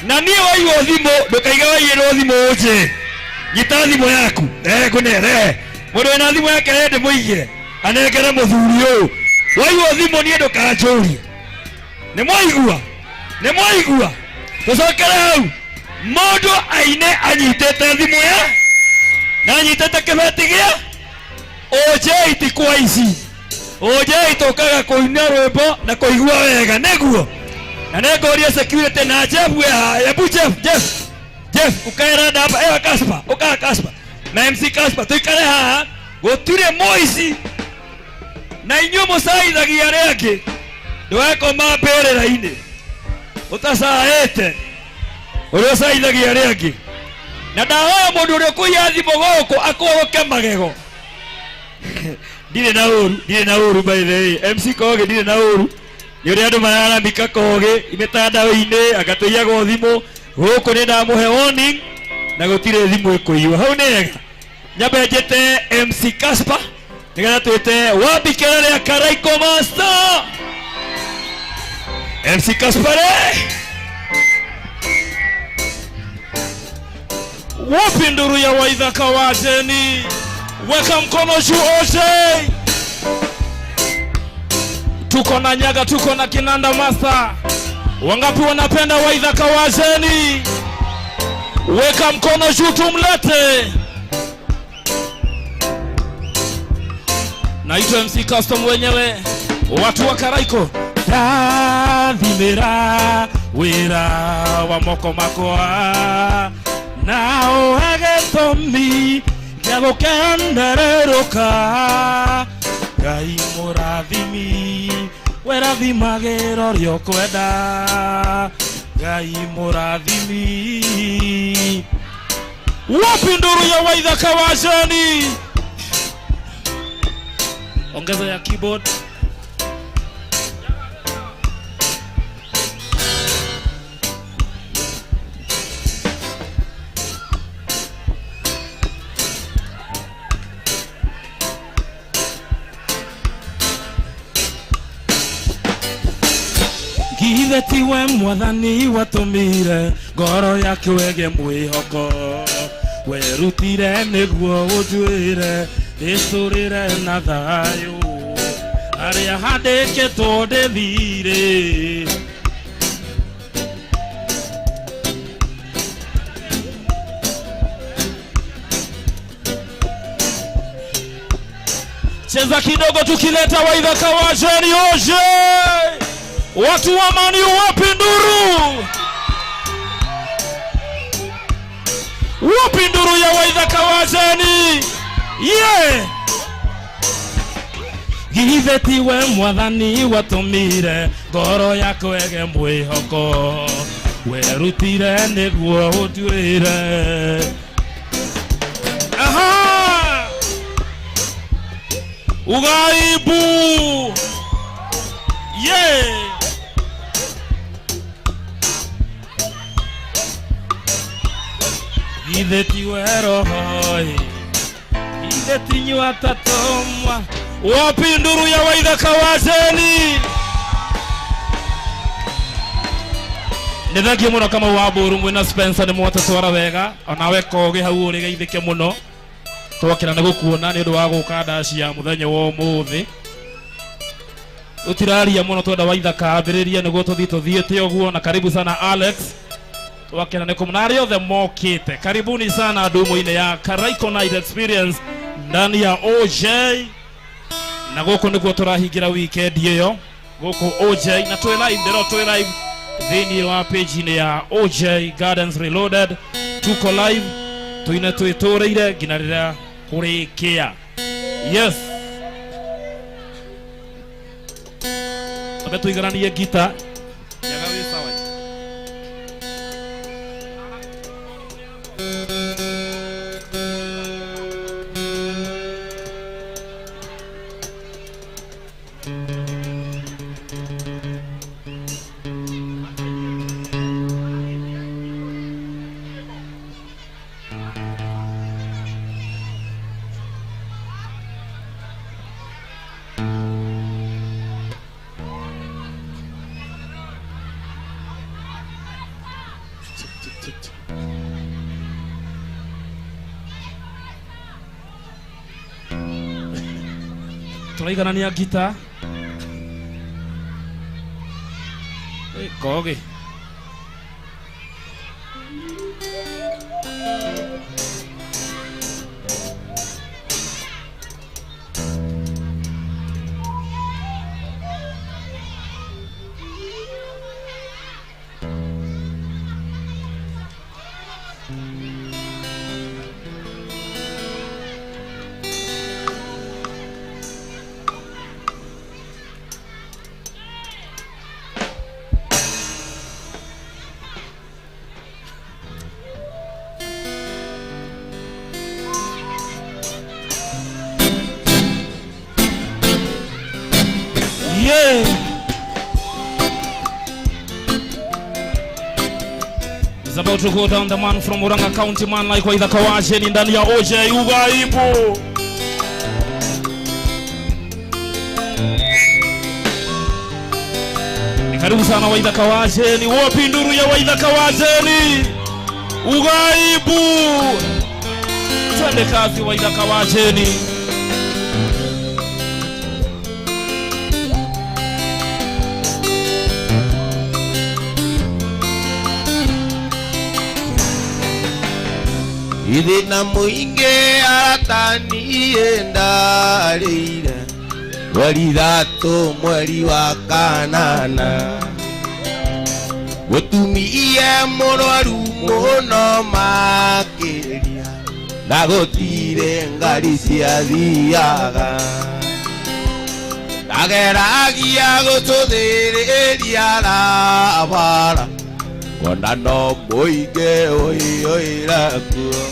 na niĩ waiywo thimũ ndũkaiga waiyĩrwo thimũ ũnjĩ nyita thimũ yaku kũnere mũndũ wĩna thimũ yake ndĩmũigĩre anengere mũthuri ũyũ waiywo thimũ niĩ ndũkanjũrie nĩ mwaigua tũcokere hau mũndũ aine anyitĩte thimũ ya na anyitĩte kĩbeti gĩa ũnjĩ ti kwa ici ũnjĩ tũkaga kũina rwĩmbo na kũigua wega nĩguo na nĩngũria security na Jeff ebu Jeff ukaera hapa Kaspa ukaa Kaspa na MC Kaspa tuikare haha gũtirĩ mũici na inyuĩ mũcaithagia arĩa angĩ ndwekoma mbĩrĩra-inĩ ũtacaĩte ũrĩa ũcaithagia arĩa angĩ na ndahoya mũndũ ũrĩa ũkũiya thimũ gũkũ akũrũke magego ndirĩ na ũru by the way MC Koge ndirĩ na ũru nĩ ũrĩa andũ mararamika Koge imitandao-inĩ agatũiyaga thimũ gũkũ nĩ ndamũhe warning na gũtirĩ thimũ ĩkũiywo hau nĩ wega nyambe njĩte MC Kaspa nĩgetha twĩte wambikĩra rĩa Karaiko Master MC Kaspa wapi nduru ya Waithaka wajeni weka mkono juu OJ tuko na Nyaga tuko na Kinanda Master wangapi wanapenda Waithaka wajeni weka mkono juu tumlete naitwa MC Custom wenyewe watu wa Karaiko Thimira wira wa moko makwa nao agetomi gyagokendereruka Ngai mũrathimi werathimagĩra ũrĩa ũkwenda Ngai mũrathimi wapi nduru ya Waithaka wajeni ongeza ya keyboard Githe tiwe mwathani watũmire ngoro yake wege mwĩhoko werutire nĩguo ũnjuĩre ndĩtũrĩre na thayũ arĩa handĩkĩtwo ndĩthire cheza kidogo tukileta Waithaka wajeni OJ watu wa Mani wapi nduru wapi nduru ya Waithaka wajeni Githe tiwe mwathani watũmire ngoro yake wege mwĩhoko werutire nĩguo ũnjuĩre ugaibu Githe tiwe rohoi Githe tinyua tatomwa wapi nduru ya Waithaka wajeni nĩthengie mũno kama wambũru mwĩna Spencer nĩ mwatũtwara wega onawe Koge hau ũrĩ geithĩke mũno twokĩra nĩ gũkuona nĩ ũndũ wa gũka ndaci ya mũthenya wa ũmũthĩ utiraria mũno twenda Waithaka ambĩrĩrie nĩguo tũthiĩte ũguo na karibu sana Alex twokĩra nĩ kũmũnarĩ othe mokĩte karibuni sana ndumu-inĩ ya Karaiko Night Experience ndani ya OJ na gũkũ nĩguo tũrahingira weekend ĩyo gũkũ OJ na twĩ live thĩinĩ wa page-inĩ ya OJ Gardens Reloaded tuko live tuine twĩtũrĩire nginya rĩrĩa kũrĩkia yes abe tuigaranie gita yaga wĩ sawa Tunaiganania gita. Koge. It's about to go down. The man from Murang'a County, man like Waitha Kawaje ni ndani ya OJ Ugaibu. Ni karibu sana Waitha Kawaje ni wapi nduru ya Waitha Kawaje ni Ugaibu. Twende kazi Waitha Kawaje ni. Idina muinge ataniye ndarire mweri thatu mweri wa kanana gutumie murwaru muno makiria na gutire ngari ciathiaga ndageragia gututhiriria rabara Wanda no muinge oira kuo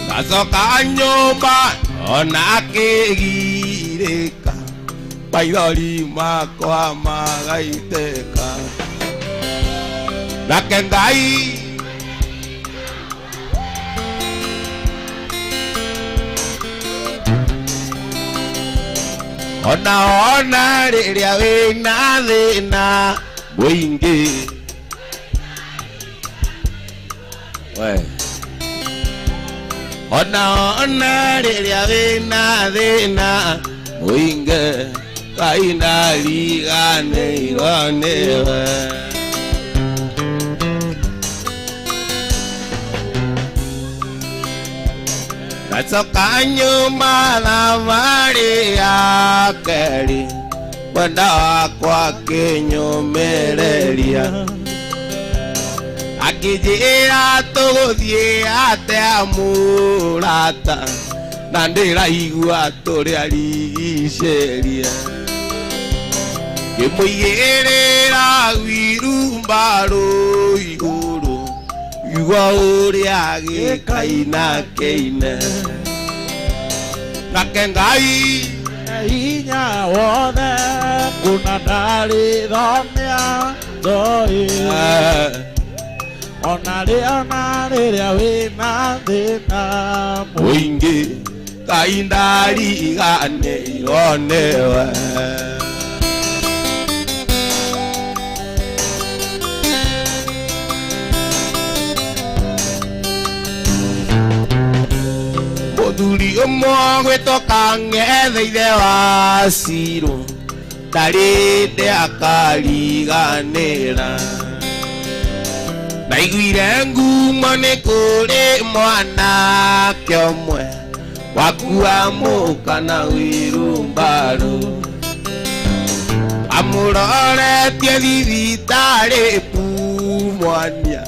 Nasoka nyumba ona kigirika Paidori makwa magaiteka Nake Ngai Ona riria wina thina muingi Ona riria wina thina muinge kaina riganirwo niwe Nacoka nyuma thamari ya keri Mwenda wakwa kinyumireria Akijira tuguthie atea murata Na ndiraigua turia rigiceria Ngimwigirira wirumbaru iguru Igua uria gikaina keine Nake Ngai hinya wothe kuna ndarithomia ndoi Ona riria wina thina muingi Ngai ndariganirwo niwe Muthuri umwe gwitwa Ng'ethe ithe wa Siro ndarinde akariganira Naiguire ngumo nĩ kũrĩ mwanake ũmwe wakua mũka na wirumbaru amũroretie thibitarĩ Pumwania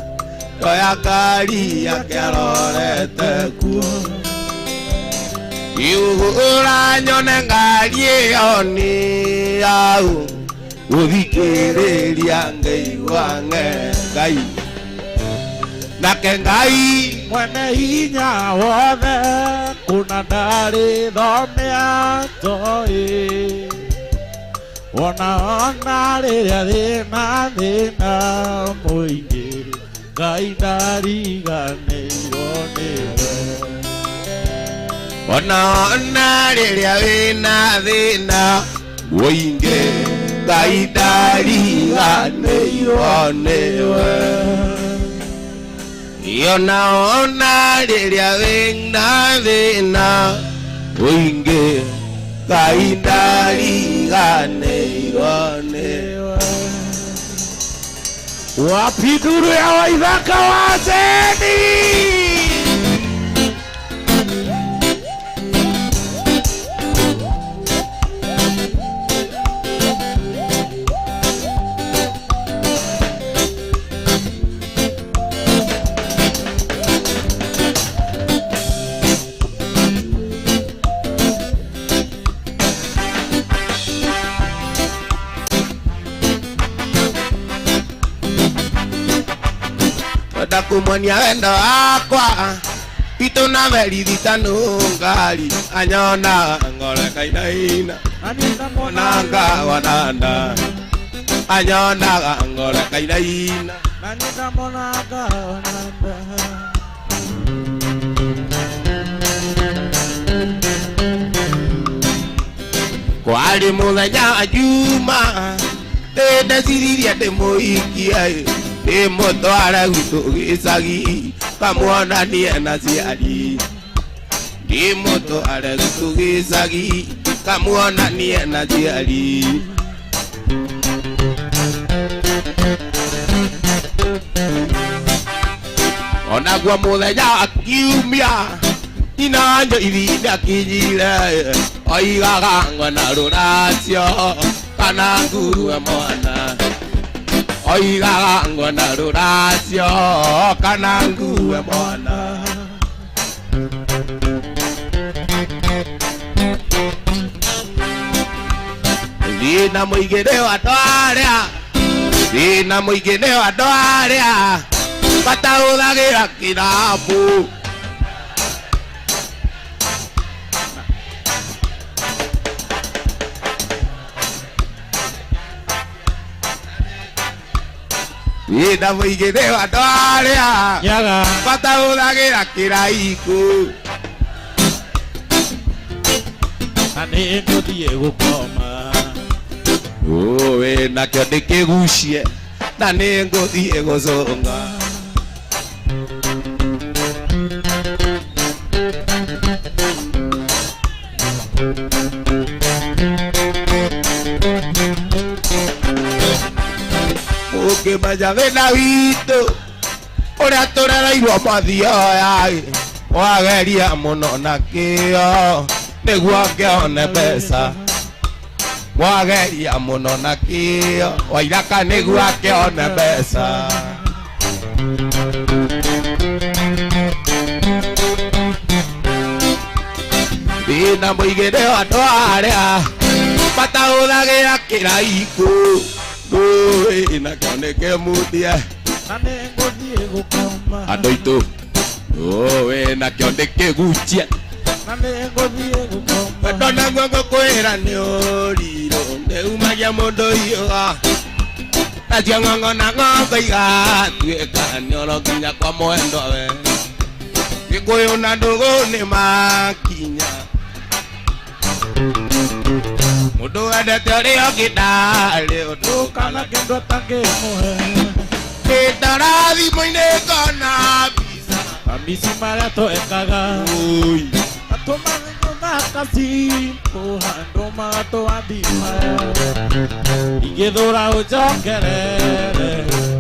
oya ngari yake arorete kuo Ihũra nyone ngari ĩyo nĩ yaũ gũthikĩrĩria ngaigua Ngai Nake Ngai mwene hinya wothe kuna ndarithomia ndoi Ona riria thina muingi Ngai ndariganirwo niwe Ona riria wina thina muingi Ngai ndariganirwo niwe Ona rĩrĩa wĩna thĩna ũingĩ Ngai ndariganĩirwo nĩwe. Wapi nduru ya Waithaka wa Zeni? Kumwania wendo wakwa Pito na verithita nungari Anyona ngore kainaina Nanga wananda Anyona ngore kainaina Nanyita monanga wananda. Kwari muthenya Juma Ndeciririe ndĩmũhikie Ndĩmũtware gwitũ gĩcagi Kamuonanie na ciari Ndĩmũtware gwitũ gĩcagi Kamuonanie na ciari Onaguo mũthenya akiumia Nyina njoithi akinyire Oigaga ng'ona rũracio Kana ngurue mwana Oigaga ng'ona rũracio Kana ngue mwana Thĩna mũingĩ nĩ wa andũ arĩa Thĩna mũingĩ nĩ wa andũ arĩa Matahũthagĩra kĩrabu Thĩna mũingĩ nĩ wa andũ arĩa matahũthagĩra kĩraikũ Na nĩ ngũthiĩ gũkoma Wĩnakĩo ndĩkĩgucie Na nĩ ngũthiĩ gũcũnga Ũkĩmenya wĩna witũ Ũrĩa tũrereirwo mathioya Wageria mũno na kĩo Nĩguo ngĩone mbeca Wageria mũno na kĩo Waithaka nĩguo akĩone mbeca Thĩna mũingĩ nĩ wa andũ arĩa matahũthagĩra kĩraikũ Nakĩo nĩkĩmutie Na nĩ ngũthiĩ gũkoma Andũ aitũ Nakĩo ndĩkĩgucie Na nĩ ngũthiĩ gũkoma Wendo naguo ngũkwĩra nĩ ũrirũ Nĩumagia mũndũ hiũha Nacio ng'ong'o na ng'ombe igatuĩka Nĩoro nginya kwa mwendwa we Gĩkũyũ na ndũgũ nĩ makinya Mũndũ wendete ũrĩa ũngĩ ndarĩ ũndũ Kana kĩndũ atangĩmũhe Ndarathimo-inĩ ngona mbica Mambici marĩa twekaga Atũmathimo makacimbo Handũ magatũathima Ingĩthũra ũnjokerere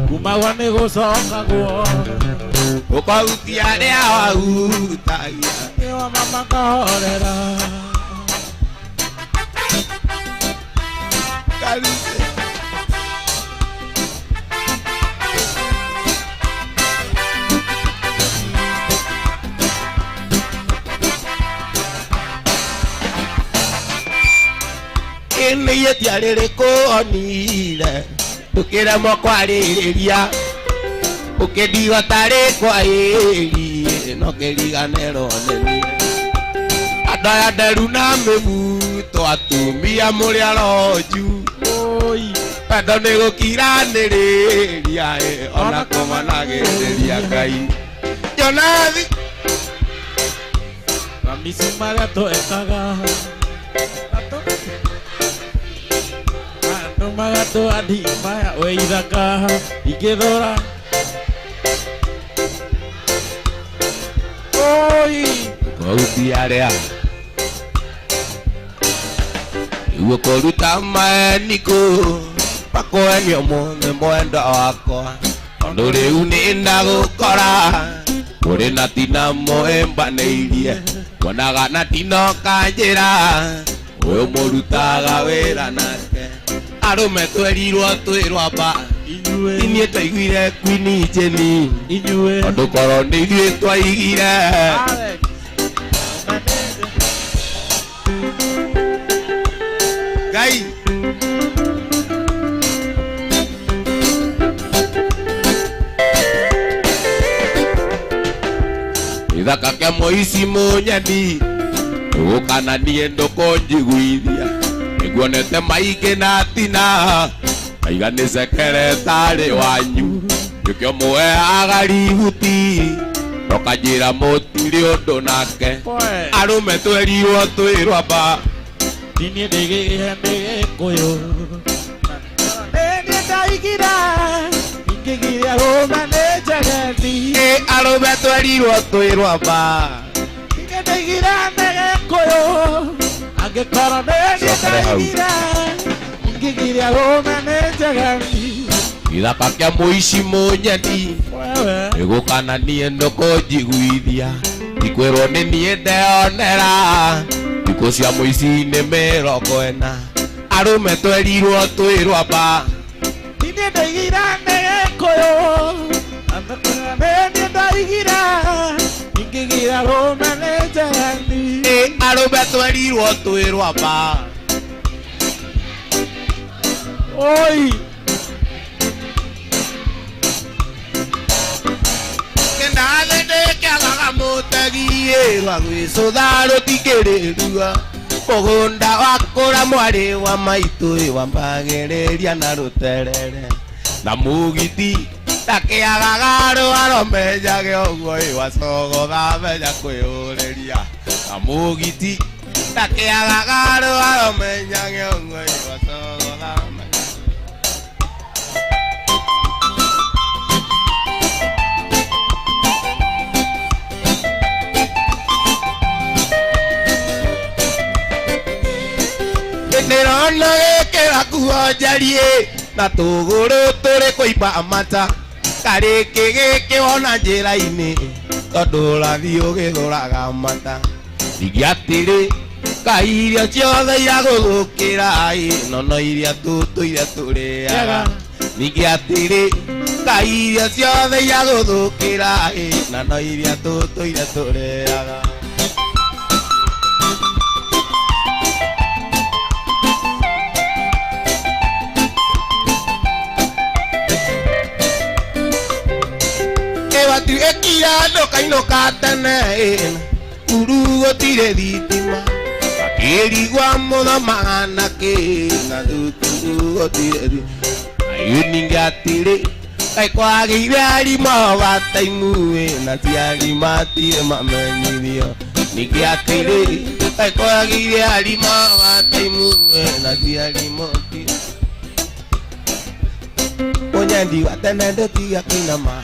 Kumagwo nĩ gũcokagwo Ũkahutia arĩa wahutagia Nĩwa mama kahorera Nĩ ihetia rĩrĩkũ onire Ndũkĩremwo kwarĩrĩria Ũkĩndigo tarĩ kwa ĩri No kĩriganĩrwo nĩ niĩ Andũ aya nderu na mĩbuto Atumia mũrĩ aronju Wendo nĩ gũkiranĩrĩria Ona kũmanagĩrĩria Ngai Jonathi Mambici marĩa twekaga Handũ magatũathima we Ithaka Ingĩthũra Oi. Kauti area. Iwe koruta maeniko. Pako enyo mwone mwendo wakwa. Ondore uninda gukora. Uri na tina moemba neirie. Wonaga na tino kanjira. Uyo morutaga wira nake. Arume twerirwo twirwa ba. Inyue twaiguire Queen Jenny. Inyue. Ondu koro ni ithuĩ twaigire. Ngai. Ithaka kia Moici Munyeni. Ugukana nie ndukunjiguithia. Niguonete maingĩ na tina. Aiga nĩ sekeretari wanyu. Nĩkĩo mũheaga rihuti. Ũkanjĩra mũtirĩ ũndũ nake. Arũme twerirwo twĩrwa ba. Niĩ ndĩgĩhe Gĩkũyũ. Nĩ ndaigira. Ingĩgiria arũme nĩ njageti. Arũme twerirwo twĩrwa ba. Niĩ ndaigira Gĩkũyũ. Angĩkorwo nĩ ndaigira. Ingĩgiria arũme nĩ njageti. Ithaka kia Moici Munyeni. Igukana nie ndukunjiguithia. Ikwirwo ni nie ndeonera. Thikũ cia Moici nĩ 40. Arũme twerirwo twĩrwa ba. Niĩ ndaigira Gĩkũyũ. Angĩkorwo nĩ ndaigira. Ingĩgiria arũme nĩ njageti. Arũme twerirwo twĩrwa ba. Oi. Kendale ndĩkĩagaga mũtegi rwa gwĩcũtha rũtikĩrĩrua. Mũgũnda wakũra mwarĩ wa maitũ wambagĩrĩria na rũterere. Na mũgiti ndakĩagaga rwaro menjage ũguo wacogotha menya kwĩyũrĩria. Na mũgiti ndakĩagaga rwaro menyage ũguo wacogotha menya. Nĩrona gĩkĩra kuo njarie. Na tũgũrũ tũrĩ kũimba amata. Karĩkĩ gĩkĩ wona njĩra-inĩ. Tondũ ũrathiĩ ũgĩthũraga mata. Ningĩ atĩrĩ. Kai irio ciothe iragũthũkĩra. Nono iria tũtũire tũrĩaga. Ningĩ atĩrĩ. Kai irio ciothe iragũthũkĩra. Nono iria tũtũire tũrĩaga. Watu ekira ndokainoka tene. Uru gũtirĩ thitima. Akĩrigwa mũthamaki. Na thukuru gũtirĩ thitima. Ayu ningĩ atĩrĩ. Kaĩ kwagĩire arimũ bataimu. Na ti arimũ matirĩ mamenyithio. Ningĩ atĩrĩ. Kaĩ kwagĩire arimũ bataimu. Na ti arimũ matirĩ. Mũnyendi wa tene ndũtiga kũinama.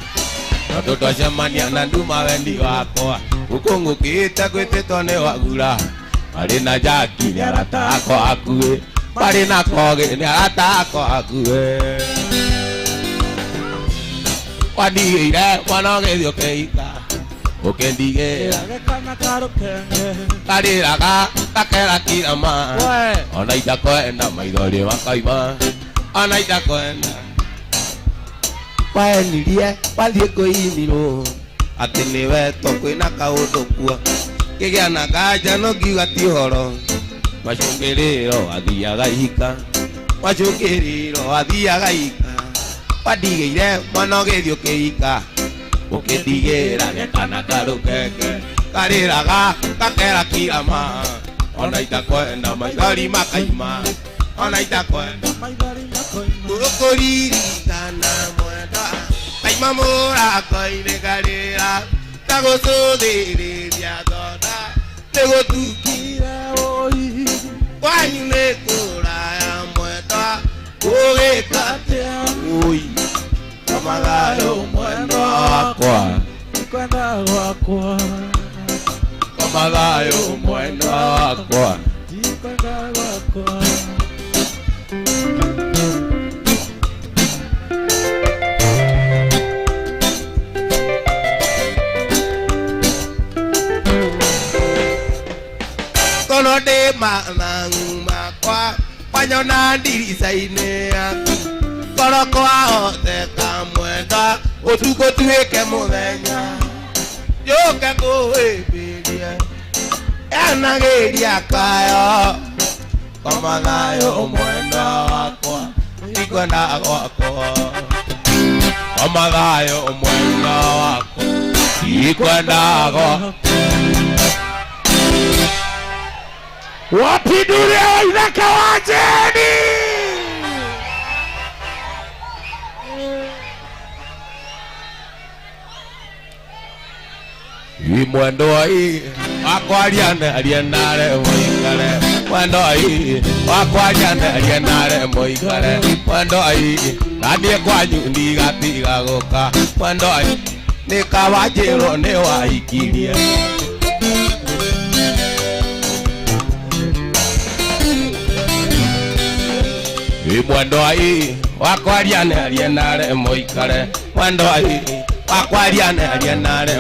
Tondũ twacemania na nduma wendi wakwa. Gũkũngũkĩte gwĩtĩtwo nĩ wagura. Marĩ na Jaki nĩ arata akwa akuĩ. Marĩ na Kogi nĩ arata akwa akuĩ. Wandigĩire mwana ũgĩthiĩ ũkĩika. Ũkĩndigĩra karĩraga gakera kirama. Ona itakwenda maithori makaima. Ona itakwenda. Waenirie wathiĩ kwĩinirwo. Atĩ nĩwetwo kwĩna kaũndũ kuo. Kĩgĩa na kanja no ngiuga ti ũhoro. Macũngĩrĩro athiaga ika. Macũngĩrĩro athiaga ika. Wandigĩire mwana ũgĩthiĩ ũkĩika. Ũkĩndigĩra gekana karũkenge. Karĩraga gakera kirama. Ona itakwenda maithori makaima. Ona itakwenda ũkũririkana mwenda. Kaima mũrako-inĩ karĩra. Ta gũcũthĩrĩria thonda. Nĩ gũtukire ũi. Kwanyu nĩ kũraya mwenda. Ũgĩka atĩa ũi. Kamagayo mwenda wakwa. Kwenda gwakwa. mathayo mwenda wakwa kono de makwa panyona ndirica-inĩ yaku koro kwahoteka mwenda ũtukũ tuĩke mũthenya yũke ngũhĩmbĩrie yanagĩria kayo kwa thayũ mwenda wakwa ndikwenda gwakwa kwa thayũ mwenda wakwa ndikwenda gwakwa wapi ndũrĩ wa ithaka wa Jeni mwendo ai wakwariane aliendare moikare mwendo ai wakwariane aliendare moikare mwendo ai kadie kwanyu ndigatiga guka mwendo ai nikawajiro ni waikirie mwendo ai wakwariane aliendare moikare mwendo ai wakwariane aliendare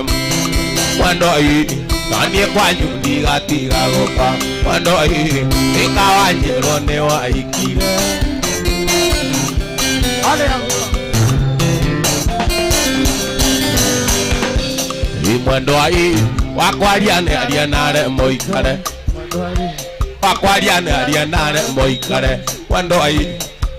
mwendo ai nanie kwanyu ndigatiga guka mwendo ai nikawajiro ni waikire mwendo ai wakwariane aliendare moikare wakwariane aliendare moikare mwendo ai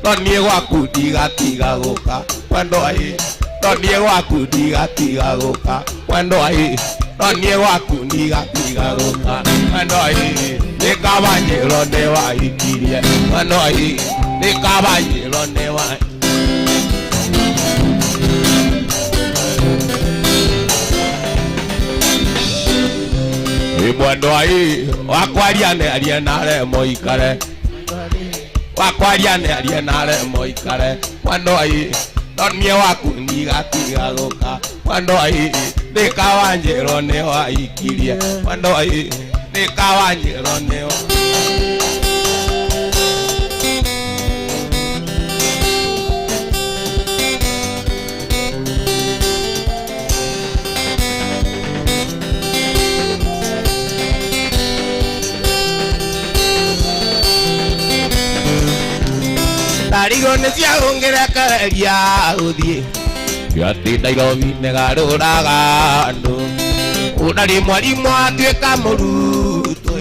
nanie gwaku ndigatiga guka mwendo ai nanie gwaku ndigatiga guka mwendo ai nanie gwaku ndigatiga guka mwendo ai nikawajiro ni waikirie mwendo ai nikawajiro ni waikirie mwendo ai wakwariane aliendare moikare wakwariane aliendare moikare mwendo ai nanie waku ndigatiga guka mwendo ai nikawajiro ni waikirie mwendo ai nikawajiro ni tarigo nĩ ciahũngĩrĩkaria ũthiĩ gĩatinda Nairobi nĩgarũraga andũ ũrarĩ mwarimũ atuĩka mũrutwo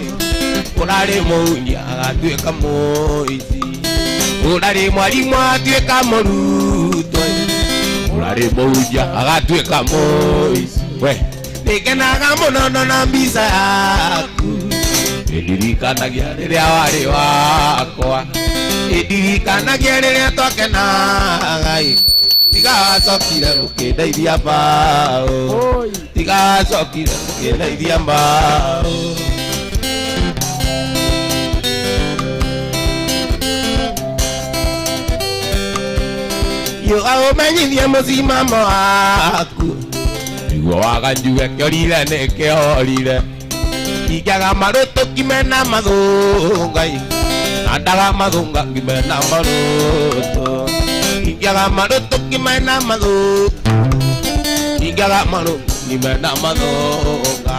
ũrarĩ mũhunjia agatuĩka mũici ũrarĩ mwarimũ atuĩka mũrutwo ũrarĩ mũhunjia agatuĩka mũici we nĩngenaga mũno na mbica yaku nĩndirikanagia rĩrĩa warĩ wakwa nĩndirikanagia rĩrĩa twakenaga tigacokire ũkĩndeithia mbaũ tigacokire ũkĩndeithia mbaũ ũmenyithie mũcimamo waku nĩguo waganjuge kĩorire nĩ kĩorire ingiaga marũtũ kimena mathũngai nandaga mathũnga kimena marũtũ ingiaga marũtũ kimena mathũnga ingiaga marũtũ kimena mathũnga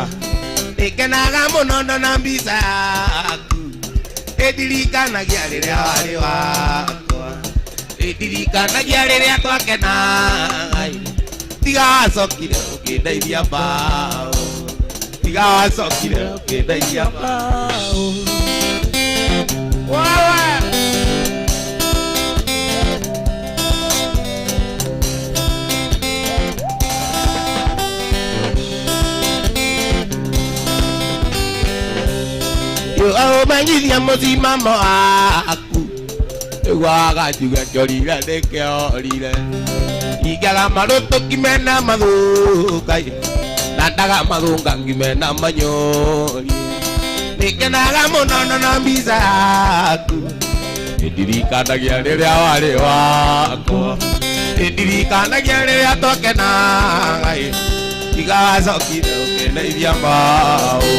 nĩngenaga mũno na mbica yaku nĩndirikanagia rĩrĩa warĩ wakwa nĩndirikanagia rĩrĩa twakenaga tigacokire ũkĩndeithia mbaũ tigacokire ũkĩndeithia mbaũ ũmenyithia mũcimamo waku nĩguo waganjuge kĩorire nĩ kĩorire ingiaga marũtũ kimena mathũngai nandaga mathũnga ngimena manyori nĩngenaga mũno na mbica yaku nĩndirikanagia rĩrĩa warĩ wakwa nĩndirikanagia rĩrĩa twakenaga igacokire ũkĩndeithia mbaũ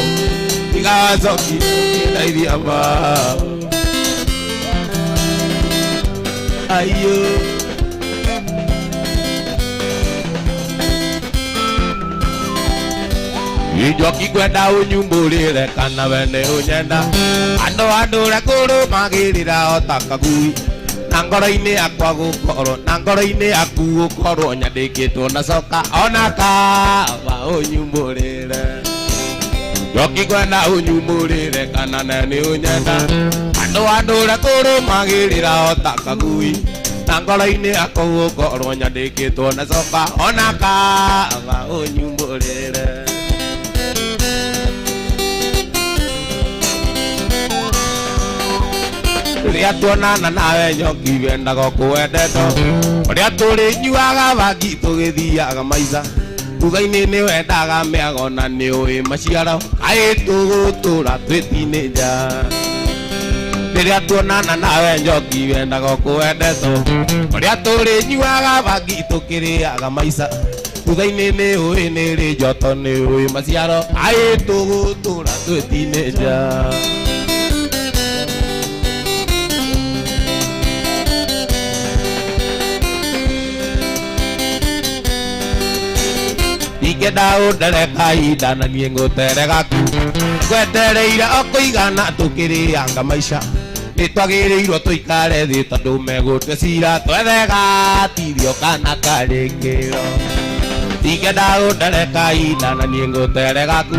igacokire ũkĩndeithia mbaũ aiyũ Njoki kwenda ũnyumbũrĩre kana we nĩ ũnyenda andũ kũrũmagĩrĩra o ta kagui na ngoro-inĩ yakwa gũkorwo nyandĩkĩtwo na coka ona kaba ũnyumbũrĩre Njoki kwenda ũnyumbũrĩre kana we nĩ ũnyenda andũ kũrũmagĩrĩra o ta kagui na ngoro-inĩ yakwa gũkorwo nyandĩkĩtwo na coka ona kaba ũnyumbũrĩre Rĩrĩa tuonana nawe Njoki wendaga kũwendendo ũrĩa tũrĩnyuaga bangi tũgĩthiaga maica thutha-inĩ nĩ wendaga mĩago na nĩ ũĩ maciaro kaĩ tũgũtũra twĩtinĩja Rĩrĩa tuonana nawe Njoki wendaga kũwendendo ũrĩa tũrĩnyuaga bangi tũkĩrĩaga maica thutha-inĩ nĩ ũĩ nĩ rĩ njoto nĩ ũĩ maciaro kaĩ tũgũtũra twĩtinĩja Ingĩenda ũndere kahinda na niĩ ngũtere gaku ngwetereire o kũigana tũkĩrĩanga maica nĩtwagĩrĩirwo tũikare thĩ tondũ megũtue cira twethe gatithio kana karĩkĩro Ingĩenda ũndere kahinda na niĩ ngũtere gaku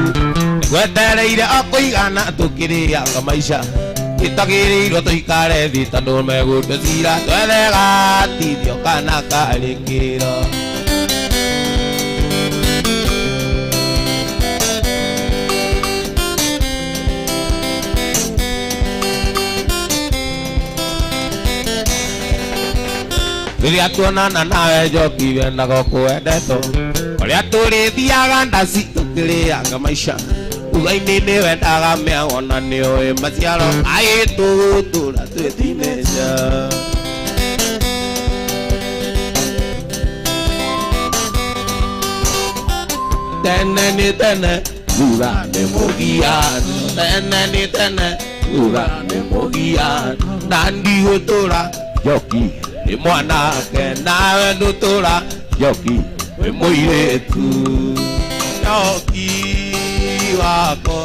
ngwetereire o kũigana tũkĩrĩanga maica nĩtwagĩrĩirwo tũikare thĩ tondũ megũtue cira twethe gatithio kana karĩkĩro Rĩrĩa tuonana nawe Njoki wendaga kũwendendo ũrĩa tũrĩthiaga ndaci tũkĩrĩanga maica thutha-inĩ nĩ wendaga mĩago na nĩ ũĩ maciaro kaĩ tũgũtũra twĩtinĩja Tene nĩ tene thutha nĩ mũgiano Tene nĩ tene thutha nĩ mũgiano na ndigũtũra Njoki Nĩ mwanake nawe ndũtũra Njoki wĩ mũirĩtu Njoki wakwa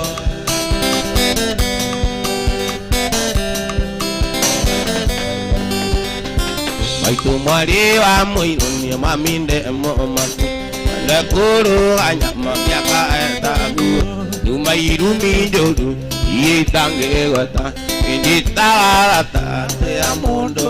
Maitũ mwarĩ wa mũirũ nĩ maminde mũmatu Ndekũrũga nyama mĩaka etaguo Numa irumi njũru itangĩgota Ngĩnyitaga gatagatĩ ya mũndũ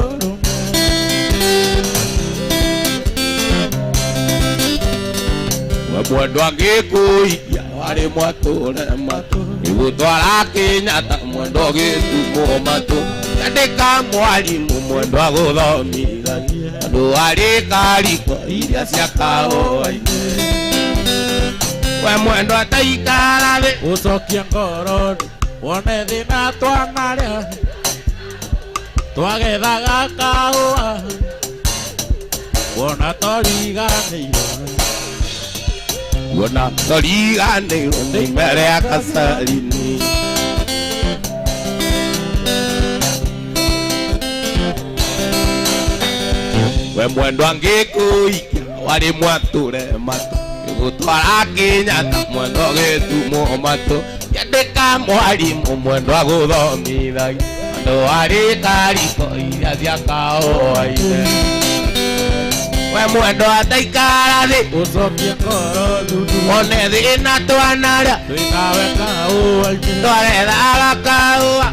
Mwendwa angĩkũikia warĩ mwatũre matũ Gĩgũtwara Kĩnyatta mwendwa gĩtumwo matũ Nyandĩka mwarimũ mwendwa gũthomithagia Andũ arĩ kariko iria cia kahũa-inĩ We mwendwa taikara thĩ Ũcokia ngoro wone thĩna twanarĩa Twagethaga kahũa Wona tũriganĩirwo Wona tũriganĩirwo nĩ mbere ya Kacarini We mwendwa angĩkũikia warĩ mwatũre matũ Gĩgũtwara Kĩnyatta mwendwa gĩtumwo matũ Nyandĩka mwarimũ mwendwa gũthomithagia Andũ arĩ kariko iria cia kahũa-inĩ We mwendwa taikara thĩ Ũcokia ngoro thuthu Wone thĩna twanarĩa Twĩkawe kahũa-inĩ Twagethaga kahũa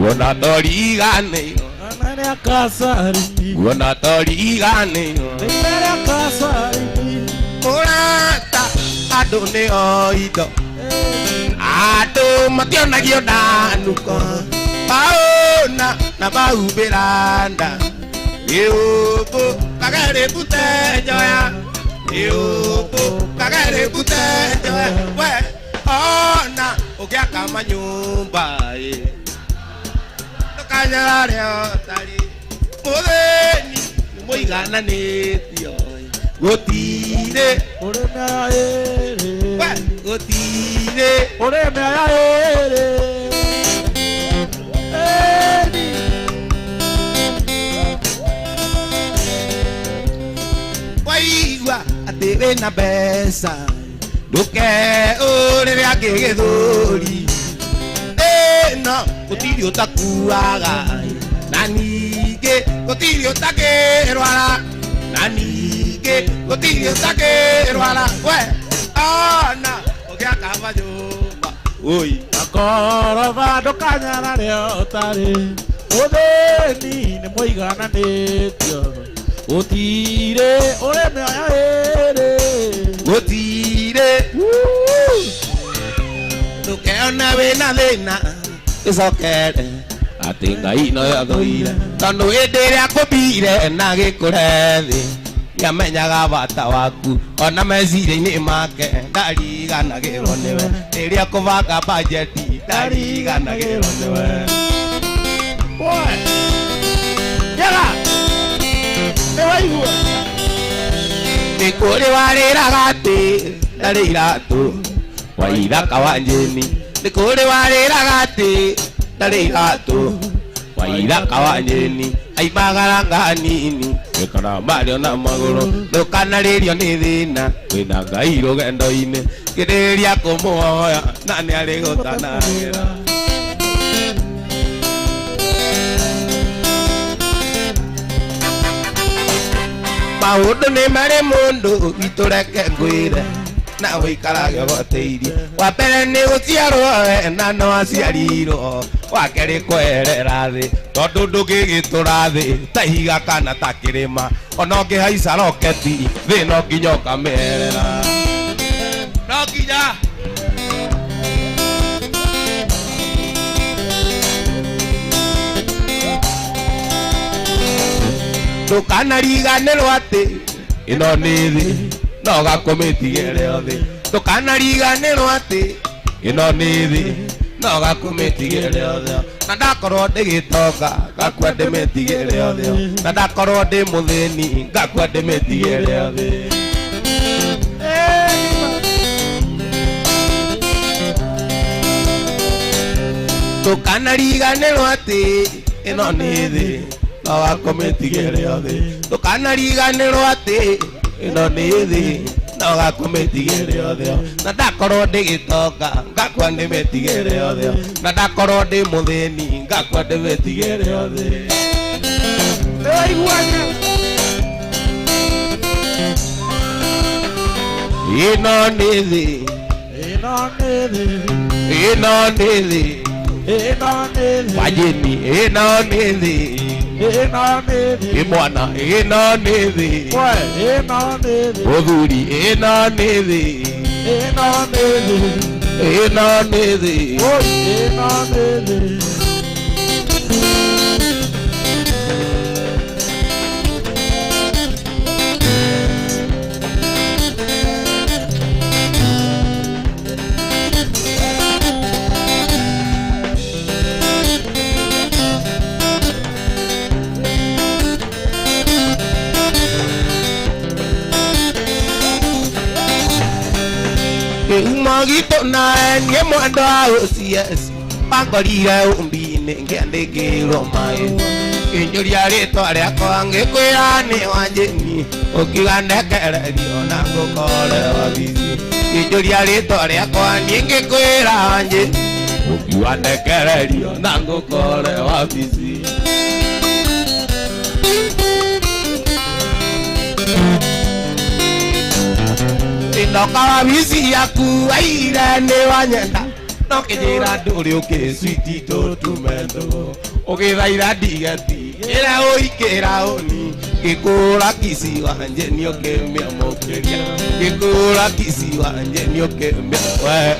Wona tũriganĩirwo Mbere ya Kacarini Wona tũriganĩirwo Mbere ya Kacarini Mũrata andũ nĩo indo Andũ mationagio ndanuko Paona na bahumbĩra nda Gĩũmbũ kagarĩbute njoya Gĩũmbũ kagarĩbute njoya We ona ũgĩaka manyũmba Ndũkanyarare ũtarĩ Mũthĩni nĩ mũigananĩtio gutire ore meaere we gutire ore meaere waigua atĩ wĩna mbeca ndũke ũrĩre angĩgĩthũri ĩno gũtirĩ ũtakuaga na ningĩ gũtirĩ ũtakĩrwara na ningĩ gũtirĩ ũtakĩrwara we ona ũgĩakamba nyũmba oi akoroba ndũkanyara rĩo ũtarĩ ũthĩni nĩ mũigananĩtio gũtirĩ ũrĩ meaere gũtirĩ ndũkeona wĩna thĩna gĩcokere atĩ Ngai no yathũire tondũ hĩndĩ ĩrĩa akũmbire na gĩkũre thĩ nĩamenyaga bata waku ona meciria-inĩ make ndariganagĩrwo nĩwe rĩrĩa kũbanga bajeti ndariganagĩrwo nĩwe njega nĩwaigua nĩ kũrĩ warĩraga atĩ ndarĩ iratũ wa ithaka wa njeni nĩ kũrĩ warĩraga atĩ ndarĩ iratũ wa ithaka wa njeni aimagaranga nini gĩkora mario na magũrũ ndũkanarĩrio nĩ thĩna wĩna Ngai rũgendo-inĩ kĩrĩrĩria kũmũhoya na nĩ arĩ gũtanagĩra maũndũ nĩ marĩ mũndũ witũ reke ngwĩre na wĩikarage ũgoteirie wa mbere nĩ gũciarwo na no aciarirwo wa kerĩ kwerera thĩ tondũ ndũngĩgĩtũra thĩ ta ihiga kana ta kĩrĩma ona ũngĩhaica roketi thĩ no nginya ũkamĩerera no nginya ndũkanariganĩrwo atĩ ĩno nĩ thĩ no gakũmĩtigĩre thĩ ndũkanariganĩrwo atĩ ĩno nĩ thĩ no gakũmĩtigĩre thĩ na ndakorwo ndĩgĩtonga ngakua ndĩmĩtigĩre thĩ na ndakorwo ndĩ mũthĩni ngakua ndĩmĩtigĩre thĩ ndũkanariganĩrwo atĩ ĩno nĩ thĩ no gakũmĩtigĩre thĩ ndũkanariganĩrwo atĩ ĩno nĩ thĩ no gakũmĩtigĩre thĩ na ndakorwo ndĩgĩtonga ngakua ndĩmĩtigĩre thĩ na ndakorwo ndĩ mũthĩni ngakua ndĩmĩtigĩre thĩ nĩwaiguana ĩno nĩ thĩ ĩno nĩ thĩ ĩno nĩ thĩ ĩno nĩ thĩ wajeni ĩno nĩ thĩ ĩno nĩ thĩ imwana ĩno nĩ thĩ we ĩno nĩ thĩ mũthuri ĩno nĩ thĩ ĩno nĩ thĩ ĩno nĩ thĩ oi ĩno nĩ thĩ Magito na nye mwando OCS pangorire umbine ngiandikirwo mai injuria ritwa riakwa ngikwira ni wanjeni ukigandekererio na ngukore wabici injuria ritwa riakwa ngikwira wanjeni ukigandekererio na ngukore wabici ndoka wabici yaku aira ni wanyenda no kijira nduri ukiswiti totumendo ukithaira ndigeti ira uikira uni ngikura kisi wanje ni ukimia mukiria ngikura kisi wanje ni ukimia we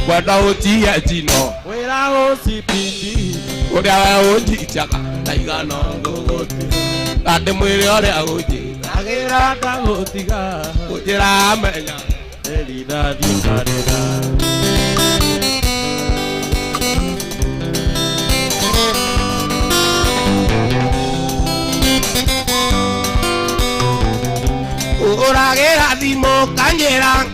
kwenda utia jino wira ucipindi uria we unjichaga taigana nguguti ande mwiri uria unji agira ndagutiga ujira menya erina thikarira Uragera thimo kanjera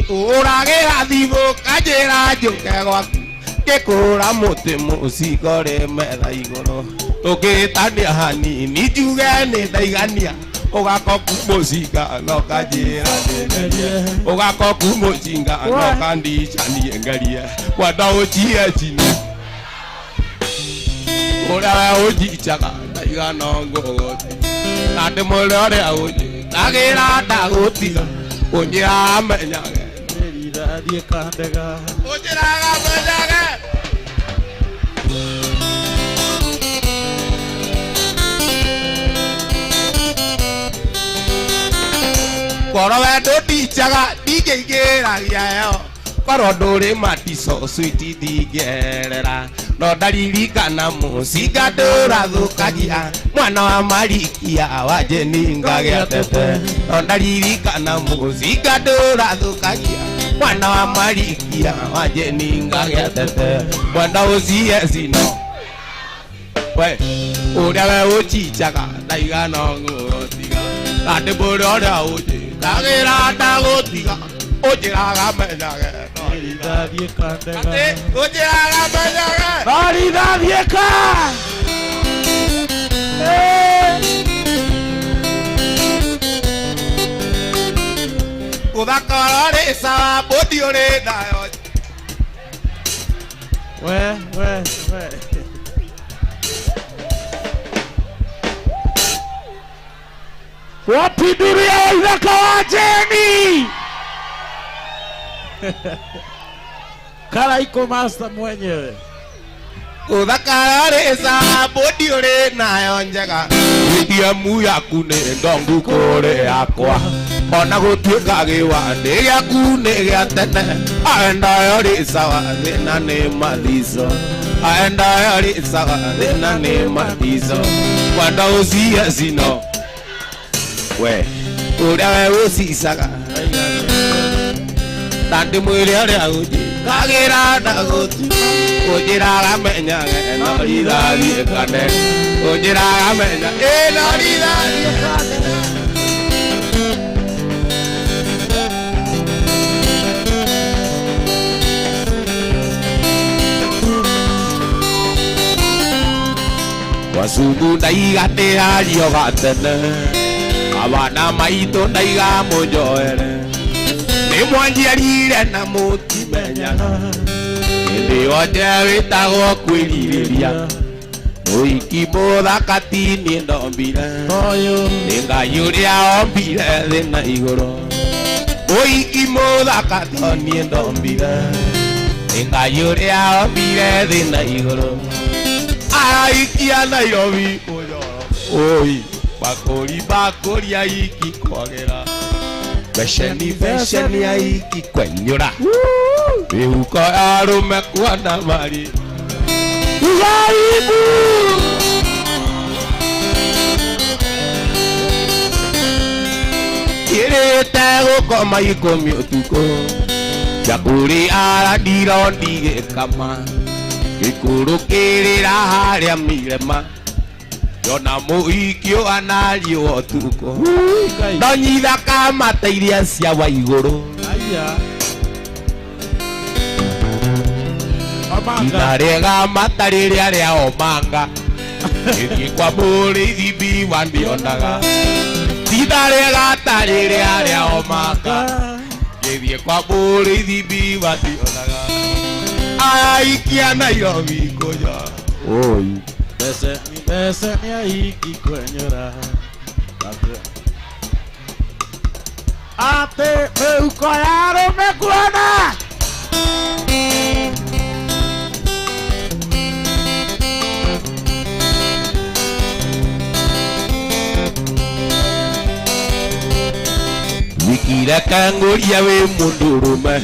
uragera thimo kanjera njuke gwaku ngikura muti mucingore metha iguru tukitania hanini njuge ni ndaigania ugakoku mucinga no kanjira ngerie ugakoku mucinga no kandicanie ngerie kwenda ucie chini uria ujichaga ndaigana ngogoti na ndimwire uria uji ndagira ndagutiga unjira menyage Ndĩrithathie kandega unjiraga menyage koro we ndũndichaga ndingĩingĩragia yo korwo ndũrĩ matico switi ndingĩerera no ndaririkana mũcinga ndũrathũkagia mwana wa marikia wanjeni ngagĩa tete no ndaririkana mũcinga ndũrathũkagia mwana wa marikia wanjeni ngagĩa tete mwenda ũcie cino we ũrĩa we ũcichaga ndaigana ngũgũtiga na ndĩmũrĩ ũrĩa ũnjĩ ndagira ndagũtiga unjiraga menyage Ndĩrithathie kandega unjiraga menyage Ndĩrithathie ka uthakara rĩ sawa mbũndi ũrĩ nayo we Wapinduria wa ithaka wa Jeni Karaiko master mwenyewe uthakara rĩ sawa mbũndi ũrĩ nayo njega wĩthiemu yaku nĩ ndongu kũrĩ yakwa ona gũtuĩka gĩwandĩ gĩaku nĩ gĩa tene aendayo rĩ sawa thĩna nĩ mathico aendayo rĩ sawa thĩna nĩ mathico mwenda ũcie cino we ũrĩa we ũcicaga na ndĩmwĩre ũrĩa ũnjĩ ngagĩra ndagũti unjiraga menyage no rithathie kandega unjiraga menya no rithathie kandega wasungu ndaigatĩra rioga tene abana maitũ ndaiga mũnjoere nĩ mwanjiarire na mũtimenyaga hĩndĩ yothe wĩtagwo kwĩrirĩria ũhiki mũthaka ti niĩ ndombire nĩ Ngai ũrĩa ombire thĩ na igũrũ ũhiki mũthaka to niĩ ndombire nĩ Ngai ũrĩa ombire thĩ na igũrũ aikia Nairobi oi bakũri aiki kwagĩra Besheni aiki kwenyũra mĩhuko ya arũme kuona marĩ Igaibu kĩrĩte gũkoma ikũmi ũtukũ Jakuri arandiro ndigĩkama gĩkũrũkĩrĩra harĩa mirema yona mũhiki anariũ ũtukũ ndonyithaka mata iria cia wa igũrũ ina rĩega mata rĩrĩa rĩa omanga gĩthiĩ kwa mũrĩithi mbiwa ndĩonaga titha rĩega ta rĩrĩa rĩa omanga gĩthiĩ kwa mũrĩithi mbiwa ndĩonaga aikia Nairobi kũnyora oi Besheni aiki kwenyũra atĩ mĩhuko ya arũme kuona wikireke ngũria wĩ mũndũrũme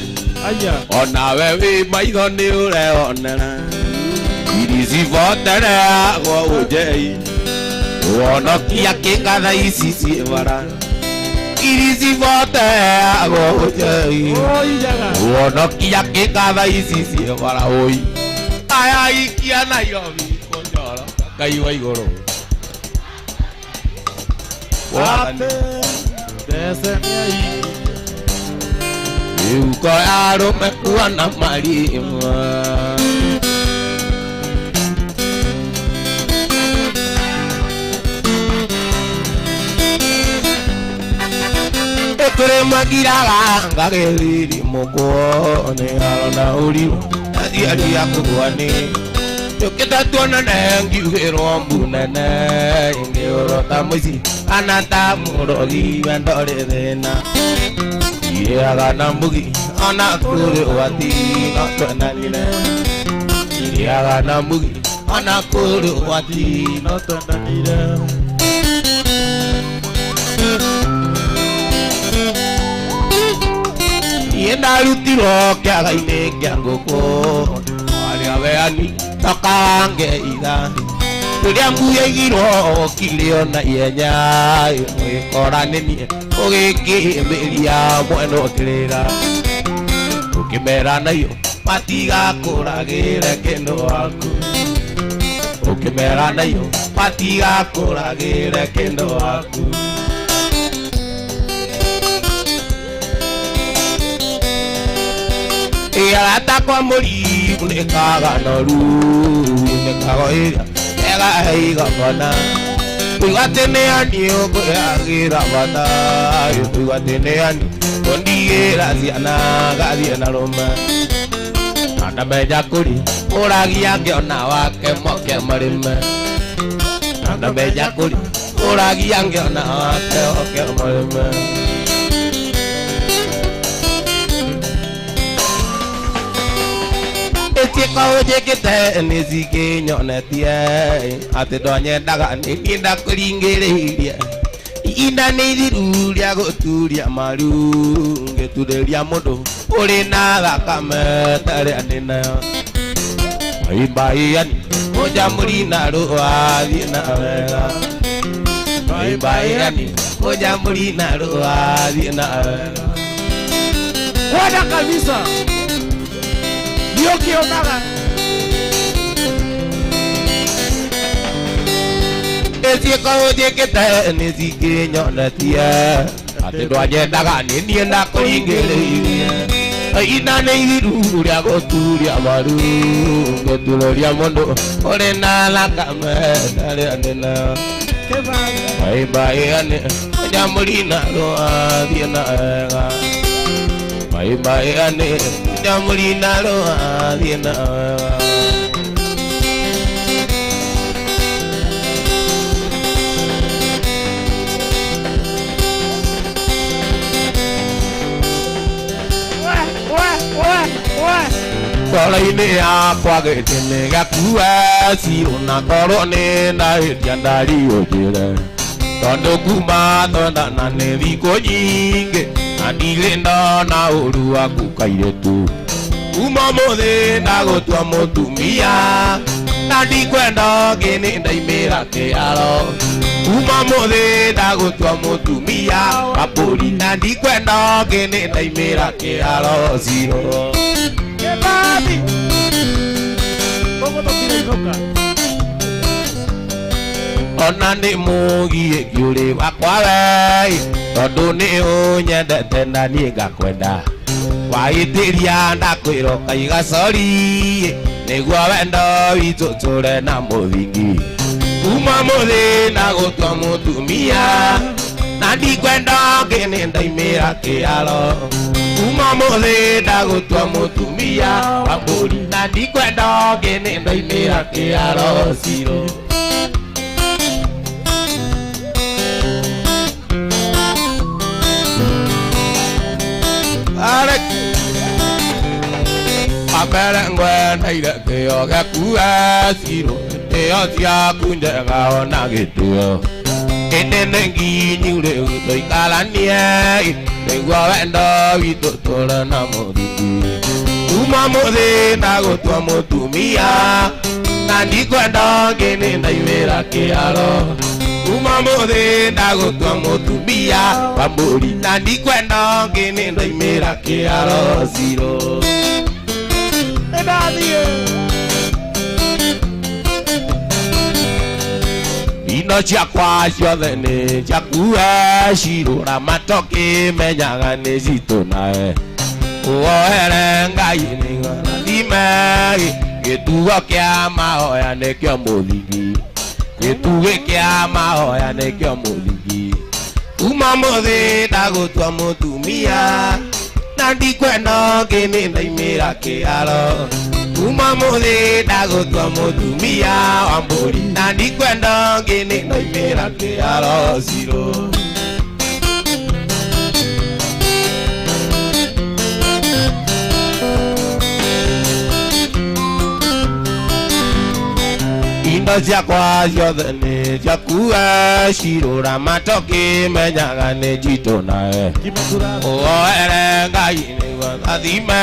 onawe wĩ maitho nĩ ũreonera iricibotere yagwo ũnjei wonokia kĩngatha ici ciĩ bara iricibotere yagwo ũnjei wonokia kĩngatha ici ciĩ bara ũi aya ikia Nairobi kũnyora Ngai wa igũrũ Yuko arume kuona marima Ekore magiraga ngageri mukone arona uriru Adi ya kugwane Yoketa tuona nengiugero mbunene Ingeoro tamuzi Anata murogi wendore thena Iriaga na mbugi Ona kure wati Notona nile Iriaga na mbugi Ona kure wati Notona nile Yenda lutiro Kia gaine kia ngoko Aria veani Takange iga Tulia mbuye giro Kilio na ienya Mwekora nini Ogeke meria Mweno kirera Ukimera na iyo Matiga kuragire kendo waku Ukimera na iyo Matiga kuragire kendo waku Ata kwa muri Unekaga noru Unekaga iria Ega heiga kona Tuigateneani Okoyagira bata Tuigateneani Kondigira ziana Gaziana roma Nanda meja kuri Uragia ngiona wake moke marime Nanda meja kuri Uragia ngiona wake moke marime Etieka ojekete nizike nyonetie Ate donye daga ninda kuringiriria Inda niziruria goturia maru Getureria mudu Uri na thakame tari anina Baibai yani Oja muri na ruwa Thina wega Baibai yani Oja muri na ruwa Thina wega Wada kabisa. Ndio kionaga. Etieka ojekete nizike nyonetie Ate donye daga ninda kuringiriria Ina niziruria goturia maru Getureria mudu Uri na thakame tari anina Baibai yani Oja muri na ruwa Thina wega Baibai yani Oja muri na ruwa Thina wega Kora-ini yakwa gĩtĩ gĩakuwe Cirũ na korwo nĩ ndahĩtia ndariũnjĩre Tondũ kuma twendana nĩ thikũ nyingĩ Na ndirĩ ndona ũru waku kairĩtu Kuma mũthĩ ndagũtua mũtumia Na ndikwenda ũngĩ nĩ ndaimĩra kĩharo Kuma mũthĩ ndagũtua mũtumia wa mbũri Na ndikwenda ũngĩ nĩ ndaimĩra kĩharo Cirũ Kebabi. Kogo tokira iroka. Ona nĩ mũgiĩ kĩũrĩ wakwa we Tondũ nĩ ũnyendete na niĩ ngakwenda Wahĩtĩria ndakwĩra ũkaiga sorry Nĩguo wendo witũ tũre na mũthingi Kuma mũthĩ ndagũtua mũtumia Na ndikwenda ũngĩ nĩ ndaimĩra kĩharo Kuma mũthĩ ndagũtua mũtumia wa mbũri Na ndikwenda ũngĩ nĩ ndaimĩra kĩharo Cirũ Ambere ngwendeire kĩo gĩaku we Cirũ Ĩyo ciaku njega ona gĩtĩo Ĩndĩ nĩ nginyu rĩu tũikaranie Nĩguo wendo witũ tũre na mũthingi Kuma mũthĩ ndagũtua mũtumia Na ndikwenda ũngĩ nĩ ndaimĩra kĩharo Kuma mũthĩ ndagũtua mũtumia wa mbũri Na ndikwenda ũngĩ nĩ ndaimĩra kĩharo Cirũ Ino ciakwa ciothe nĩ ciaku cirũra matoki menyaga nĩ citũ nawe woere Ngai nĩ rathime gĩtugo kĩa mahoya nĩkĩo mũthingi gĩtugĩ kĩa mahoya nĩkĩo mũthingi kuma mũthĩ ndagũtua mũtumia na ndikwenda ngĩnĩ ndaimĩra kĩharo kuma mũthĩ ndagũtua mũtumia wa mbũri na ndikwenda ngĩnĩ ndaimĩra kĩharo cirũ Indo ciakwa ciothe nĩ ciaku cirũra matoki menyaga nĩ njitũ nawe woere Ngai nĩguo rathime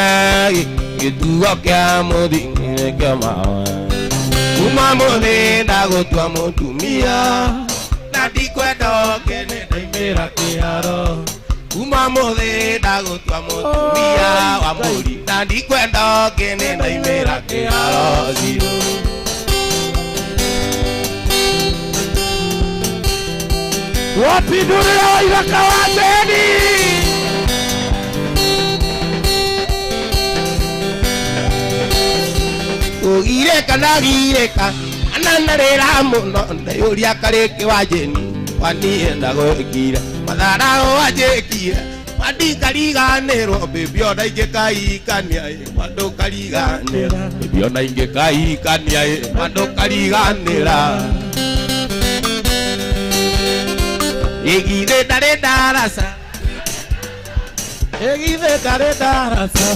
gĩtugo kĩa mũthingi nĩkĩo mahoya kuma mũthĩ ndagũtua mũtumia na ndikwenda ngĩnĩ ndaimĩra kĩharo kuma mũthĩ ndagũtua mũtumia wa mbũri na ndikwenda ngĩnĩ ndaimĩra kĩharo cirũ Wapi ndũrĩra wa ithaka wa Jeni? Ũgirĩka na girĩka ananarĩra mũno ndĩũria karĩkĩ wa Jeni waniĩ ndagwĩkire mathara wanjĩkire mandikariganĩrwo mbĩbĩ ona ingĩkaikania mandũkariganĩra mbĩbĩ ona ingĩkaikania mandũkariganĩra Egithe ndarĩ ndaraca Egithe ndarĩ ndaraca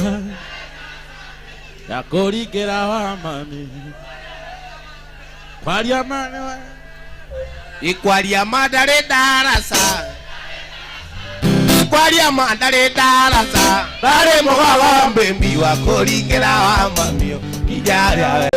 ya kũringĩra wa mami kwaria mani we ikwaria ma ndarĩ ndaraca kwaria ma ndarĩ ndaraca ndarĩ mũgaga mbĩmbi wa kũringĩra wa mami ijarĩa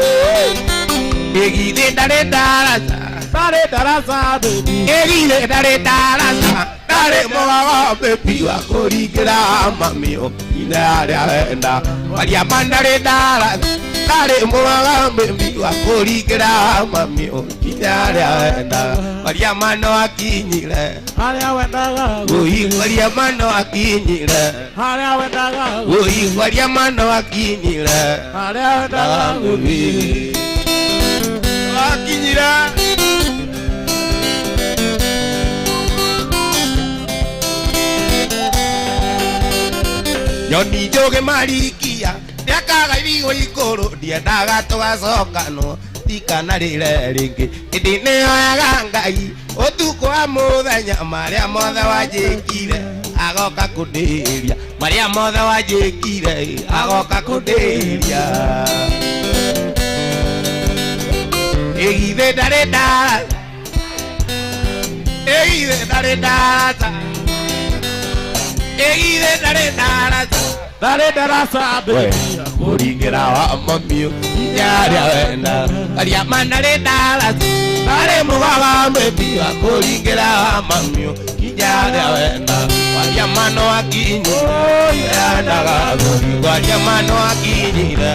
Egithe ndarĩ ndaraca Dare darasa baby Egithe ndarĩ ndaraca ndarĩ mũgaga mbĩmbi wa kũringĩra mami ijarĩa wenda kwaria ma ndarĩ ndaraca ndarĩ mũgaga mbĩmbi wa kũringĩra mami ijarĩa wenda kwaria ma no akinyire harĩa wendaga Ui kwaria ma no akinyire harĩa wendaga Ui kwaria ma no akinyire harĩa wendaga Ui akinyire Nyoni njoge marikia ndakaga irigo igũrũ ndiendaga tũgacokanwo tikanarĩre rĩngĩ ĩndĩ nĩyoyaga Ngai ũtukũ wa mũthenya marĩa mothe wanjĩkire agoka kũndĩria marĩa mothe wanjĩkire agoka kũndĩria Egithe ndarĩ ndaraca Egithe ndarĩ ndaraca Egithe ndarĩ ndaraca Dare darasa baby kũringĩra wa mami ijarĩa wenda kwaria ma ndarĩ ndaraca ndarĩ mũgaga mbĩmbi wa kũringĩra wa mami ijarĩa wenda kwaria ma no akinyire yendaga mbĩmbi kwaria ma no akinyire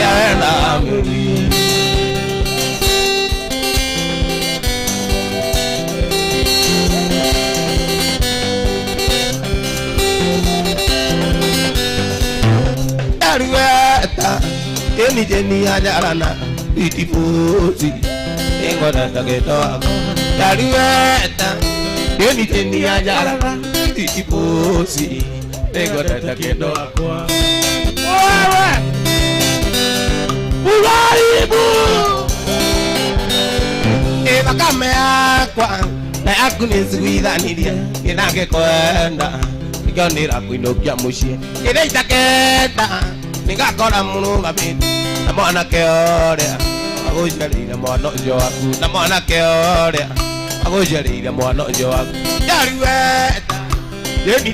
yendaga mbĩmbi Rueta, eni Jeni ajarana, itipusi, engona taketo. Rueta, eni Jeni ajarana, itipusi, engona taketo. Wewe Ulaibu Eva kame akwa, na akunizwithanirie, inangekwenda. Nĩkĩonera kũinũkia mũciĩ ĩrĩa itakenda nĩngakora mũrũgamĩte na mwanake ũrĩa agũciarĩire mwana ũcio waku na mwanake ũrĩa agũciarĩire mwana ũcio waku Njarueta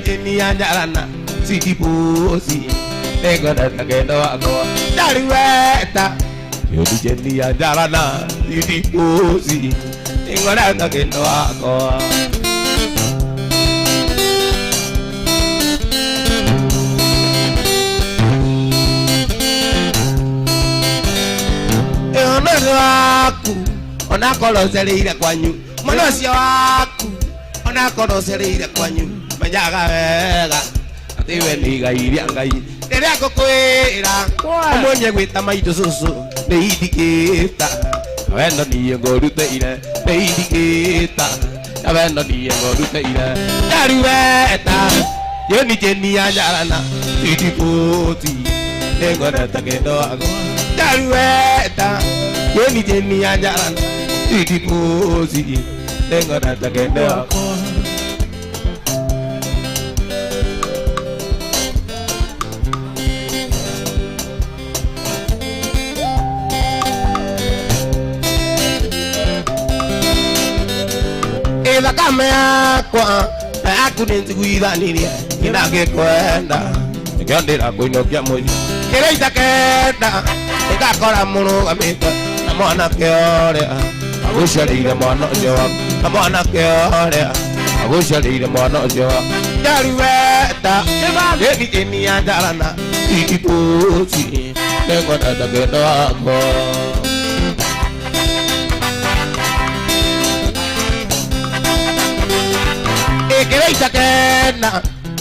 Jeni anjarana sitipusi nĩngwendete kendo wakwa Njarueta Jeni anjarana sitipusi nĩngwendete kendo wakwa Eonero waku onakorwo cereire kwanyu mwana cia waku ona konocereire kwanyu menyaga wega ati we ni ngai iria ngai riria ngukwira umwenye gwita maitũ cũcũ nĩ indikĩta wendo niĩ ngũruteire nĩ indikĩta na wendo niĩ ngũruteire ndaruweta yoni jeni ya nyarana tidipoti nĩngwendete kendo wako ndaruweta yoni jeni ya nyarana tidipoti nĩngwendete kendo wako thakame yakwa na yaku nĩ njiguithanirie kĩrĩa ngĩkwenda nĩkĩo ndĩrakũinũkia mũthia kĩrĩa itakenda nĩngakora mũrũgamĩte na mwanake ũrĩa agũciarĩire mwana ũcio waku na mwanake ũrĩa agũciarĩire mwana ũcio waku ndaruweta nĩnijĩni ya njarana ititũci nĩngwendete kendo wakwa kĩrĩa itakenda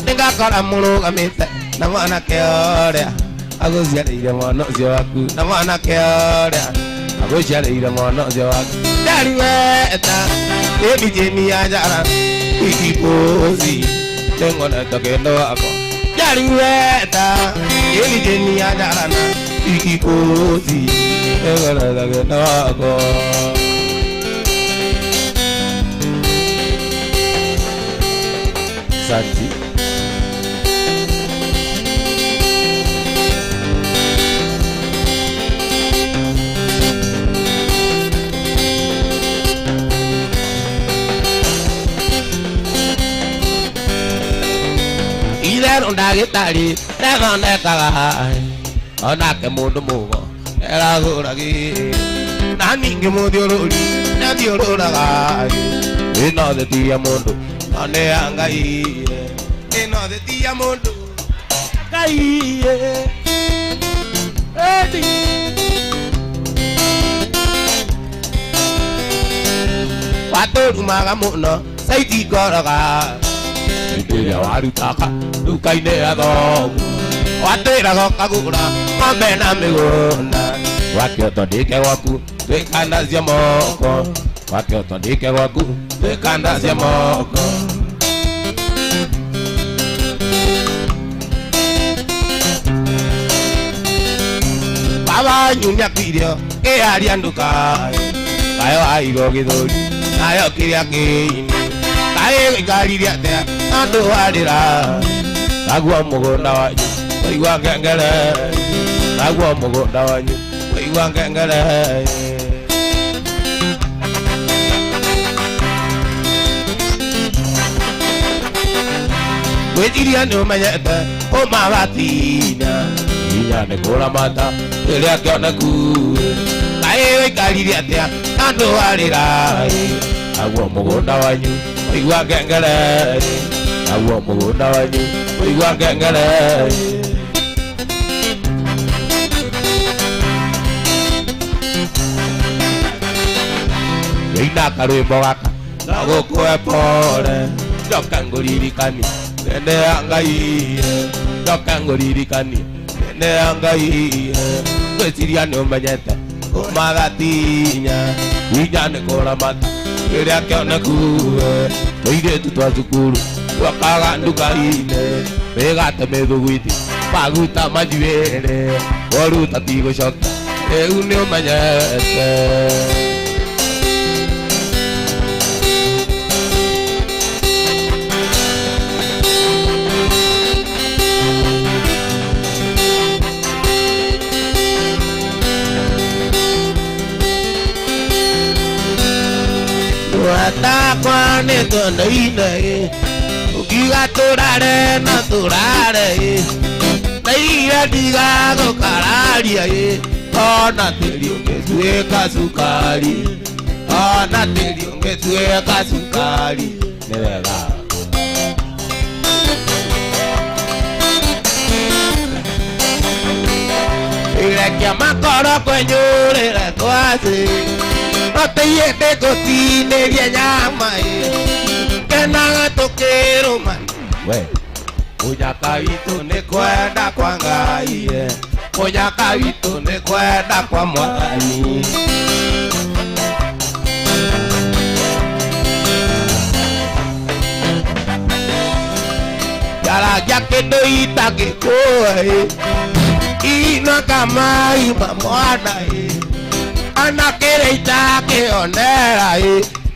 nĩngakora mũrũgamĩte na mwanake ũrĩa agũciarĩire mwana ũcio waku na mwanake ũrĩa agũciarĩire mwana ũcio waku ndaruweta nĩnijĩni ya njara ikipozi nĩngwendete kendo wakwa ndaruweta nĩnijĩni ya njara ikipozi nĩngwendete kendo wakwa Santi itherũ ndagĩtarĩ nethondekaga onake mũndũ mũgo eragũragĩ na ningĩ mũthiũrũri nethiũrũraga ĩno thĩ ti ya mũndũ nĩ ya Ngai ĩno thĩ ti ya mũndũ Ngai watũrumaga mũno caiti ngoroga hĩndĩ ĩrĩa warutaka nduka-inĩ ya thoguo watwĩraga ũkagũra ng'ombe na mĩgũnda wakĩoto ndĩke gwaku twĩkandacia moko wakĩoto ndĩke gwaku twĩkandacia moko baba nyunya kwirio kĩaria ndukaĩ kayo aigo gĩthũri nayo kĩrĩa kĩini kaĩ gĩikaririe atĩa andũ warĩra naguo mũgũnda wanyu waigua ngengere naguo mũgũnda wanyu waigua ngengere gwĩciria nĩũmenyete ũmagatina hinya nĩ kũramata rĩrĩa kĩoneku kaĩ wĩikaririe atĩa andũ warĩra naguo mũgũnda wanyu waigua ngengere naguo mũgũnda wanyu waigua ngengere wĩinaka rwĩmbo gaka na gũkũhe pore njoka ngũririkanie nene ya Ngai njoka ngũririkanie nene ya Ngai gwĩciria nĩũmenyete ũmagatinya hinya nĩ kũramata rĩrĩa kĩoneku tũirĩtu twa cukuru twakaga nduka-inĩ wĩgate mĩthugwiti maguta manjuĩrĩ woruta tigũcoka rĩu nĩũmenyete watakwa nĩ tũndainĩ ũkiuga tũrare na tũrare na iria ndigagũkararia ona tĩri ũngĩtuĩka cukari ona tĩri ũngĩtuĩka cukari nĩ wega irekia makoro kwenyũrĩre twacĩ Mateye de cotine via llama que nada toquero man. We. Oya kabito ne kwenda kwa ngai. Oya kabito ne kwenda kwa mwani. Yara yake doita ke koe. Ina kama ima mwana ana kereita ke onera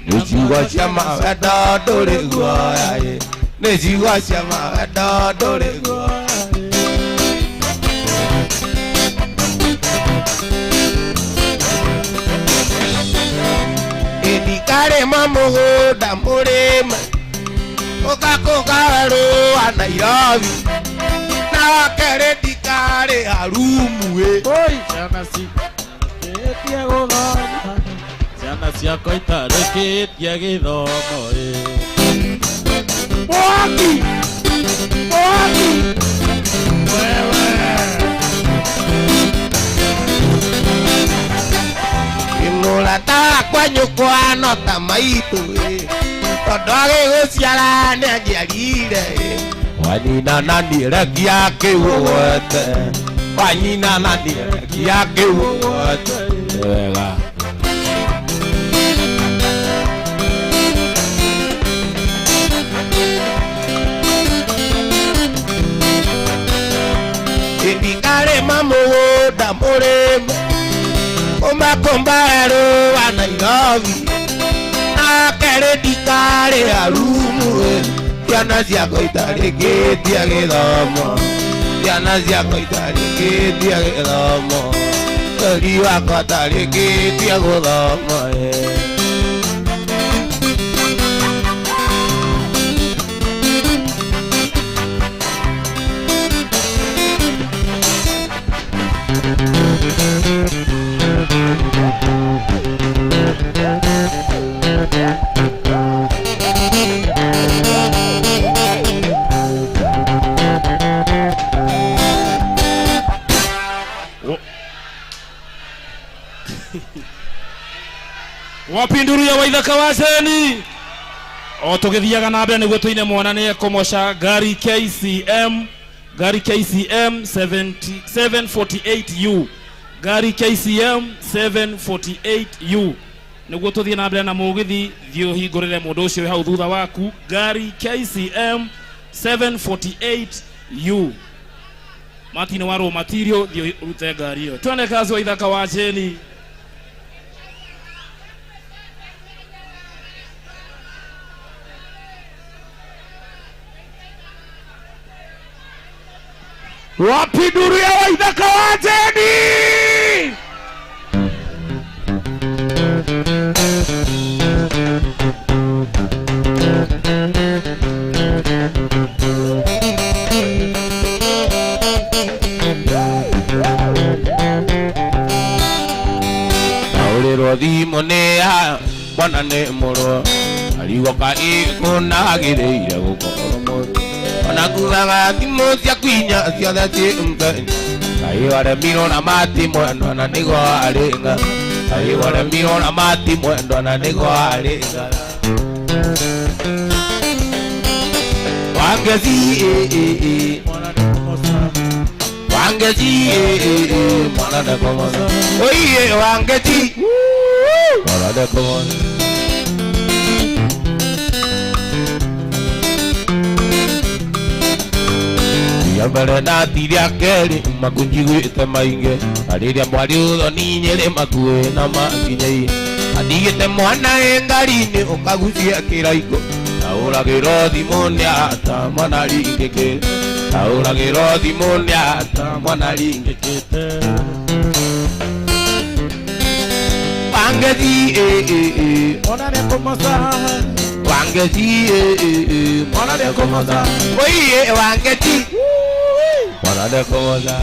Nejiwa shama weda dore goya Nejiwa shama weda dore goya Edikare mamogo da morema Oka kokaro anairobi Na kere dikare harumu Oi, ciana si ketia gothomo ciana ciakwa itarĩkĩtie gĩthomo Mwaki! Mwaki! Wewe Imulata kwa nyukwa no ta maitu Tondũ agĩgũciara nĩ anjiarire Wanyina na ndireki yake wote Wanyina na ndireki yake wote Wega Indikare mamuda murema Umakombaero wa Nairobi Na kere dikare harumu Ciana ciakwa itarĩkĩtie gĩthomo Ciana ciakwa itarĩkĩtie gĩthomo Bũrũri wakwa ũtarĩkĩtie gũthoma Wapinduria waithaka waceni o tugithiaga na mbere niguo tuine mwana ni ekomoca gari KCM 748U gari KCM 748U niguo tuthie na mbere na mugithi thio hingurire mundu ucio hau thutha waku gari KCM 748U Martin waro material thio rute gari yo twende kazi waithaka waceni Wapinduria waithaka waceni! Naurĩrwo thimũ nĩ ya mwana nĩ mũrwo Arigoka ĩkũnagĩrĩire gũkorwo mũrwo Ona kugaga thimũ ciaku inya ciothe ciĩ Kenya Ngai waremirwo na mati mwendwa na nĩguo arĩnga Ngai waremirwo na mati mwendwa na nĩguo arĩnga Wangeci Wangeci mwana ndekomoca Oiye wangeci mwana ndekomoca Mbere na tiria keri makunjiguĩte maingĩ Arĩrĩa mwari ũthoni nyĩrĩ makuĩ na makinyĩ Atigĩte mwana ngari-inĩ ũkagucia kĩraiko Taũragĩrwo thimũ nĩ ata mwana ringĩkĩte Taũragĩrwo thimũ nĩ ata mwana ringĩkĩte Wangeci ona nĩekũmoca Wangeci ona nĩekũmoca Oiye wangeci mwana ndekomoca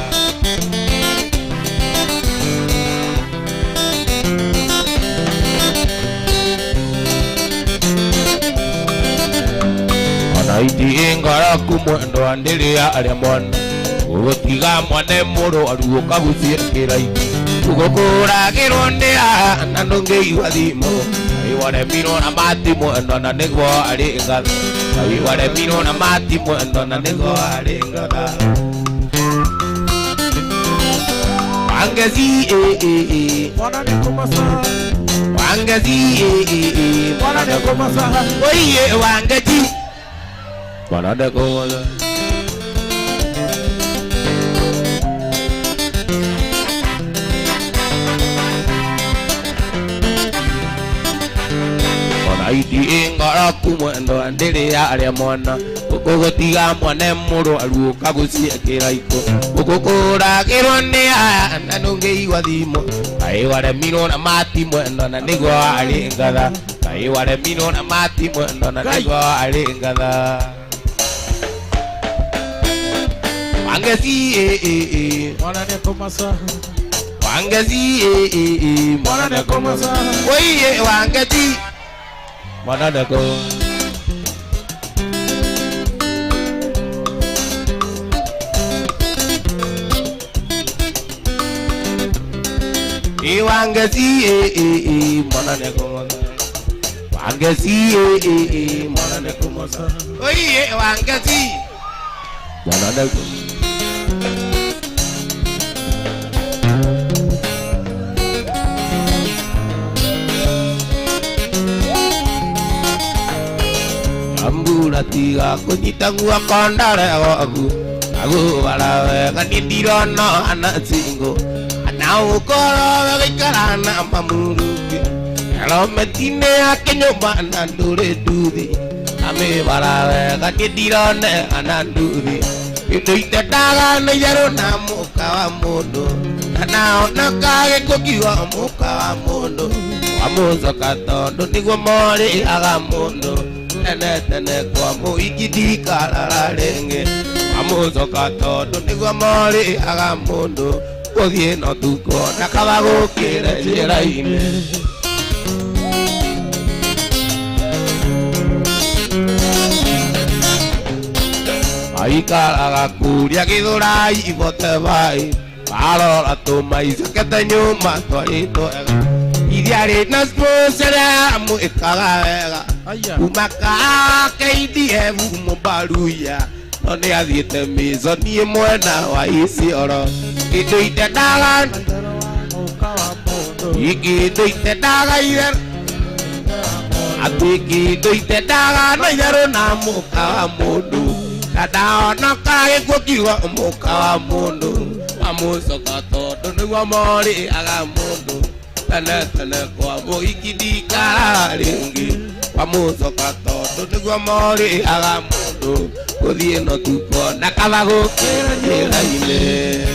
Ona iti ngaraku mwendwa ndĩrĩ arĩa mwana Gũgũtiga mwane mũrwaru ũkagucia kĩraiko Ugokora kirondia na nunge iwadimo iware mino na mati mwendo na nego aringa iware mino na mati mwendo na nego aringa Wangezi Mwana neko masaha Wangezi Mwana neko masaha Oye wangezi Mwana neko masaha Aiti ingara kumwendo andiri ya mwana Ukogotiga mwane muru aruka guciekera iko Ukokora kirone aya nanunge iwathimo Aiware mino na mati mwendo na nigo aringatha Aiware mino na mati mwendo na nigo aringatha Wangezi Mwana neko masaha Wangezi Mwana neko masaha Oye wangezi Mwana neko Wangezi Mwana neko Wangezi Mwana neko Oye wangezi Mwana neko Ambura tiga kunyita gua kondare wagu Agu barawe kanindiro anasingo Anaukoro wikarana mamuruki Elo metine ake nyumba nandure duthi Ame barawe kanindiro ananduri Indo itetaga na yaro na muka wa mundu Nanao nakage kukiwa muka wa mundu Wamuzo katondo niguo mori aga mundu Tene kwa muigidika rarenge Wamuzo katondo niguo mori aga mundu Kuthie no tuko nakabagukire njira-ini Aikaraga kuria githurai ibote bai Arora tumaica kete nyuma twaitwo ega Iria rina sponsera muikaga wega Umaka KDF mubaruya None athiete mizo nie mwena wa Isiolo Indo itendaga Indo itendaga iwer Atwiki indo itendaga na yaro na muka wa mundu Kada ona kage kukiwa muka wa mundu Wamucoka tondu niguo mori aga mundu Tene kwa muikidika ringi Wamucoka tondu niguo mori aga mundu Kuthie no tuko nakabagukira njira-ini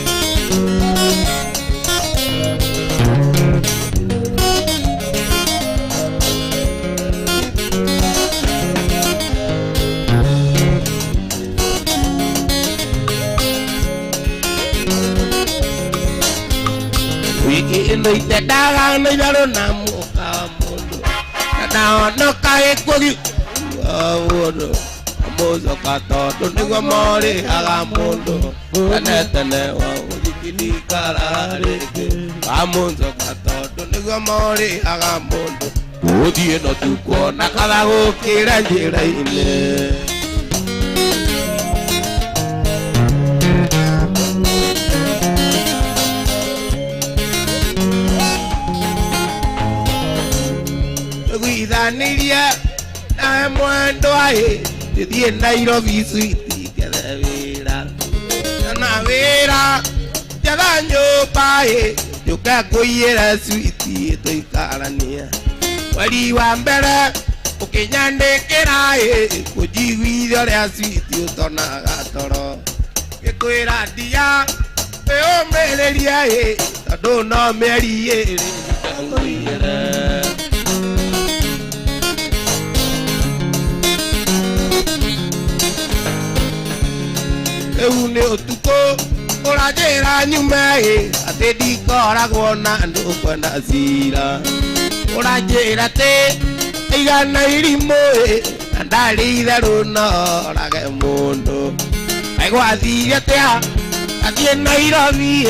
Wiki ino itendaga na yaro na muka wa mundu Kada ono kage kukiwa mundu Wamucoka tondu niguo mori aga mundu Tene wa muikidika ringi Wamucoka tondu niguo mori aga mundu Kuthie no tuko nakabagukira njira-ini Gwithaniria na mwendo ae Thithie Nairobi switi kethe wira Na wira jetha nyumba ae Njuke nguiyire switi tuikarania Mweri wa mbere ukinyandikira ae Kunjiguithia uria switi utonaga toro Gikwira ndia wiyumiriria ae Tondu no mieri iri nguiyire Eune utuko urajira nyume ati ndikoragwo na andu kwenda cira urajira te igana irimu na ndari itharu no rage mundu aigwathirie atia atie Nairobi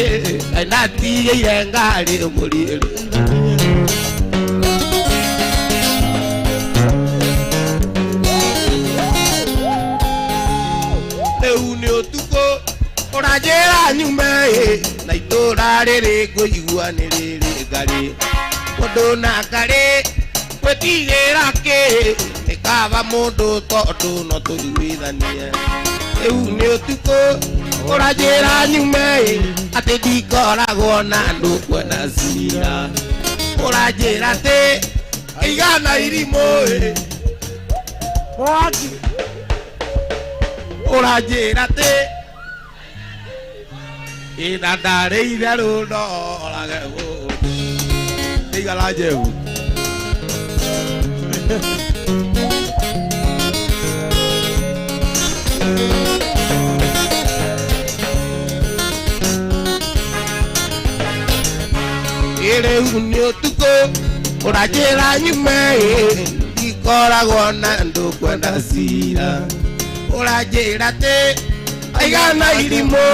na tiye ngari muri Euni otuko orajera nyume na itora rere goigua ni rere gari kodo na gari wetigera ke ekava mundu tondu no tuiguithanie Euni otuko orajera nyume ati ndikoragwo na andu kwenda cira orajera te igana irimo mwaki orajera te ina ndare itherũ ndorage igala njehu Rĩu nĩ ũtukũ ũranjĩra nyume ndikoragwo na andũ kwenda cira ũranjĩra atĩ aigana irimũ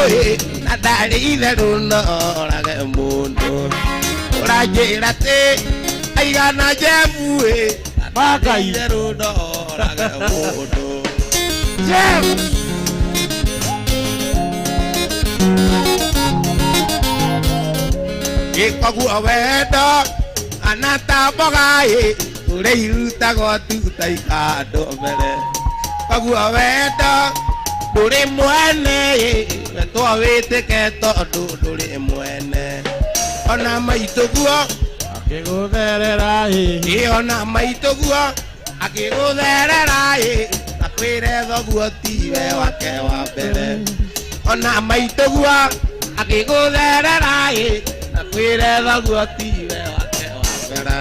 na ndarĩ itherũ norage mũndũ ũranjĩra atĩ aigana njebu na ndarĩ itherũ norage mũndũ Gĩkoguo wendo anatamboga ũrĩa irutagwo tuta ikando mbere koguo wendo ndũrĩ mwene twawĩtĩke tondũ ndũrĩ mwene ona maitũguo akĩgũtherera ona maitũguo akĩgũtherera na kwĩre thoguo tiwe wake wa mbere ona maitũguo akĩgũtherera kwĩre thoguo tiwe wake wa mbere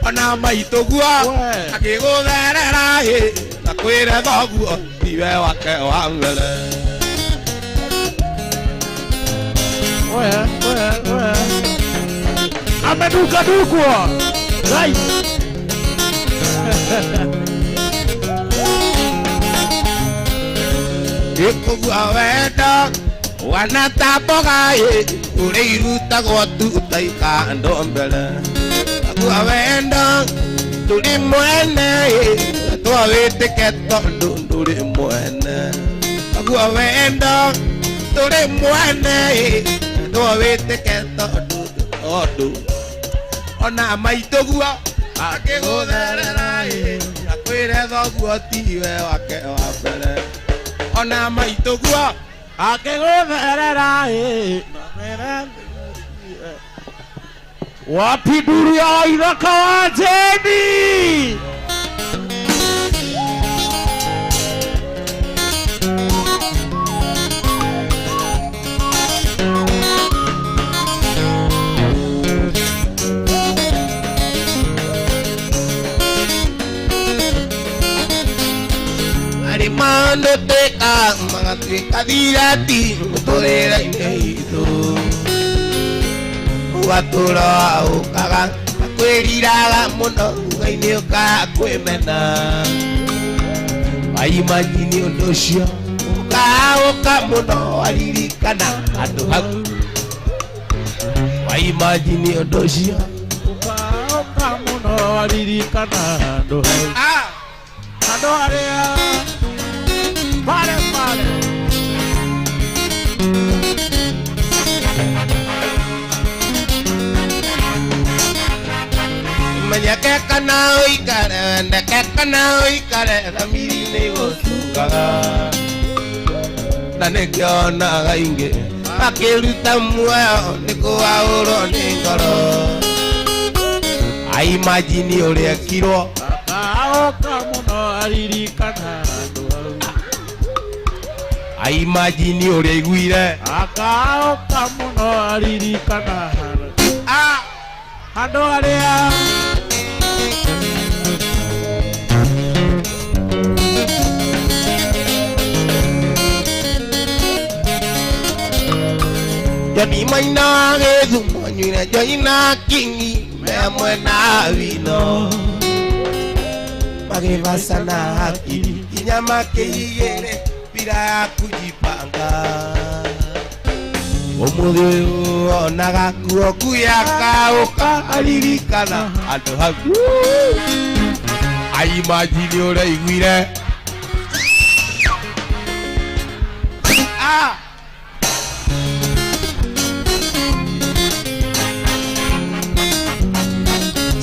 ona maitũguo akĩgũtherera na kwĩre thoguo tiwe wake wa mbere ameduka dukwo right Gĩkoguo wendo wanatamboga ũrĩa irutagwo tuta ikando mbere koguo wendo ndũrĩ mwene twawĩtĩke tondũ ndũrĩ mwene koguo wendo ndũrĩ mwene twawĩtĩke tondũ ona maitũguo akĩgũtherera na kwĩre thoguo tiwe wake wa mbere ona maitũguo akĩgũtherera wapi nduru ya Waithaka wa Jeni Arimando teka magatuĩka thirati mũtũrĩre-inĩ itũ ũgatũra ũkaga kwĩriraga mũno thutha-inĩ ũkaga kwĩmena waimagini ũndũ ũcio ũkaũka mũno waririkana handũ hau waimagini ũndũ ũcio ũkaũka mũno waririkana handũ hau handũ harĩa pale menyeke kana ũikare wendeke kana ũikare thamiri-inĩ gũtugaga na nĩkĩonaga ingĩ makĩruta muoyo nĩkũwaũrwo nĩ ngoro aimagini ũrĩa ekirwo akaũka mũno aririkana handũ hau aimagini ũrĩa aiguire akaũka mũno aririkana handũ harĩa Joni Maina Gĩthumo nyuire Joina Kingi me mwena wino magĩvacana hakiri kinya makĩigĩre bila ya kujipanga umuthi onaga kuo kuyaka ukaririkana andu hau ai majini ura iguire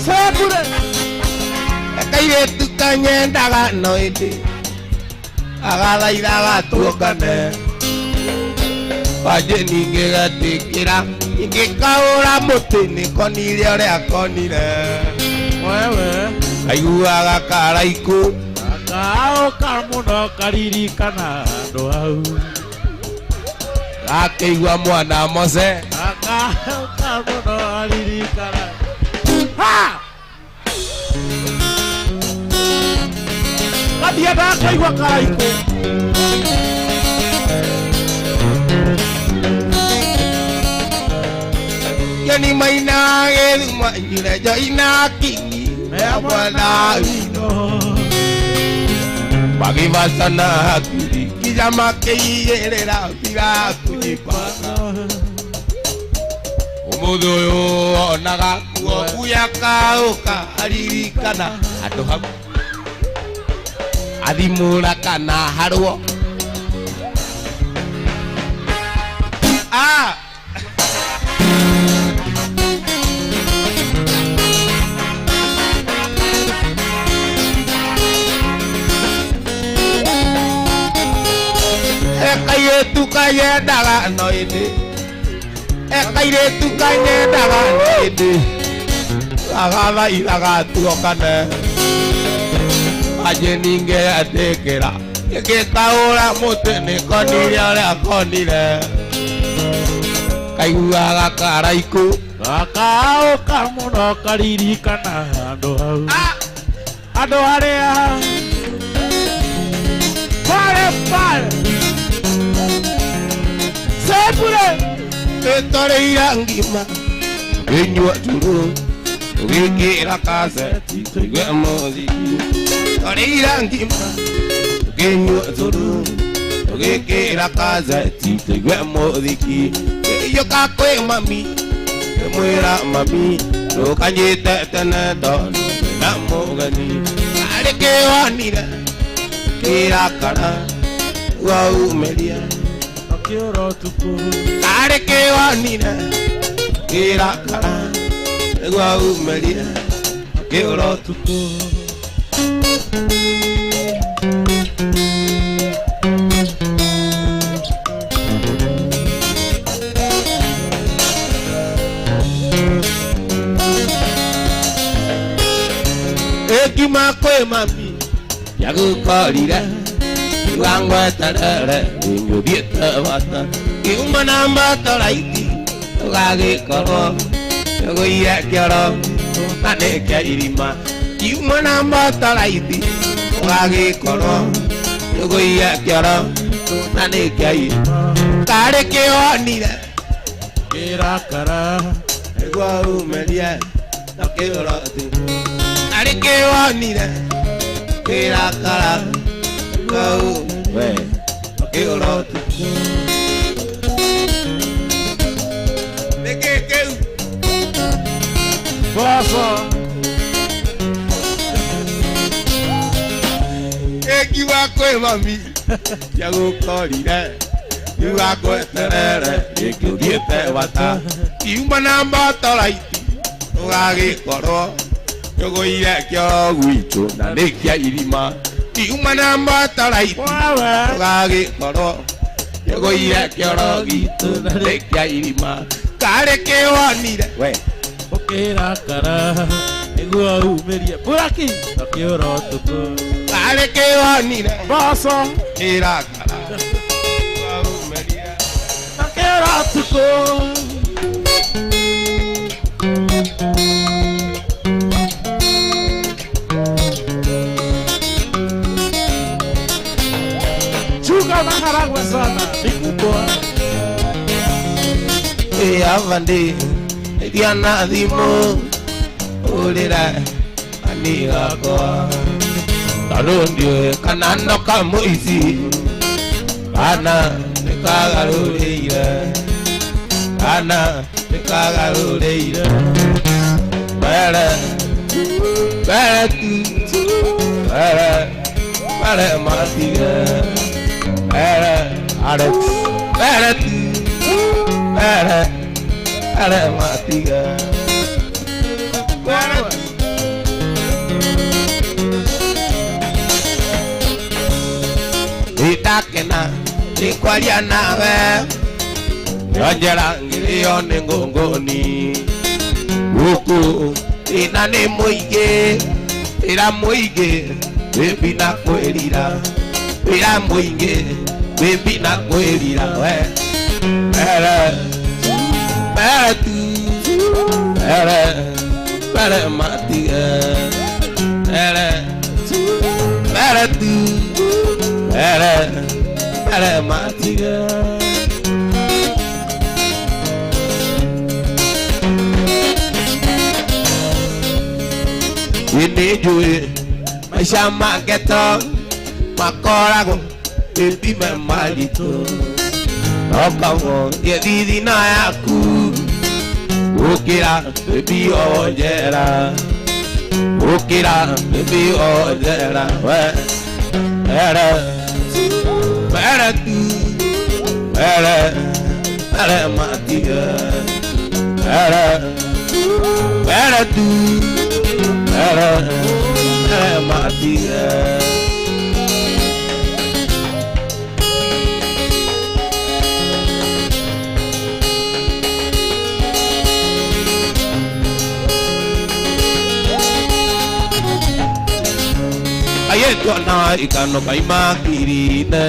Sebure kaire tukanyendaga noindi agalairaga tuokane waje ningegatikira ingikaura muti nikonire uria konire wewe aiguaga karaiku akaoka muno karirikana andu hau akeigua mwana mose akaoka muno karirikana ha Kadiada akaigua karaiku yani maina geluma nyira joina kingi mwana ino bagi vasana hakuri kijama keiyerera tira kujipana umuthi uyu onaga kuo kuyaka ukaririkana andu hau athimura kana harwo ekairetu kanyendaga noindi ekairetu kanyendaga noindi agathaithaga tuokane aje ningeatikira ngitaura muti nikonire uria konire kaiguaga karaiku akaoka muno karirikana andu hau andu aria pare Sebure etoreira ngima genyua turu ugikira kaseti tuigwe muthiki toreira ngima genyua turu ugikira kaseti tuigwe muthiki yoka kwe mami mwira mami rukanyite tene ndono na mugani areke wanire kirakara waumeria akioro tuku areke wanire kirakara waumeria kioro tuku ekima kwe mami yagukorire wangweterere inguthiete bata kiuma na mbatoraiti ugagikorwo uguire kioro na nikia irima kiuma na mbatoraiti ugagikorwo uguire kioro na nikia irima kari kionire kirakara egwa umerie na kioroti kari kionire kirakara kau we kioroti nekekeu Boso ekiwa kwe mami yagukorire yugagweterere inguthiete bata kiuma na mbatoraiti ugagikorwo uguire kioro gwitu na nikia irima kiuma na mbatoraiti ugagikorwo uguire kioro gitu na nikia irima kari kionire we kirakara igua umeria buraki akioro tuku kari kionire Boso kirakara umeria akioro tuku Chuga maharagwe sana nikubwa avandi diana thimo urira anigakwa tarundio kanano kamuici ana nikagarurire ana nikagarũrĩire mbere mbere tu mbere mbere matige mbere Alex mbere tu mbere mbere matige mbere itakena nikwaria nawe yonjera ngĩrĩo nĩ ngũngũni gũkũ ĩna nĩ mũingĩ wĩra mũingĩ wĩmbi na kwĩrira wĩra mũingĩ wĩmbi na kwĩrira we mbere mbere tu mbere mbere matige mbere mbere tu mbere mbere matige Inijue maisha mageto makorago ipime malito okawo yedidi na yaku ukira bebi ojera ukira bebi ojera we era era tu era matia era tu matia ayeto na ikano kaima kirine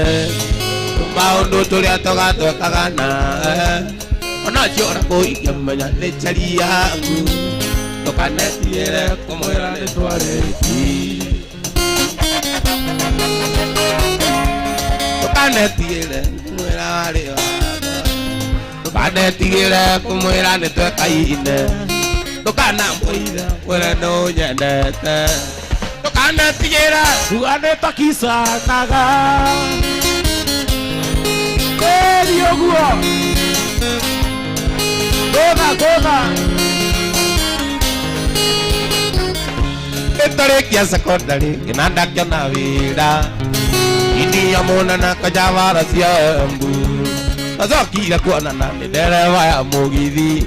maundu turia tugatwekaga na ona ciora kuigemenya ni chari yangu tukanetiere kumwira ni twareti tukanetiere kumwira wari wakwa tukanetiere kumwira ni twekaine tukanamwira wira no nyendete tukanetiere tuganeta kisanaga kweli oguo goga Tarek ya secondary kinanda kiona wira ini ya mona na kajawara siambu azokira kuona na dereva ya mugithi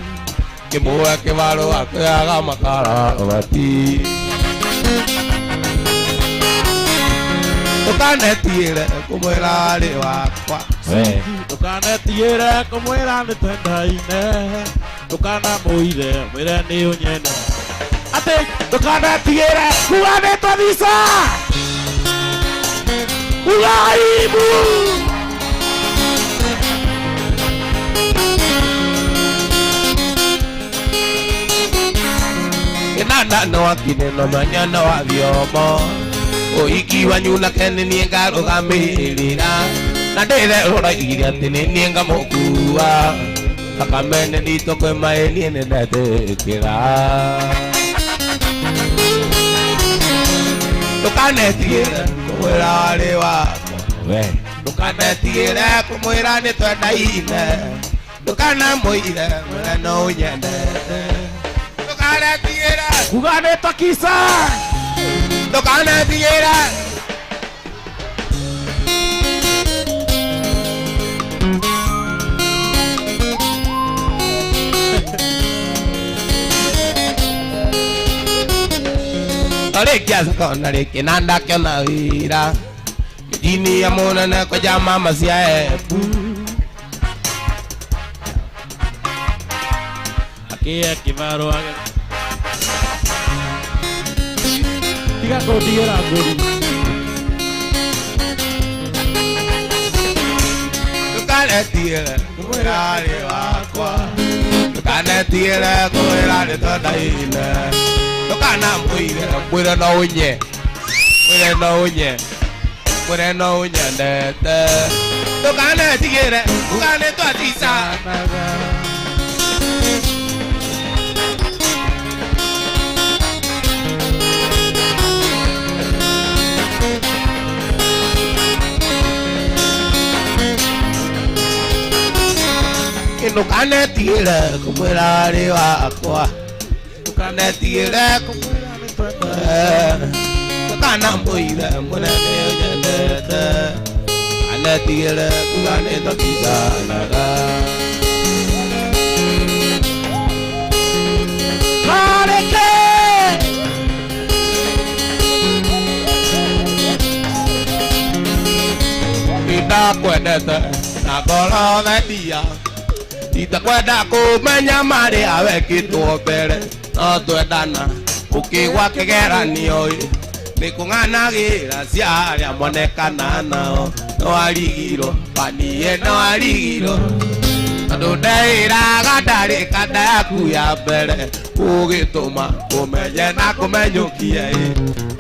kimuwa kibaro akaga makara bati tukanetiire kumwira ari wakwa tukanetiire kumwira ni twendaine tukanamuire mwire ni unyene ate tukanetiire kuganetwo visa ugaibu kinanda no akine no manyana wa vyomo oiki wanyula kene nienga rugamirira na ndire ruraigire ati ni nienga mukua akamene ndito kwe maeni ne ndatekira tukanetiire kumwira wari wakwa we tukanetiire kumwira ni twendaine tukanamwire mwira no unyendete tukanetiire kuganetwo kisa tukanetiire Arikia sakona riki nanda kiona wira Kidini ya mona na kwa jama masia epu akia kivaro age tiga kodiera gori tukanetiire kumwira wari wakwa tukanetiire kumwira ni twendaine tukanamwire mwire no unye mwire no unye mwire no unyendete tukanetiire tukanetwo tisa Ndukanetigire kumwira ri wakwa, ndukanetigire kumwira ni twende, ndukanamwire munene nyendete, anetigire kugane tokizanaga. Mareke ndakwendete na ngoro thendia, itakwenda kumenya maria wekitwo mbere, no twendana ukigwa kigeranio nikung'anagira cia aria monekana nao, no arigiro panie no arigiro tondu ndeiraga ndari kanda yaku ya mbere ugituma umenye na kumenyukie,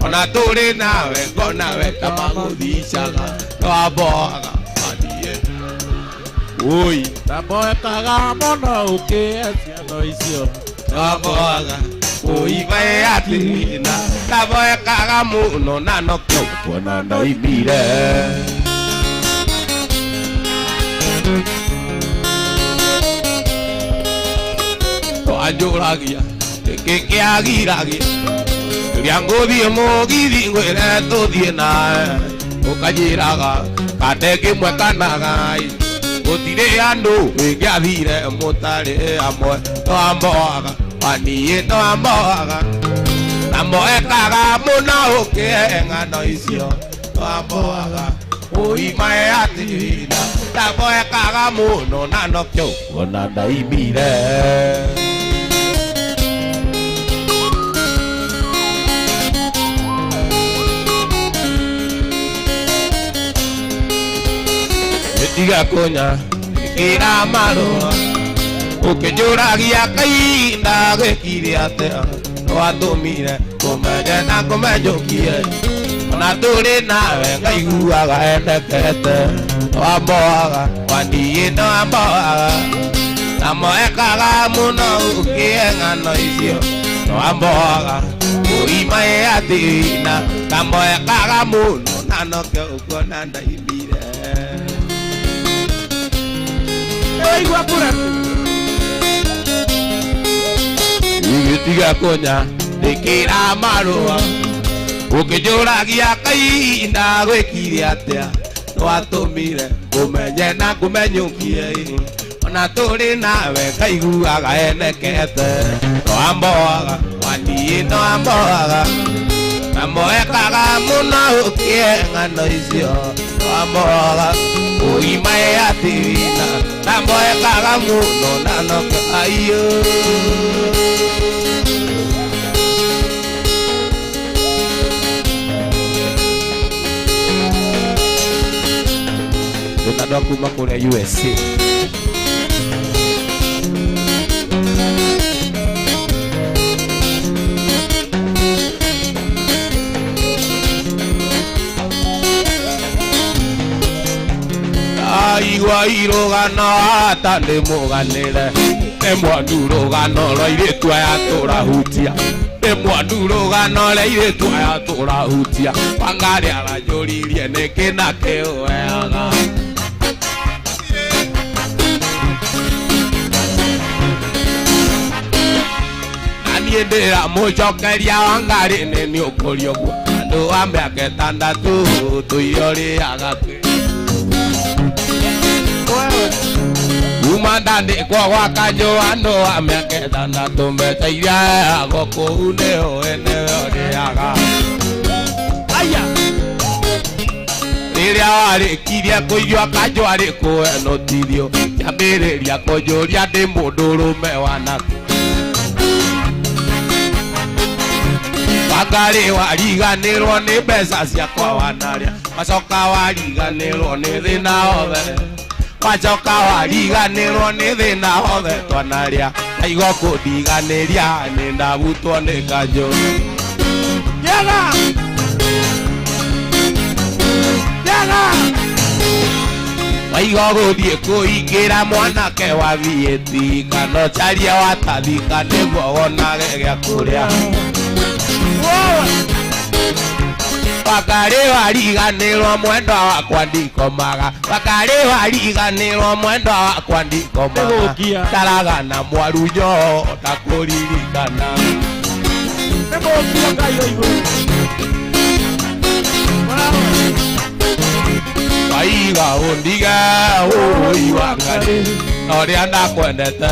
ona turi nawe ngonawe ta maguthicaga twamboaga panie ui Ndaboekaga mũno ũkĩecia no icio twamboaga ui vai atina ndaboekaga muno na nokio kuona ndaimire. Twanjũragia gĩkĩagiragia rĩrĩa ngũthiĩ mũgithi ngwĩre tũthiĩ nawe, ũkanjĩraga kande kĩmwe kanagai gũtirĩ andũ ĩngĩathire mũtarĩ amwe, twamboaga panie twamboaga na mboekaga mũno ũkĩhe ng'ano icio, twamboaga ũimae atina ndaboekaga mũno na nokio ona ndaimire. Tiga konya kira marua ukijuragia kainda gekire atea watumire kumenye na kumenjukie, ona turi nawe ngaiguaga endekete, wamboaga panie wamboaga na moekaga muno ukie ng'ano icio, wamboaga uimae atina na moekaga muno na nokio ukuona ndaimire. Waigua kura Tiga konya ndikira marua ukijuragia kainda gwikire atea, twatumire kumenye na kumenyukie, ona turi nawe ngaiguaga enekete, twamboaga panie twamboaga na moekaga muno ukie ng'ano icio, twamboaga uimae atina na moekaga muno na nokio aiyo. Tunadwa kuma kule USA. Aigua irũgano atandĩ mũganĩre, nĩ mwandu rũgano rwa airĩtu aya tũrahutia, nĩ mwandu rũgano rwa airĩtu aya tũrahutia, Wangari aranjũririe nĩkĩ na kĩũheaga. Na niĩ ndĩramũcokeria Wangari nĩ ũkũria ũguo, andũ a mĩaka ĩtandatũ tũirorĩaga kwĩ kuma ndandĩkwo gwa Kanjũano wa mĩaka ĩtandatũ mbeteire heagwo kũu nĩho enewe ũrĩaga. Aya rĩrĩa warĩkirie kũigua Kanjũ arĩ kũhe notithio, kĩambĩrĩria kũnjũria ndĩ mũndũrũme wanake. Wangari wariganĩrwo nĩ mbeca ciakwa wanarĩa, wacoka wariganĩrwo nĩ thĩna wothe, wacoka wariganĩrwo nĩ thĩna wothe twanarĩa, aigo kũndiganĩria nĩ ndavutwo nĩ Kanjũ. Yega yega waigo gũthiĩ kũingĩra mwanake wa vieti, kana ũcarie watathika nĩguo wonage gĩa kũrĩa. wakari wariganirwo mwendo wakwa ndikomaga wakari wariganirwo mwendo wakwa ndikomaga taragana mwarunyo ndakuririkana Nemokia Ngai wa igũrũ waiga undiga oi wangari oria ndakwendete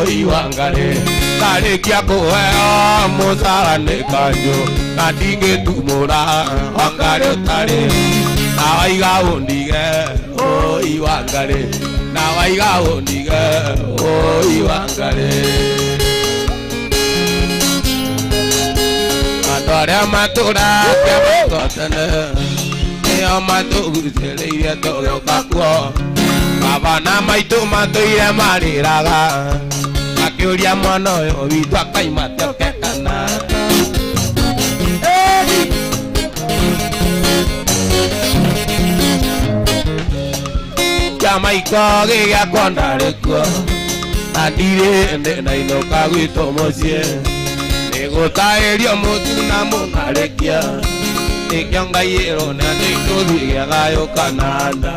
oi wangari tarikia kuheo mucara nĩ kanjũ na ndingĩtumũra wangari ũtarĩ na waiga undige oi wangari na waiga undige oi wangari andũ arĩa matũragia maitũ tene nĩo matũgucĩrĩirie tũgĩũka kuo baba na maitũ matũire marĩraga makĩũria mwana ũyũ witũ akaima tekekana kĩa maiko gĩgĩakwo ndarĩ kuo na ndirĩ ndĩnainũka gwitũ mũciĩ nĩgũtaĩrio mũtu na mũng'arĩkia nĩkĩo Ngai ĩrona nĩtũthiĩ thayũ Kananda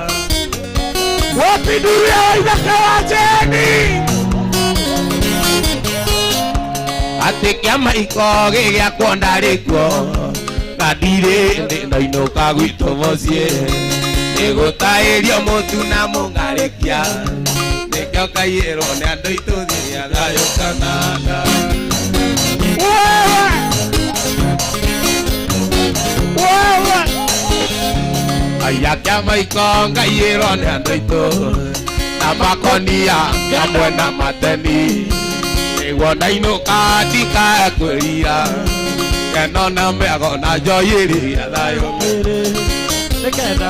Wapi nuru ya waithaka wa Jeni? atĩ kĩa maiko gĩgĩakwo ndarĩ kuo na ndirĩ ndĩnainũka gwitũ mũciĩ nĩgũtaĩrio mũtu na mũng'arĩkia nĩkĩo Ngai ĩrona nĩtũthiĩ thayũ Kananda aya kĩa maiko Ngai ĩrone andũ aitũ na makonia kamwe na mateni nĩguo ndainũka ndikakwĩrira keno na mĩago na njoyĩrĩria thayũ Nĩkenda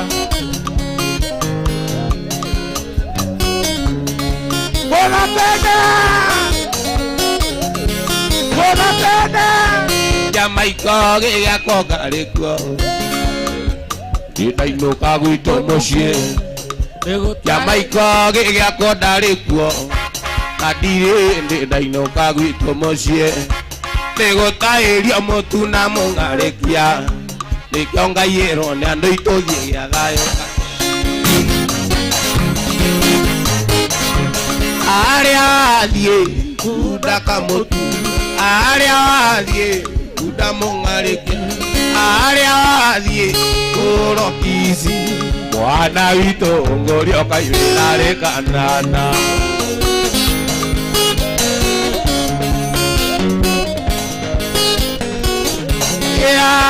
Bona tena kĩa maiko gĩgĩakwo ngarĩ kuo ndainũka gwitũ mũciĩ kĩa maiko gĩgĩakwo ndarĩ kuo na ndirĩ ndainũka gwitũ mũciĩ nĩgũtaĩrio mũtu na mũng'arĩkia nĩkĩo Ngai ĩrone andũ aitũ thiĩ thayũ arĩa athiĩ kunda kamũtu arĩa athiĩ kunda mũng'arĩkia arĩa athiĩ kũrokici mwana witũ ngũrio kaimĩra rĩ Kanana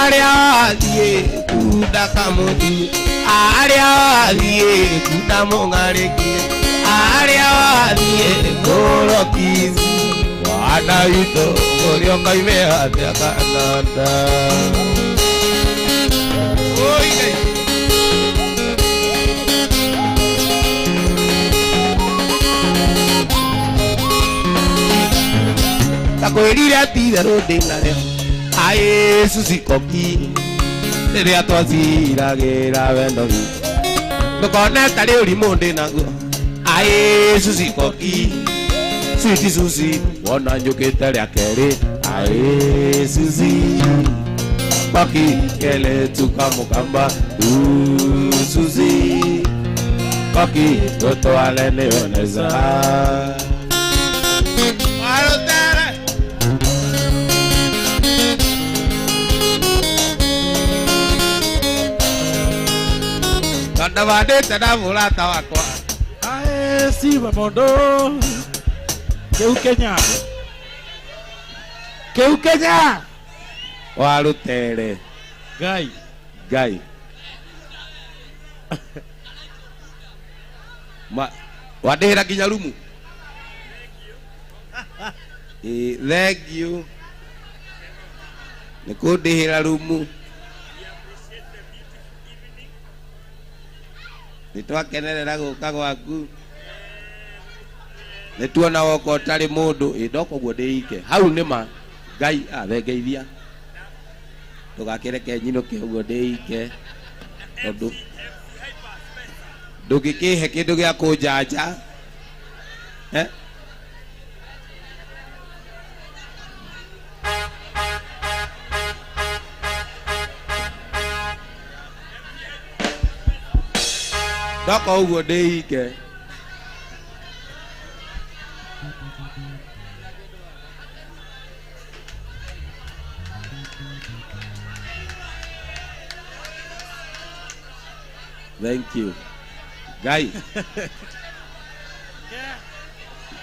arĩa athiĩ kunda kamũtu arĩa athiĩ kunda mũng'arĩkia arĩa athiĩ kũrokici mwana witũ ngũrio kaimĩra rĩ Kanana takwĩrire ti-itherũ ndĩnarĩo Yesu sikoki rĩrĩa twaciragĩra wendo witũ ndũkoneta rĩ ũrimũ ndĩ naguo Yesu sikoki switi susi wona njũkĩte rĩa kerĩ Yesu koki kele tukamukamba Susi koki toto alene oneza Kanda vadete na mulata wakwa Ae siwe mondo Keu Kenya warutere Ngai wadĩhĩra nginya rumu thank you nĩ kũndĩhĩra rumu nĩ twakenerera gũka gwaku nĩ tuona woko ũtarĩ mũndũ ndoko guo ndĩike hau nĩma Ngai athengeithia ndũgakĩreke nyinũke ũguo ndĩike tondũ ndũngĩkĩhe kĩndũ gĩa kũnjanja Ndoka uguo ndĩike. Thank you. Guy.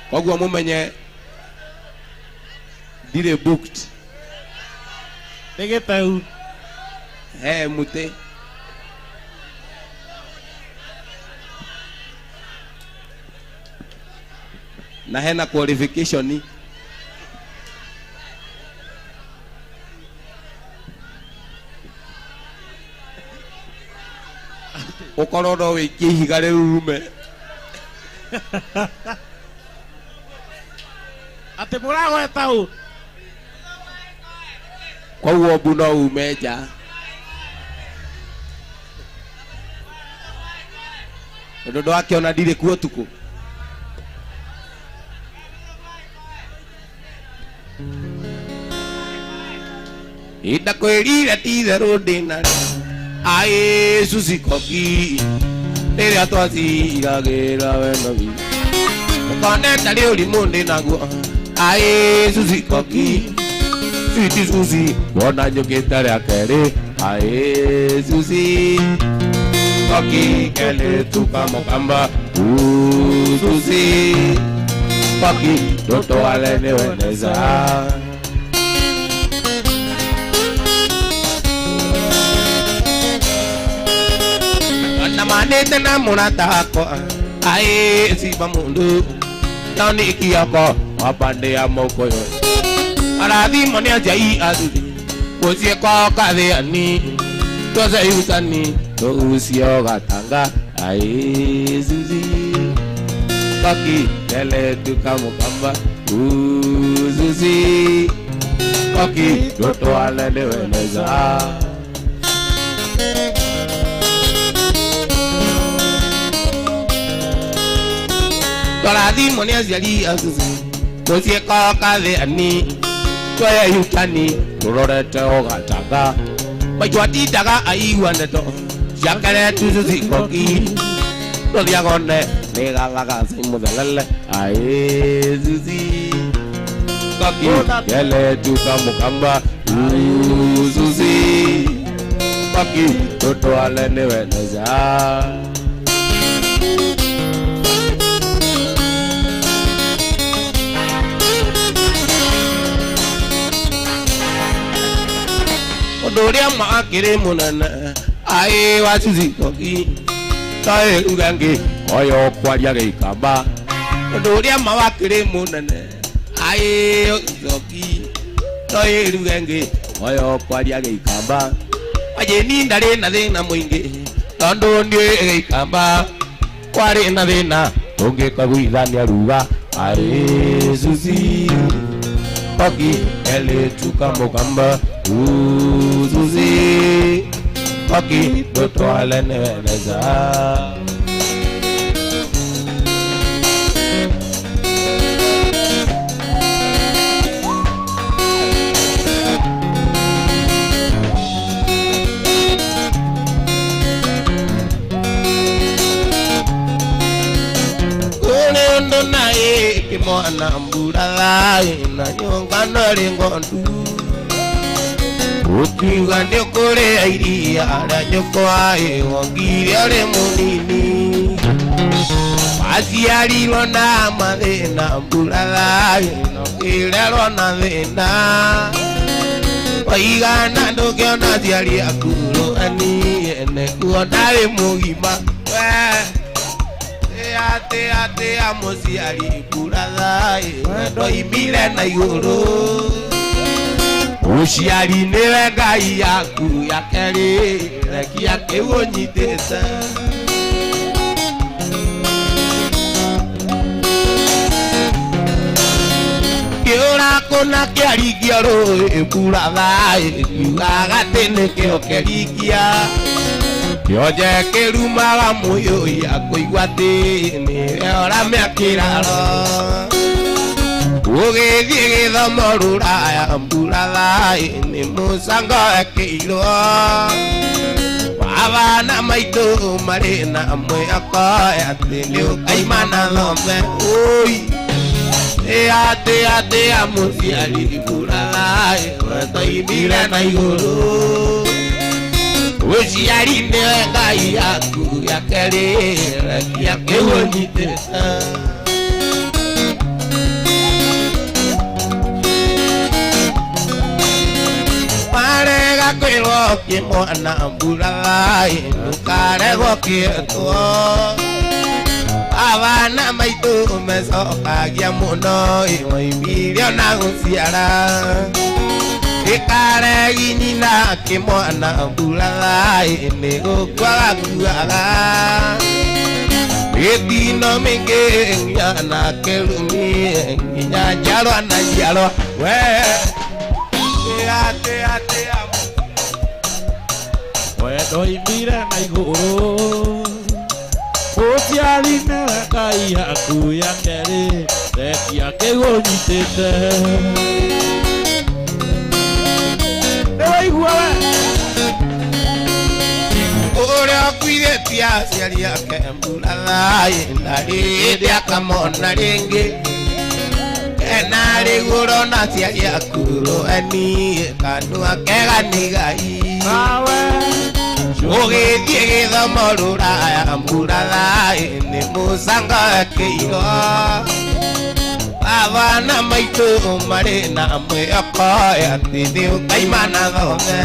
Koguo mumenye ndire booked. Nĩgĩteu. He muti. Na hena qualification. Ukorwo no wĩkie ihiga rĩu rume. Atĩ mũragweta ũ? Koguo mbu no ume nja. Tondũ ndwakĩona ndirĩ kuo ũtukũ. Ndakwĩrire ti itherũ ndĩna aĩ Sucikoki rĩrĩa twaciragĩra wendo witũ ũkoneta rĩ ũrimũ ndĩnaguo aĩ Sucikoki Sweet Suci wona njũkĩte rĩa kerĩ aĩ Sucikoki kele tukamukamba Sucikoki ndoto wale niweneza. Manete na murata ko ae siba mundu tani kiyako wapande ya mokoyo arathi moni ajai aduthi kosie ko kave ani toza yutani to usio gatanga ae zuzi Koki tele tukamukamba zuzi Koki toto ale deweneza. Torathi moni aciari azuzi mucie ko kathe ani twaye yutani turorete ogatanga maitũ atindaga aigua ndeto ciakere tu Sucikoki tũthiagone nĩ gathaga mũthelele aĩ Sucikoki yele tukamukamba Sucikoki tũtwale nĩweneza. Doria makire munana ae wa Sucikoki tae ugange oyo kwaria geikamba. Doria makire munana ae Sucikoki tae ugange oyo kwaria geikamba. Ajeni ndare na thina muingi tondo ndie geikamba kwari na thina ungikaguithania ruga ae Sucikoki ele tukamukamba Sucikoki ndoto ale niweneza. Kune ndo nae kimwana mbura na nyongano ringondu ukiuga nĩ kũrĩa iria arĩa nyũkwa ĩgongire arĩ mũnini waciarirwo na mathĩna mbura ĩno ĩrerwo na thĩna waigana ndũngĩona aciari aku rũani kuo ndarĩ mũgima tĩa mũciari mbura ndoimire na igũrũ uciari niwe Ngai yaku ya kerĩ rekia kĩu ũnyitĩte. Kĩũra kũna kĩaringia rũĩ mbura kiugaga atĩ nĩkĩo kĩringia kĩonje kĩrumaga mũyũi akũigua atĩ nĩwe ũramĩa kĩraro ũgĩthiĩ gĩthomo rũraya mbura nĩ mũcango ekĩirwo abana maito marina mwaka atilio kaimana lombe oi ate amusiali kuralai watoibira na iguru usiali nenga yaku yakere yakewonyitesa marega kwiro kimwana mbulai nukarego kieto abana maito mesokagia muno imoimirio na guciara ikaregi nyina kimwana mbulai nigukwaga kuaga itino mingi nyana kerumi nginya njarwa na njarwa we ate wendo imire na iguru uciari ngai yaku ya keri rekia kigunyitite nĩwaigua we uria kwithitie aciari ake mburathai na hĩndĩ akamona rĩngĩ ena rĩgũro na aciari aku rũeni kanua kega nĩ gai ũgĩthiĩ gĩthomo rũraya mburathai nĩ mũcanga kĩiro abana maitũ marĩ na mwĩhoko atĩ nĩũkaimana thome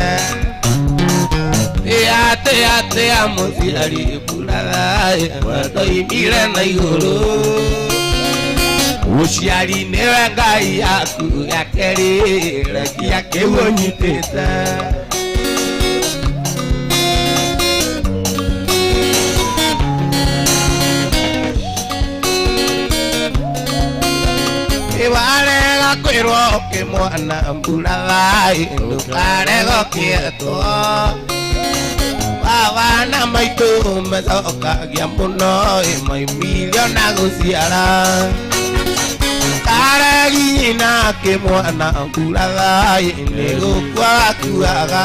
ate amũciari mburathai watoimire na igũrũ uciari nĩwe ngai yaku yakeri rekia kĩgunyitĩte iwarega kwĩrwo kĩmwana mburathai ndũkarego kĩetwo abana maitũ mecokagia mũno imoimirio na gũciara karegi nyina kĩmwana mburathai nĩgũkwaga kuaga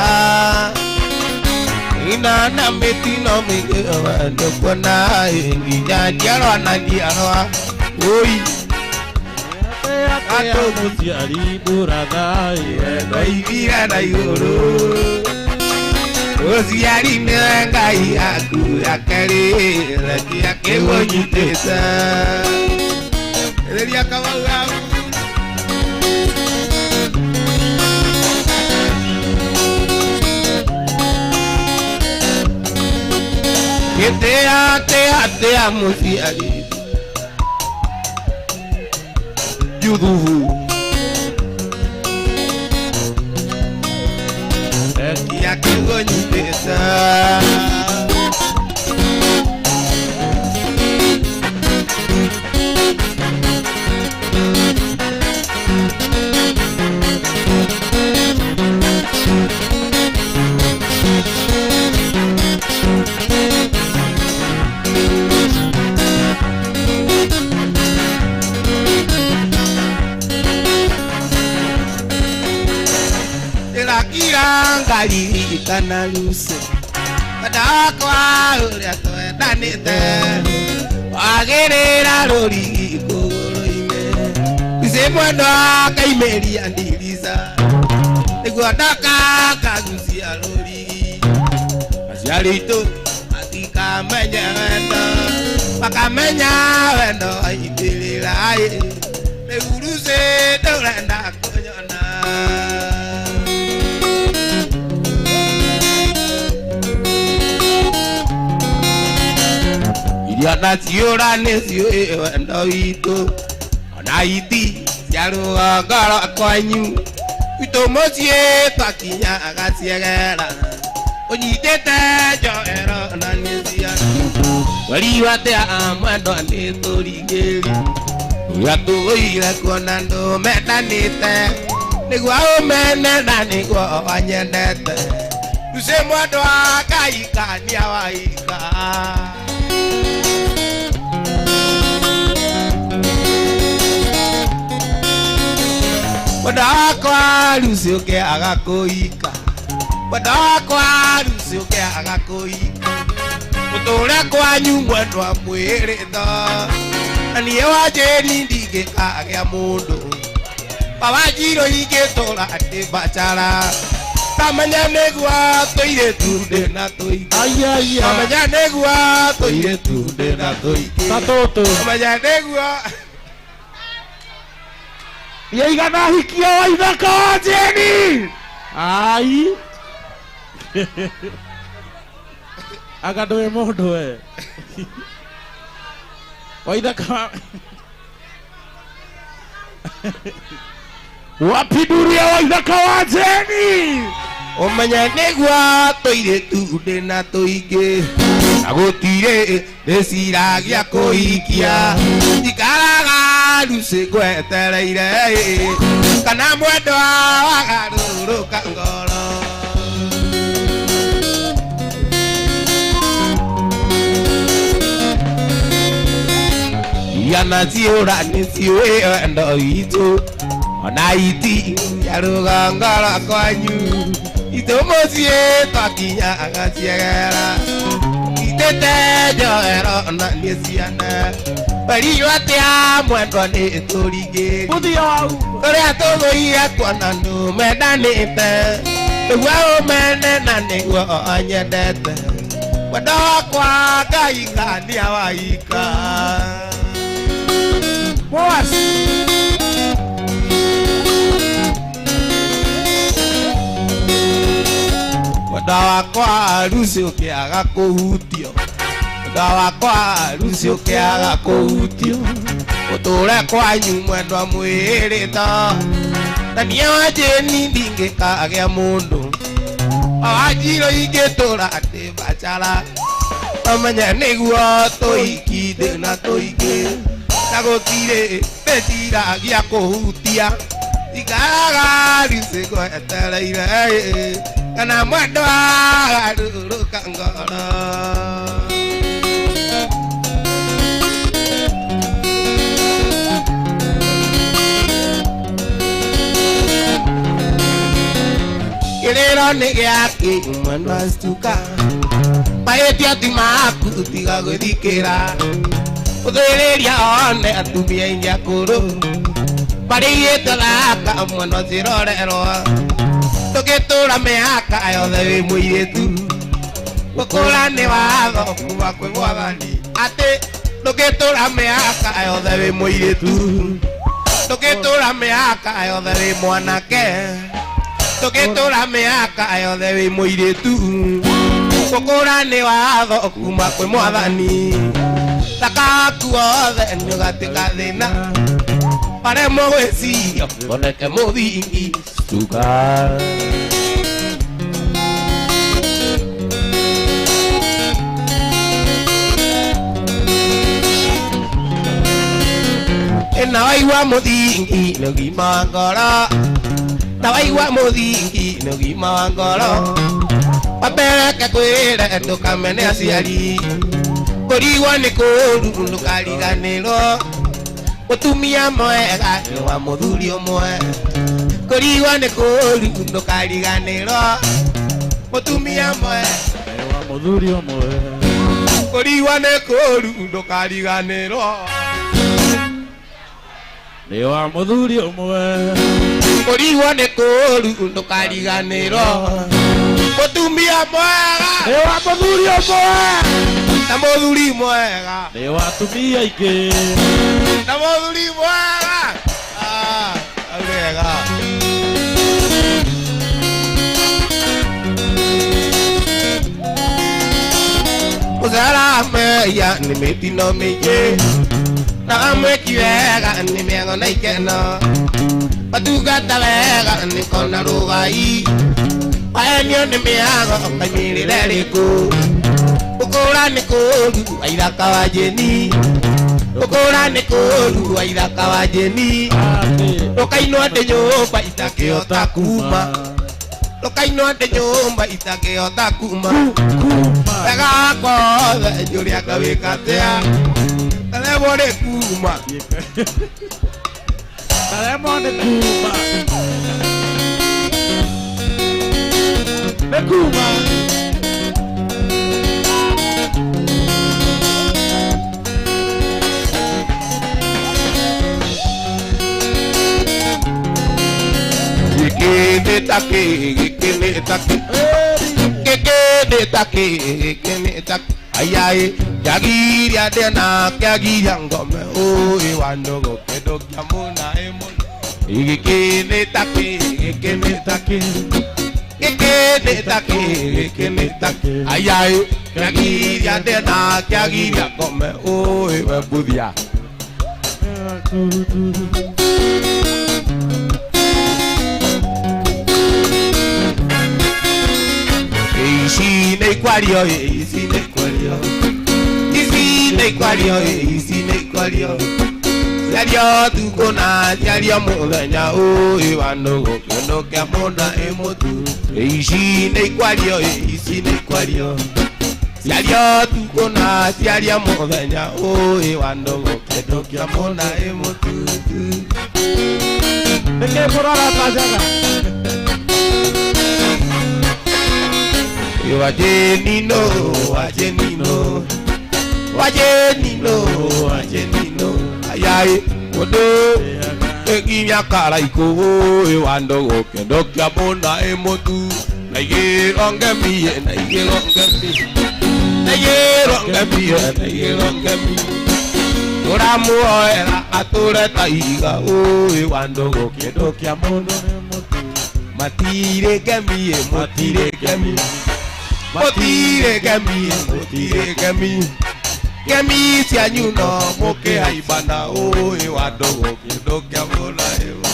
ina na mĩtino mĩingĩ ndũkuona nginya njiarwa na njiarwa oi ate mũciari mburathai wendo ithira na igũrũ uciari nĩwe ngai yaku yakeri rekia kĩgunyitĩte Elia Kamau ate amuciari Yuduhu rekia kĩgunyitĩte ngai kana luse kadakwa uria twendanite wagirira ruri kuguru-ine ise mwendo akaimeria ndirica niguo ndaka kagucia ruri aciari itu matikamenya wendo makamenya wendo aingĩrĩra nĩguruce ndũrenda kũnyona iria ciũra nĩciũĩ wendo witũ ona iti cia rũgongo rwakwanyu witũ mũciĩ twakinyaga ciegera ũnyitĩte njoero na nĩ ciana weri watea mwendo nĩtũringĩri ũrĩa tũgũire kuona ndũmendanĩte nĩguo ũmene na nĩguo wanyendete ruce mwendo wa Ngai kania waika mwendo wakwa ruce ũngĩaga kũika mwendo wakwa ruce rucio kiaga kuhika utũũre kwanyu mwendwa mwĩrĩtho na niĩ wanjĩri ndingĩkagĩa mũndũ baba njirũ ingĩtũũra atĩ bacara tamenya nĩguo tũirĩtu ndĩna tũingĩ tamenya nĩguo tũirĩtu ndĩna tũingĩ tamenya nĩguo Yaigana hikia wa ithaka wa Jeni. Ai. Aga ndoe mũndũ we. Waithaka. Wapi duria wa ithaka wa Jeni. ũmenye nĩguo tũirĩtu ndĩna tũingĩ na gũtirĩ ndĩciragia kũhikia njikaraga rucĩ ngwetereire kana mwendwa wagarũrũka ngoro iana ciũra nĩ ciũĩ wendo witũ ona iti ya rũgongo rwakwanyu itũ mũciĩ twakinyaga ciegera itĩte njohero na nĩ ciana bariyo atĩa mwendwa nĩ tũringĩri ũrĩa tũgũire kuona nũmendanĩte nĩguo ũmene na nĩguo anyendete wendo wakwa Ngai ngania waika wendo wakwa rucio kĩaga kũhutio wendo wakwa rucio kĩaga kũhutio ũtũũre kwanyu mwendwa mwĩrĩtho na niĩ wanjĩni ndingĩkagĩa mũndũ baba njirũ ingĩtũũra atĩ bacara ũmenye nĩguo tũhiki ndĩna tũingĩ na gũtirĩ ndĩciragia kũhutia njikaraga rucĩ ngwetereire kana mwendwa wagarũrũka ngoro kĩrĩro nĩ gĩakĩ mwendwa stuka mahĩtia ti maku tiga gwĩthikĩra ũthĩrĩria one atumia aingĩ akũrũ marĩgĩte thaka mwendwa cirorerwo tũgĩtũũra mĩaka yothe wĩ mũirĩtu gũkũra nĩ watho kuma kwĩ Mwathani atĩ tũgĩtũũra mĩaka yothe wĩ mũirĩtu tũgĩtũũra mĩaka yothe wĩ mwanake tũgĩtũũra mĩaka yothe wĩ mũirĩtu gũkũra nĩ watho kuma kwĩ Mwathani thakaku wothe nĩ ũgatuĩka thĩna paremo gwĩciria oneke mũthingi stuka na waigua mũthingi nĩ ũgima wa ngoro na waigua mũthingi nĩ ũgima wa ngoro wambere kwĩre ndũkamene aciari kũrigwo nĩ kũũru ndũkariganĩrwo mũtumia mwega nĩ wa mũthuri ũmwe kũrigwo nĩ kũũru ndũkariganĩrwo mũtumia mwega nĩ wa mũthuri ũmwe kũrigwo nĩ kũũru ndũkariganĩrwo nĩ wa mũthuri ũmwe kũrigwo nĩ kũũru ndũkariganĩrwo mũtumia mwega Nĩ wa mũthuri ũmwe na mũthuri mwega nĩ wa atumia aingĩ na mũthuri mwega wega mũcara meya nĩ mĩtino mĩingĩ na mwĩki wega nĩ mĩago na ikeno matungata wega nĩ kona rũgai wahenio nĩ mĩago kanyirĩre rĩkũ gũkũra nĩ kũũru wa ithaka wa Jeni gũkũra nĩ kũũru wa ithaka wa Jeni ndũkainwo ndĩ nyũmba itakĩhota kuma ndũkainwo ndĩ nyũmba itakĩhota kuma wega wakwa wothe njũrĩa ngawĩka atĩa karemwo nĩ kuma karemwo nĩ kuma Nĩ kuma Ayai, Yagiria dena, Yagiyangome, oh, Iwandogo, Kedo Yamuna, Emon, Ikenetake, Ayai, Yagiria dena, Yagiyangome, oh, Iwabudia. Isine kwario, isine kwario, isine kwario, isine kwario. Siario tukona, siario mulanya, oh Iwandogo, kendo kiamona emotu. Isine kwario, isine kwario. Siario tukona, siario mulanya, oh Iwandogo, kendo kiamona emotu. Deke porara pajaga. Wajenino, wajenino, wajenino, wajenino. Ayai, kodo, eginya karaiko, Iwandogo, kendo kiamona emotu. Na yerongemi, na yerongemi, na yerongemi, na yerongemi. Oramu era ature taiga, Iwandogo, kendo kiamona emotu. Matire gemi, matire gemi. Motire gami Gami si anyuno moke haibana o Iwandogo kendo kiamona ewa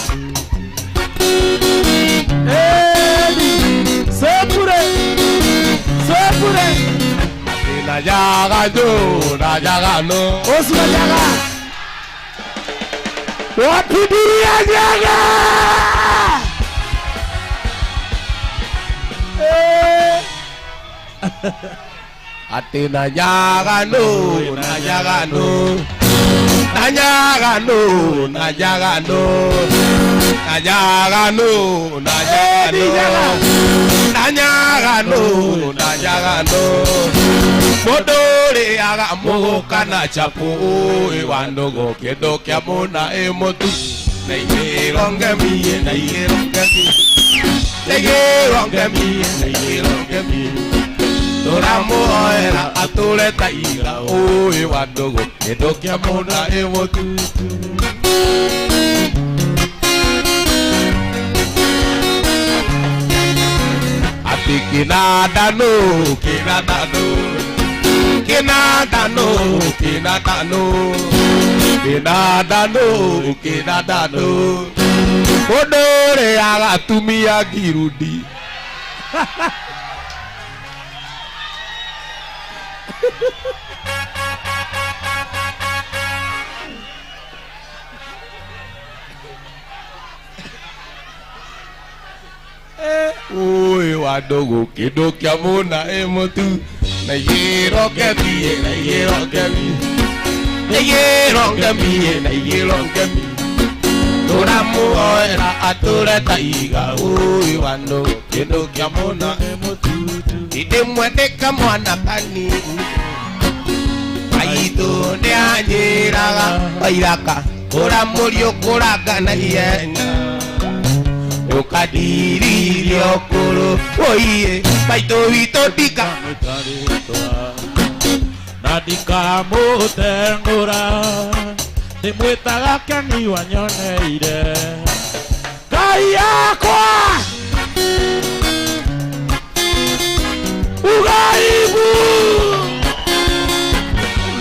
Sepure Na yaga jo, na yaga no Osuna yaga Wapidiria yaga Ate na yaga no, na yaga no Na yaga no, na yaga no Na yaga no, na yaga no Na yaga no, na yaga no Modore aga moka na chapo Iwandogo kendo kiamona emotu Na yerongemi, na yerongemi Na yerongemi, na yerongemi Toramo era atule taiga o Iwandogo kendo kiamona emotu Ati kinada no, kinada no Kinada no, kinada no Kinada no, kinada no Kodore aga tumia girudi Iwandogo kendo kiamona emotu Na yerongemi, na yerongemi Na yerongemi, na yerongemi Toramo era ature taiga Iwandogo kendo kiamona emotu Ide mwende kamwana pani Aito ne anyiraga Wairaka Kora morio koraga na hiena Ukadiri okoro Oye Baito hito dika Nadika mutengura Nimwitaga kengi wanyoneire Ngai yakwa Ugaibu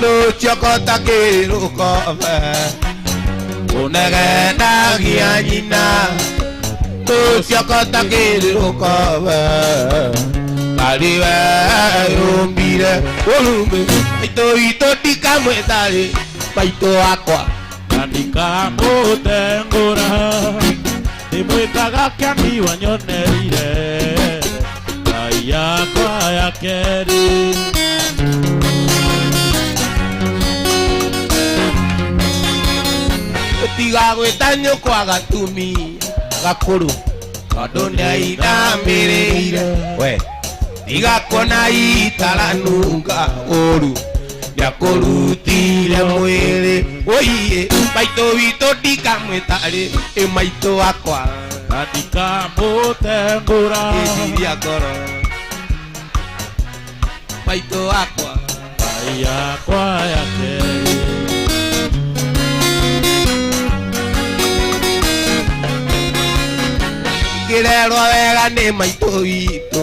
No chokota kiru kofe Unegenda gianyina No chokota kiru kofe Kariwe umbire Olume Baito hito dika mwetare Baito akwa Nadika mutengura Nimwitaga kengi wanyoneire Ngai yakwa ya keri Tiga gwita nyukwa gatumi Gakuru Kondo nĩainamĩrĩire We Tiga kuona itaranunga Ũru Nĩakũrutire mwĩrĩ Oiye Maitũ witũ ndikamwĩtarĩ Maitũ wakwa na ndikamũtengũra ngĩciria ngoro maitũ wakwa ngai yakwa ya kerĩ ngĩrerwo wega nĩ maitũ witũ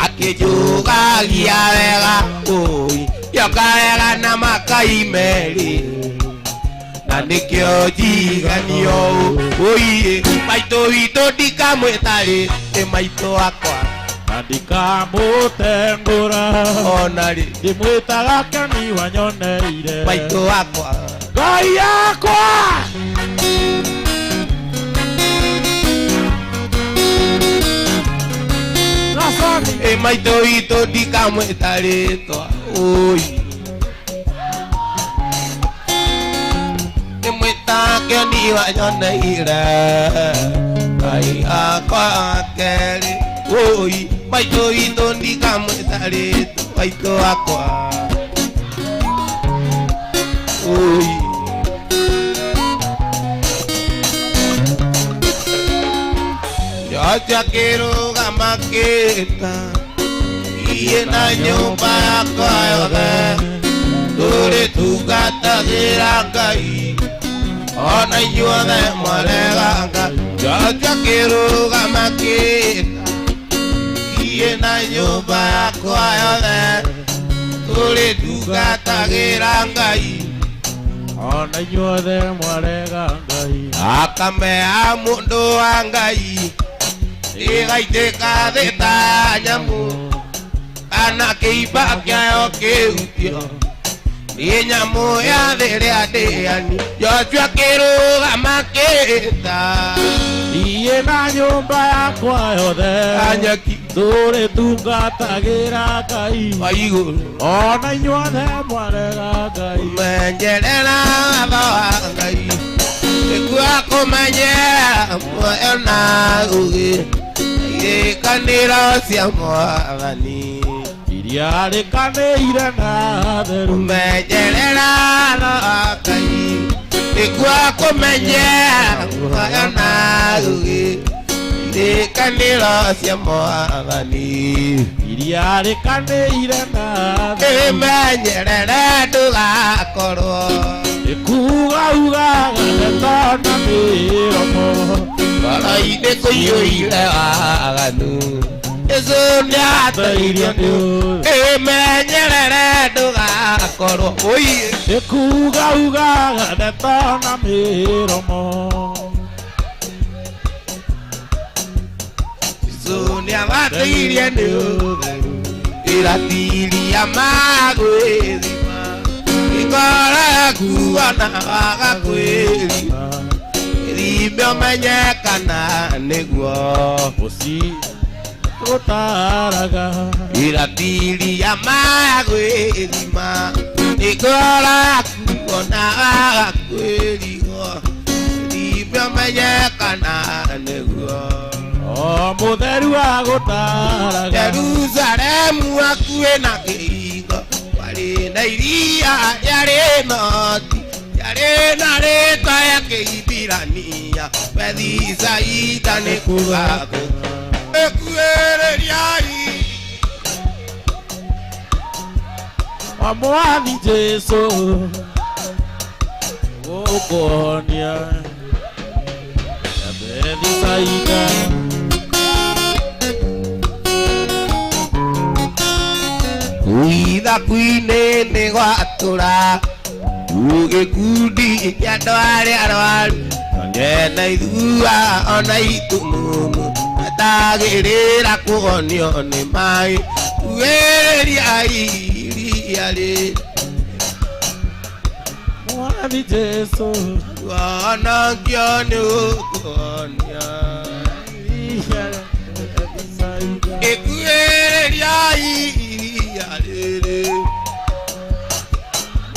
akĩnjũgagia wega ũi yoka wega na makai merĩ na nĩkĩo njiganio ũi maitũ witũ ndikamwĩtarĩte maitũ wakwa na ndikamũtengũra ona rĩ ndĩmwĩtaga keni wanyoneire maitũ wakwa Ngai yakwa maitũ witũ ndikamwĩta rĩtwa ũi ndĩmwĩtaga keni wanyoneire Ngai akwa kerĩ ũi maitũ witũ ndikamwĩta rĩtwa maitũ wakwa ũi Joja akĩrũgama akĩĩta iye na nyũmba yakwa yothe tũrĩtungatagĩra Ngai ona inyuothe mwareganga Joja akĩrũgama akĩĩta iye na nyũmba yakwa yothe tũrĩtungatagĩra Ngai ona inyuothe mwarega Ngai akamea mũndũ wa Ngai ĩgaitĩka thĩ ta nyamũ kana kĩimba kĩayo kĩhutio nĩ nyamũ ya thĩ ĩrĩa ndĩani Joshua akĩrũgama akĩĩta iye na nyũmba yakwa yothe anyaki tũrĩtungatagĩra Ngai wa igũrũ ona inyuothe mwarega Ngai menjerera watho wa Ngai nĩguo kũmenyera muoyo na ũgĩ irĩkanĩro cia Mwathani iria rĩkanĩire na theru menjerera watho wa Ngai nĩguo kũmenyera muoyo na ũgĩ irĩkanĩro cia Mwathani iria rĩkanĩire na theru ĩmenyerere ndũgakorwo ĩkugaugaga ndeto na mĩromo ngoro-inĩ kũiyũire waganu Jesũ nĩatũirie ĩmenyerere ndũgakorwo ũiĩ ĩkugaugaga ndeto na mĩromo Jesũ nĩabatĩirie nĩ ũtheru ĩratiria magwĩthima ngoro yaku ona waga kwĩrima ithimio menyekana nĩguo mũci gũtaraga iratiria magwĩthima ngoro yaku ona waga kwĩrigwo ithimio menyekana nĩguo o mũtheru wa gũtaraga Jerusalemu hakuhĩ na kĩhingo warĩ na iria rĩarĩ noti yarĩ na rĩtwa ya Kĩhibirania Bethisaida nĩ kuuga ĩkuhĩrĩriai o mwathi Jesũ gũkũhonia ya Bethisaida ithaku-inĩ nĩ gwatũra gĩkundi kĩa andũ arĩa arwaru nyena ithua ona itumumu matagĩrĩra kũgonio nĩ maĩ kuhĩrĩriai iria rĩ mwathi Jesũ wonokio nĩ ũkũhonia ĩkuhĩrĩriai iria rĩrĩ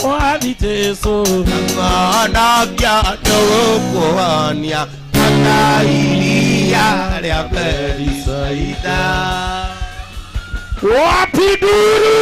mwathi Jesũ wonokio nĩ ũkũhonia ata iria rĩa Bethisaida wapi duru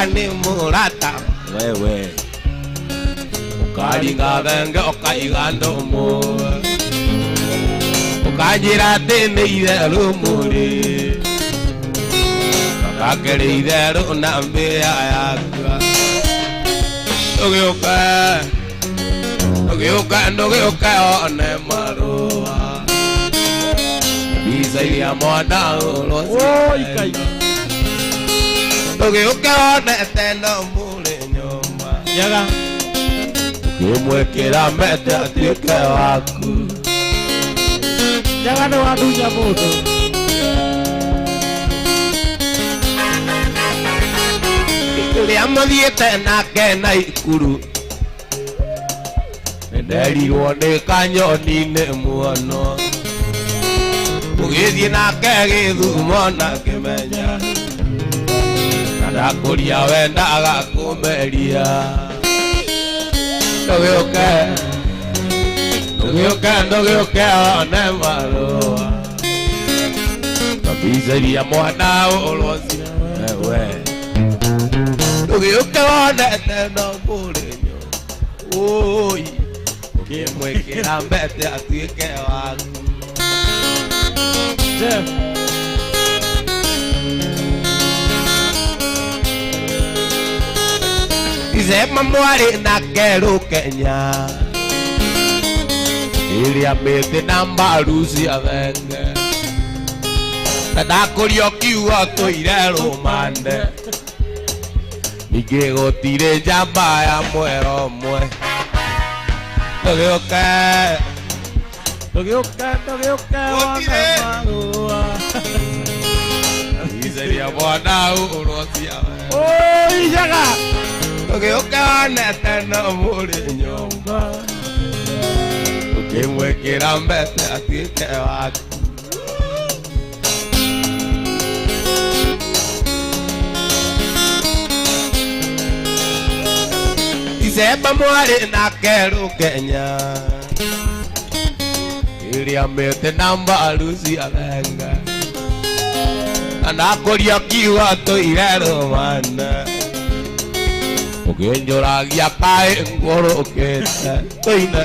ni murata wewe ukaringa thenge ukaiga ndomo ukajira tene itherũ mũrĩ akakĩrĩ itherũ na mbĩa yakwa ndũgĩũka one marũa mbica iria mwana ũrũcio ndũgĩũke wonete no mũrĩ nyũmba ũkĩmwĩkĩra mete atuĩke waku nĩ wandunya mũndũ rĩrĩa mũthiĩte nake Naikuru nĩnderirwo nĩ kanyoni-inĩ muono mũgĩthiĩ nake Gĩthumo na Kĩmenya na ndakũria wendaga kũmeria ndũgĩũke one marũa mbica iria mwana ũrũcio wewe ndũgĩũke wonete no mũrĩ nyũmba ũkĩmwĩkĩra mbete atuĩke waku Isema mwarĩ nake Rũkenya ĩrĩa mĩtĩ na mbaru cia thenge na ndakũria ũkiuga tũire rũmande ningĩ gũtirĩ njamba ya mwero ũmwe ndũgĩũke one marũa iceria mwana ũrũcia ijaga ndũgĩũke wonete no mũrĩ nyũmba ũkĩmwĩkĩra mbete atuĩke waku Isema mwarĩ nake Rũkenya ĩrĩa mĩtĩ na mbaru cia thenge na ndakũria kiuga tũire rũmande ũkĩnjũragia kaĩ ngũrũkĩte tũine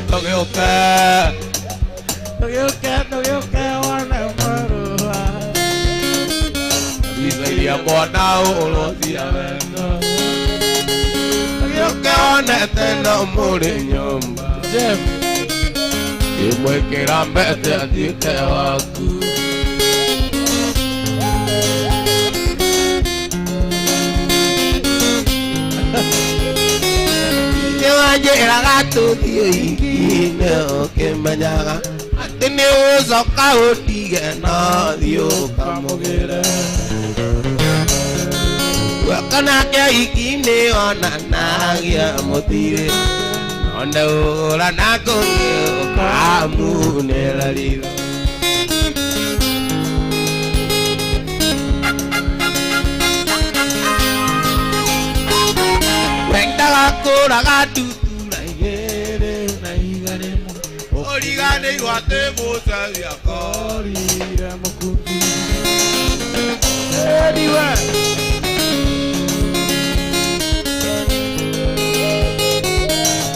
ndũgĩũke one marũa mbica iria mwana ũrũcia wendo ndũgĩũke wonete no mũrĩ nyũmba ũkĩmwĩkĩra mbete atuĩke waku nĩwanjĩraga tũthiĩ ũhiki-inĩ ũkĩmenyaga atĩ nĩũgũcoka ũndige no thiĩ ũkamũgĩre guoka nake ũhiki-inĩ onanagia mũthirĩ onde ũgũra na kũngĩ ũkamunĩra ritho wendaga kũraga tutura igĩrĩ na igarĩmwe ũriganĩirwo atĩ mũcaria korire mũkundi Ediwe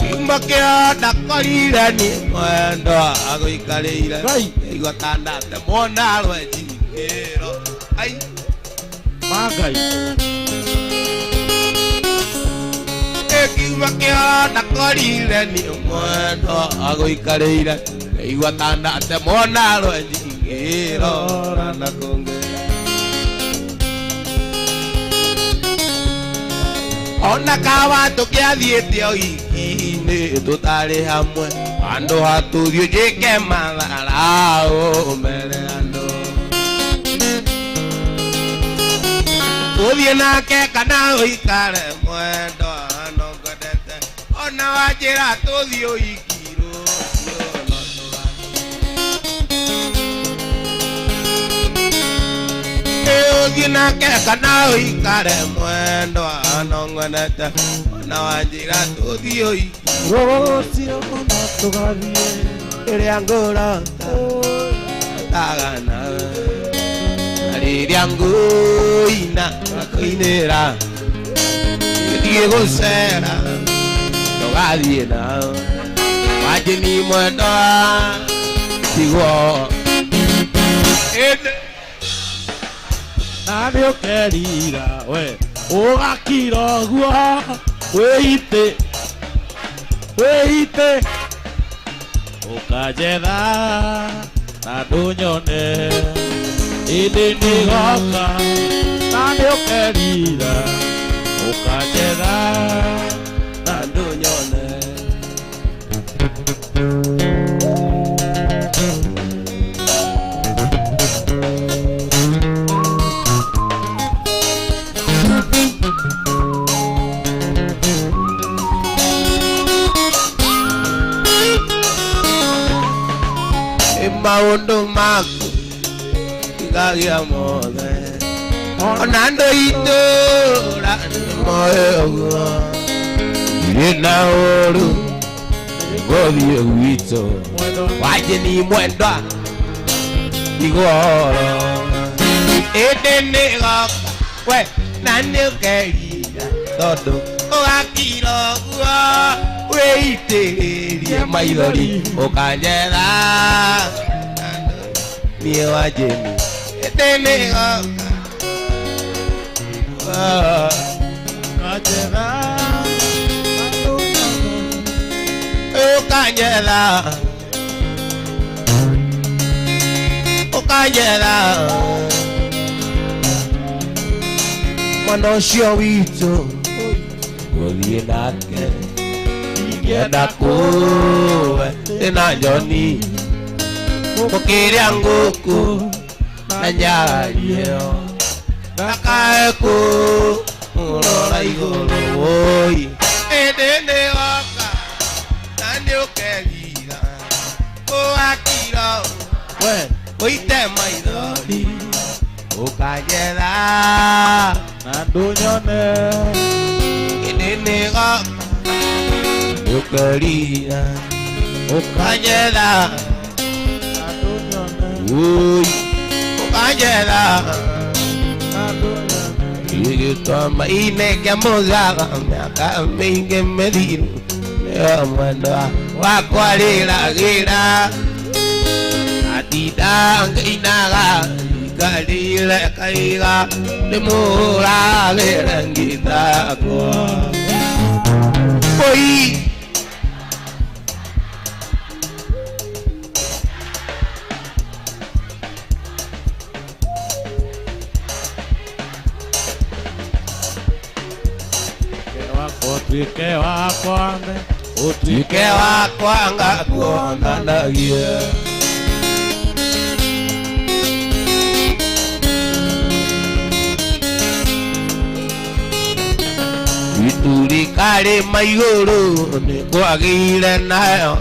kimba kĩa ndakorire nĩ mwendo agũikarĩire igua tandate mona rwenjingĩro ai magai kiuma kĩa ndakorire nĩ mwendo agũikarĩire igua tandate mona rwenjingĩro na kũngĩ ona kawa tũkĩathiĩte ũhiki-inĩ tũtarĩ hamwe handũ hatũthiĩ njĩke mathara ũmere andũ ũthiĩ nake kana ũikare mwendo no ngwendete ona wanjĩra tũthiĩ ũhiki rũciũ no tũgathiĩ ũthiĩ nake kana ũikare mwendo no ngwendete ona wanjĩra tũthiĩ ũhiki rũciũ no tũgathiĩ ĩrĩa ngũrota tagana rĩrĩa yangu ina koinera Diego Sera Togadiena Wajini mwendo Tigo Nani ukerira we ugakira guo wite ukajetha na ndunyone indi nigoka nani ukerira ukajetha na ndunyone Maundu maku Igagia mothe Onando ito Moe oguo Irena oru Gothi oguito Wajini mwendwa Igoro Ede goka We nani ukerira Todo Ogakiro guo Weiteria maithori Ukanjetha Mie wajeni Etene goka ukajetha Ukanjetha Mwana ucio witu Guthie nake Ingenda kuwe Ina njoni Mukiria nguku Na nyario Nakae ku Urora iguru Woi Edene oka Nani ukerira Uakira we Uite maithori Ukanjetha na ndunyone Edene oka Ukerira Ukanjetha na ndunyone Ui Ukanjetha na ndunyone Igitoma ineke muzaga Miaka mingi mithiru Nio mwendwa Wakwa riragira Atida ngeinaga Ikarire kaiga Nimuragire ngithako Oi Utuike wakwa Utuike wakwa ngakuonanagia Iturikari maiguru Nikwagire nayo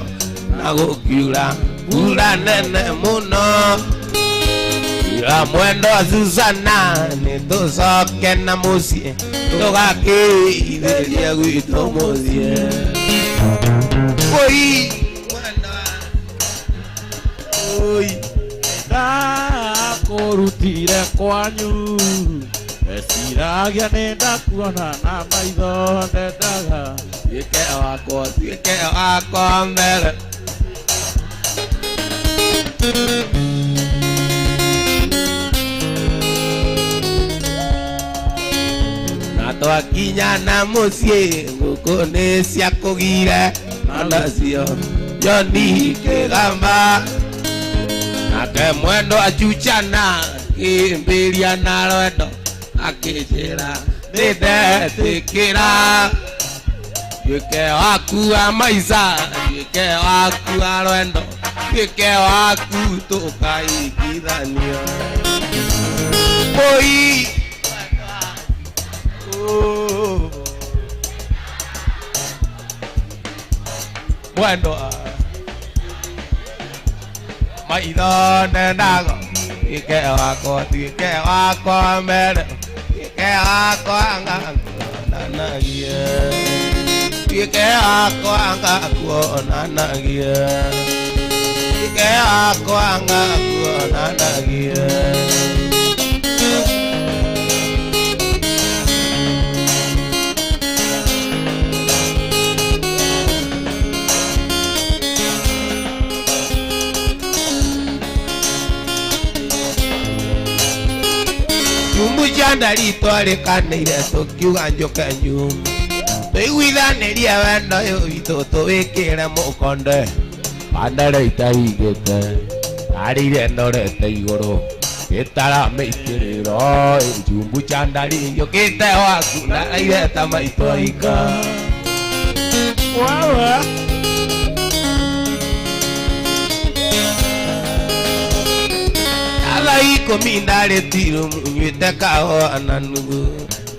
Na gukiura Ura nene muno Ira mwendo Susana Nitucoke na mucie Tugakiriria gwitũ mucie Oi Oi Ndakurutire kwanyu Eciragia nindakuona na maitho ndendaga Tuike wakwa mbere Na twakinya na mucie Nguku nĩ cia kũgire Nacio Joni kĩgamba Nake mwendo achuchana Kĩmbĩria na rwendo Akĩnjĩra nĩndetĩkĩra Tuike waku wa maica Tuike waku wa rwendo Tuike waku tũkaigithanio Oi Mwendo Maitho nendago Tuike wakwa mbere Tuike wakwa ngakuonanagia Tuike wakwa ngakuonanagia Tuike wakwa ngakuonanagia Jumbu chandari twari kanire tukiuga njoke nyumba tuiguithanirie wendo uyu witũ tuwĩkĩre mũkonde pandare itahingĩte arĩire ndorete igũrũ ĩtaramĩitĩrĩro Jumbu chandari njũkĩte waku ndaraire ta maitũ aika wewe ikũmi ndarĩ tiru nyuĩte kahũa na nuthu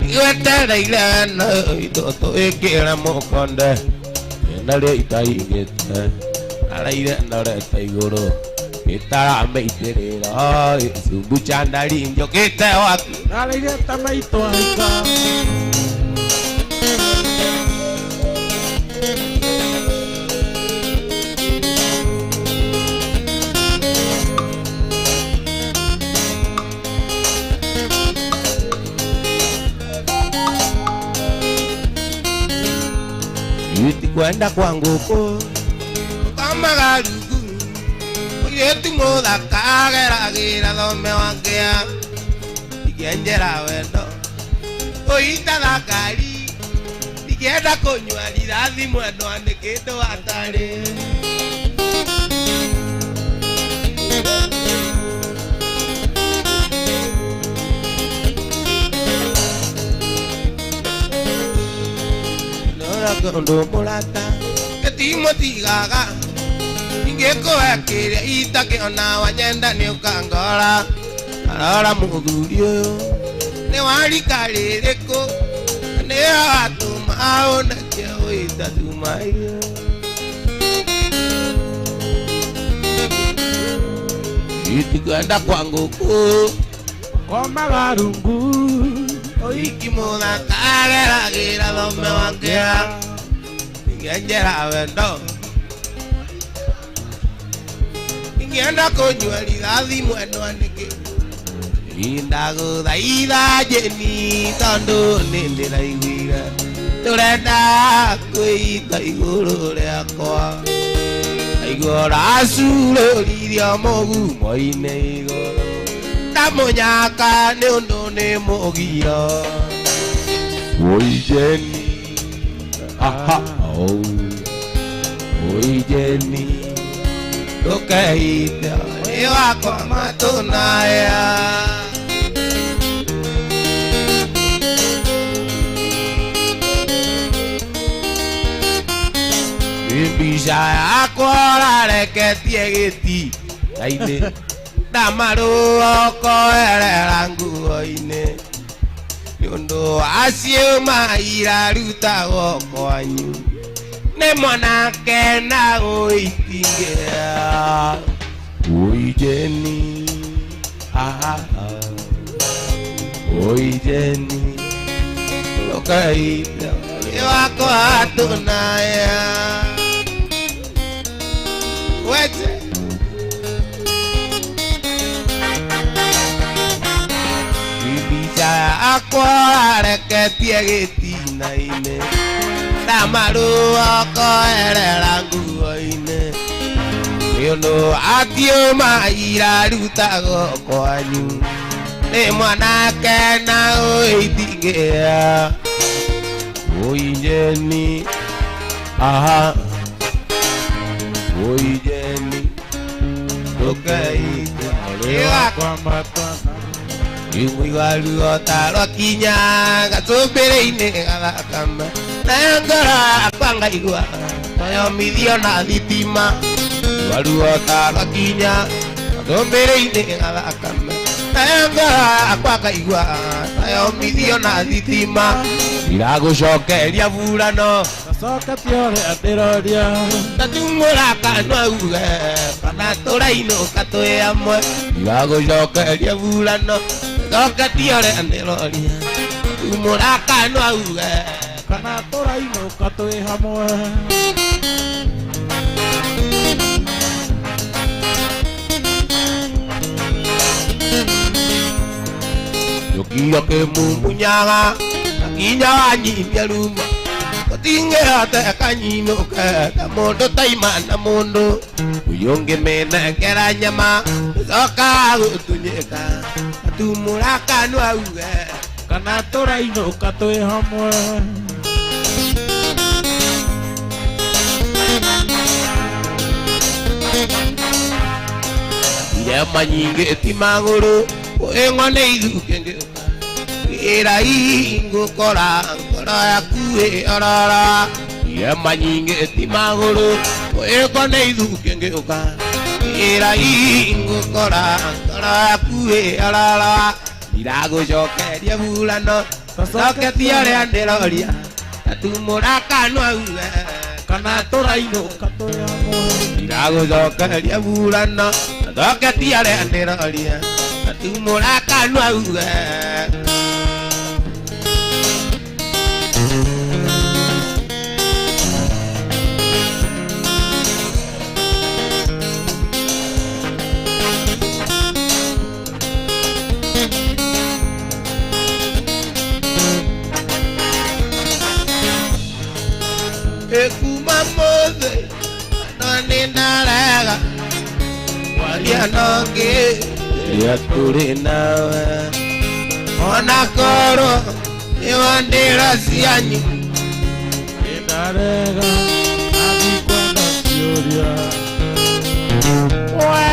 igwetereire wendo witũ tũwĩkĩre mũkonde ndarĩ itahingĩte araire ndorete igũrũ ĩtaramĩitĩrĩro Jumbu chandari njũkĩte waku ndaraire ta maitũ aika kwenda kwa ngũkũ kamaga rungu mũirĩtu mũthaka ageragĩra thome wangĩa ikĩenjera wendo ũitatha ngari ikĩenda kũnyua rirathi mwendwa nĩ kĩndũ atarĩ Kondo mulata ketimotigaga ingĩkũwekĩria itakĩona wanyenda nĩ ũkangora arora mũthuri ũyũ nĩ warika rĩrĩkũ nĩ watũma ũneke wĩta tumaio itikwenda kwa ngũkũ komaga rungu oiki mũthaka ageragĩra thome wangĩa ingĩenjera wendo ingĩenda kũnyua rirathi mwendwa nĩkĩ ndagũthaitha Jeni tondũ nĩndĩraiguire tũrenda kwĩita igũrũ rĩakwa aigua ũracurũririo mũgumo-inĩ igũrũ ndamunyaka nĩ ũndũ nĩ mũgiro Oi Jeni aha Oi Jeni ndũkeite ũrĩ wakwa matũnaya mbica yakwa ũrareketie gĩtinainĩ ndamarũokoerera nguo-inĩ nĩ ũndũ aciuma irarutagwo kwanyu nĩ mwanake na gũitingĩra Oi Jeni Oi Jeni ndũkeite ũrĩ wakwa tũnaya wete akwa areketie gĩtinainĩ ndamarũokoerera nguo-inĩ nĩ ũndũ atiuma irarutagwo kwanyu nĩ mwanake na gũitingĩra Oi Jeni Oi Jeni ndũkeite ũrĩ wakwa matũnaya Iwaruota rwakinya gacũmbĩrĩ-inĩ gathakama nayo ngoro yakwa ngaigua tayomithio na thitima Iwaruota rwakinya gacũmbĩrĩ-inĩ gathakama nayo ngoro yakwa ngaigua tayomithio na thitima iragũcokeria burano gacoketie ũrĩa ndĩroria ndatumũra kanua uge kana tũrainũka twĩ hamwe iragũcokeria burano gacoketie ũrĩa ndĩroria ndatumũra kanua uge kana tũrainũka twĩ hamwe Yukio kĩmumunyaga kinya wanyimia ruma gũtingĩhota kanyiinũke ta mũndũ taimana mũndũ ũyũ ũngĩmĩnengera nyama gũcoka gũtunyĩka tatumura kanwa uge kana tũrainũka twĩ hamwe irema nyingĩ ti magũrũ kwĩng'o nĩ ithuke ngĩũka wĩra ingũkora ngoro yaku ĩorora irema nyingĩ ti magũrũ kwĩng'o nĩ ithuke ngĩũka wĩra ingũkora ngoro yaku ĩorora ndiragũcokeria burano coketia ũrĩa ndĩroria tatumũra kanua uge kana tũrainũka twĩ hamwe ndiragũcokeria burano coketia ũrĩa ndĩroria tatumũra kanua uge Ekuma mothe nani ndarega waria nongi ya turi nawe ona koro niwandira cianyu ndarega agikwenda ciũria we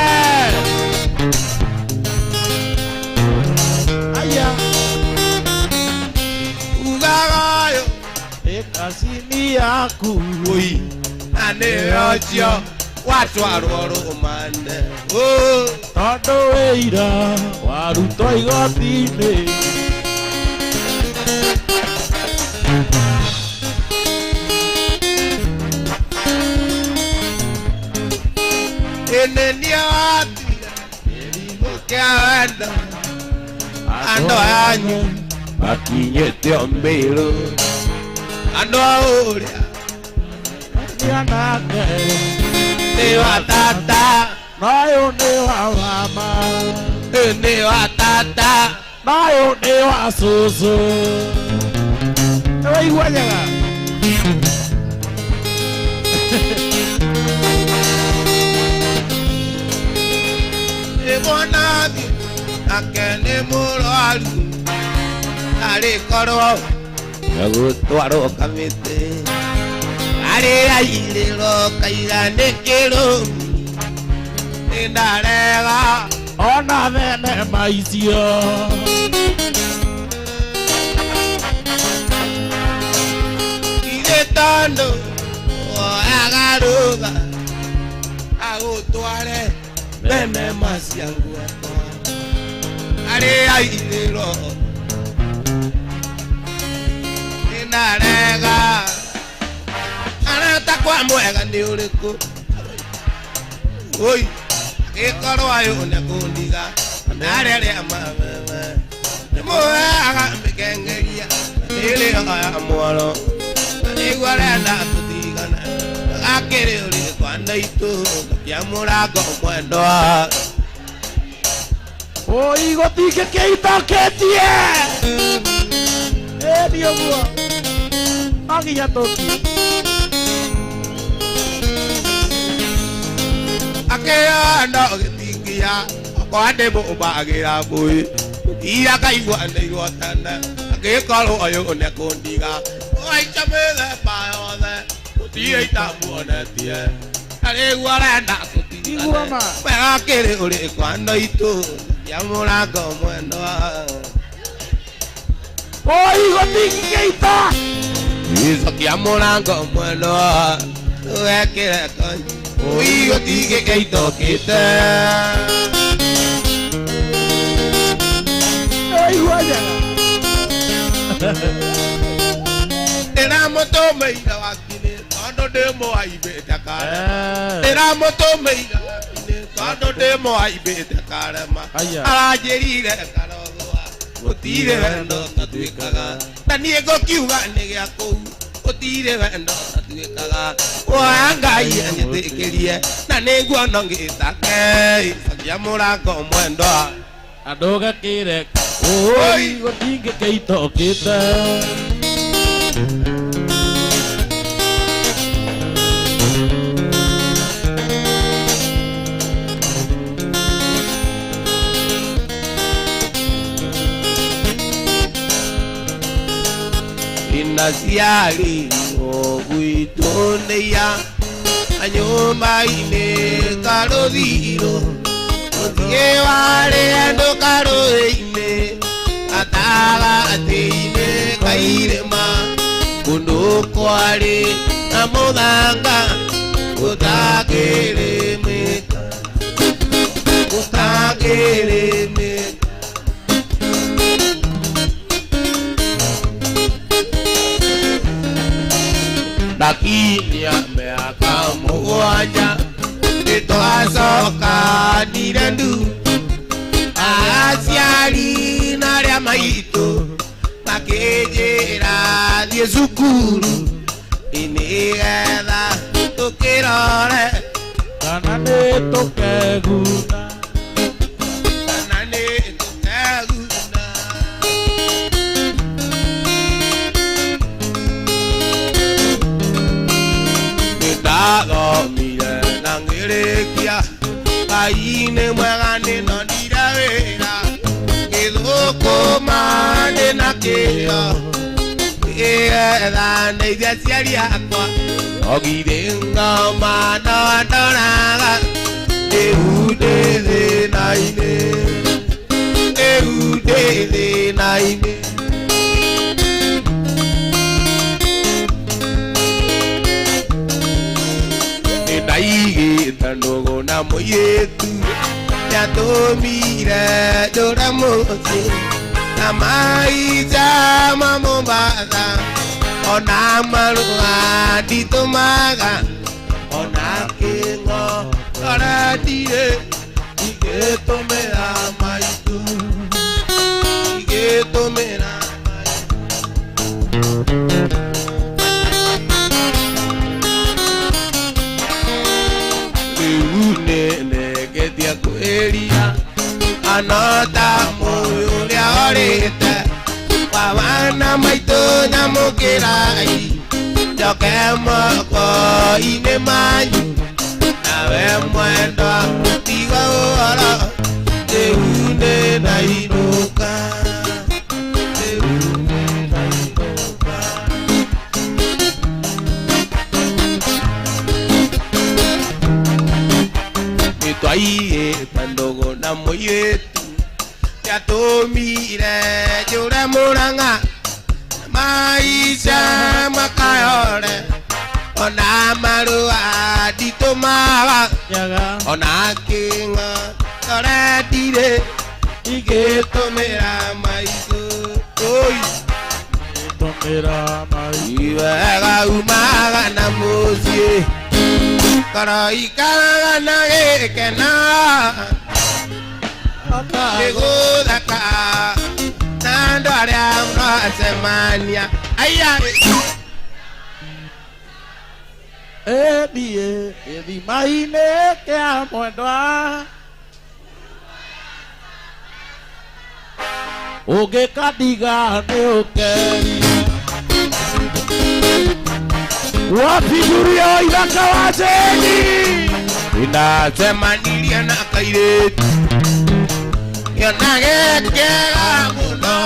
aya ugagayo ekasini yaku ui anĩocio watwarwo rũmande tondũ wĩira warutwo igoti-inĩ ĩnĩnia watira kĩrimũ kĩa wendo andũ anyu makinyĩte mbĩrũ andũ a ũrĩa nake nĩ wa tata nayo nĩ wa mama nĩ wa tata nayo nĩ wa cũcũ nĩwaigua njega nĩ mwanagi nake nĩ mũrwaru arĩkorwo gũtwarwo kamĩtĩ arĩrairĩro kaiganĩkĩrũ nĩ ndarega ona thenema icio ithe tondũ woyaga rũtha agũtware thenema cia guoko arĩrairĩro nĩ ndarega arata kwa mwega nĩ ũrĩkũ oi gĩkorwo ayũ nĩ kũndiga narĩa rĩa mabebe nĩ mũheaga mĩkengeria nĩrĩoya mworo nĩguo arenda tũtigana gakĩrĩ ũrĩ kwa ndaitũ gũkĩa mũrango mwendwa oi gũtingĩkĩitokĩtie ĩni ũguo no nginya tũthiĩ akĩyona gĩtingia okorwa ndĩ mũmbagĩra mbũĩ ira kaigua nĩirwo tene angĩkorwo ũyũ nĩ kũndiga aica mĩthemba yothe gũtirĩ itamuonetie na rĩu arenda tũtigane wega kĩrĩ ũrĩ kwa ndaitũ ya mũrango mwendwa oi gũtingĩita gĩcokia mũrango mwendwa wekĩre kanyi ui gũtingĩkĩitũkĩte nĩwaigua njega ndĩramũtũmĩire wakinĩ tondũ ndĩmũhaimbĩte karema ndĩramũtũmĩire wakinĩ tondũ ndĩmũhaimbĩte karema aranjĩrire karothwa gũtirĩ wendo tatuĩkaga na niĩ ngũkiuga nĩ gĩa kũu gũtirĩ wendo tatuĩkaga woya Ngai anjĩtĩkĩrie na nĩguo no ngĩtake cakia mũrango mwendwa andũ gakĩre oi gũtingĩkĩitokĩte Naciari ogwitoneya anyumba ine karodiro otie wale ando karoine ataga ateine kairema kundo kwale amodanga utageremeka lakini ameaka mugwanja nitwacoka ndirendu aciari naria maitu makĩnjĩra thiĩ cukuru nĩgetha tũkĩrore kana nĩtũkeguna ndathomire na ngĩrĩkia Ngai nĩ mwega nĩnonire wĩra gĩthũkũma ndĩna kĩo nĩgetha ndeithie aciari akwa ogithĩ ngoma no ndoraga rĩu ndĩ thĩna-inĩ ndaigĩte ndũgũ na mũirĩtu nĩatũmire njũre mũciĩ na maica ma Mombasa ona marũa nditũmaga ona kĩng'ora ndirĩ igĩtũmĩra maitũ negetia kwĩria anota mũĩ ũrĩa orĩte wabana maitũ nyamũkĩrai njoke moko-inĩ manyu nawe mwendwa tiga ũhoro rĩu nĩndainũka nĩtwaigĩte ndũgũ na mũirĩtu nĩatũmire njũre Mũrang'a maica makayore ona marũa nditũmaga ona kĩng'ore ndirĩ igĩtũmĩra maitũ iwega umaga na mũciĩ karaikaraga na gĩkena gĩgũthaka na andũ arĩa mwacemania ĩthiĩ gĩthima-inĩ kĩa mwendwa ũngĩkandiga nĩũkeria wapi nduru ya ithaka wa Jeni inacemanirie na kairĩtu kĩona gĩkĩega mũno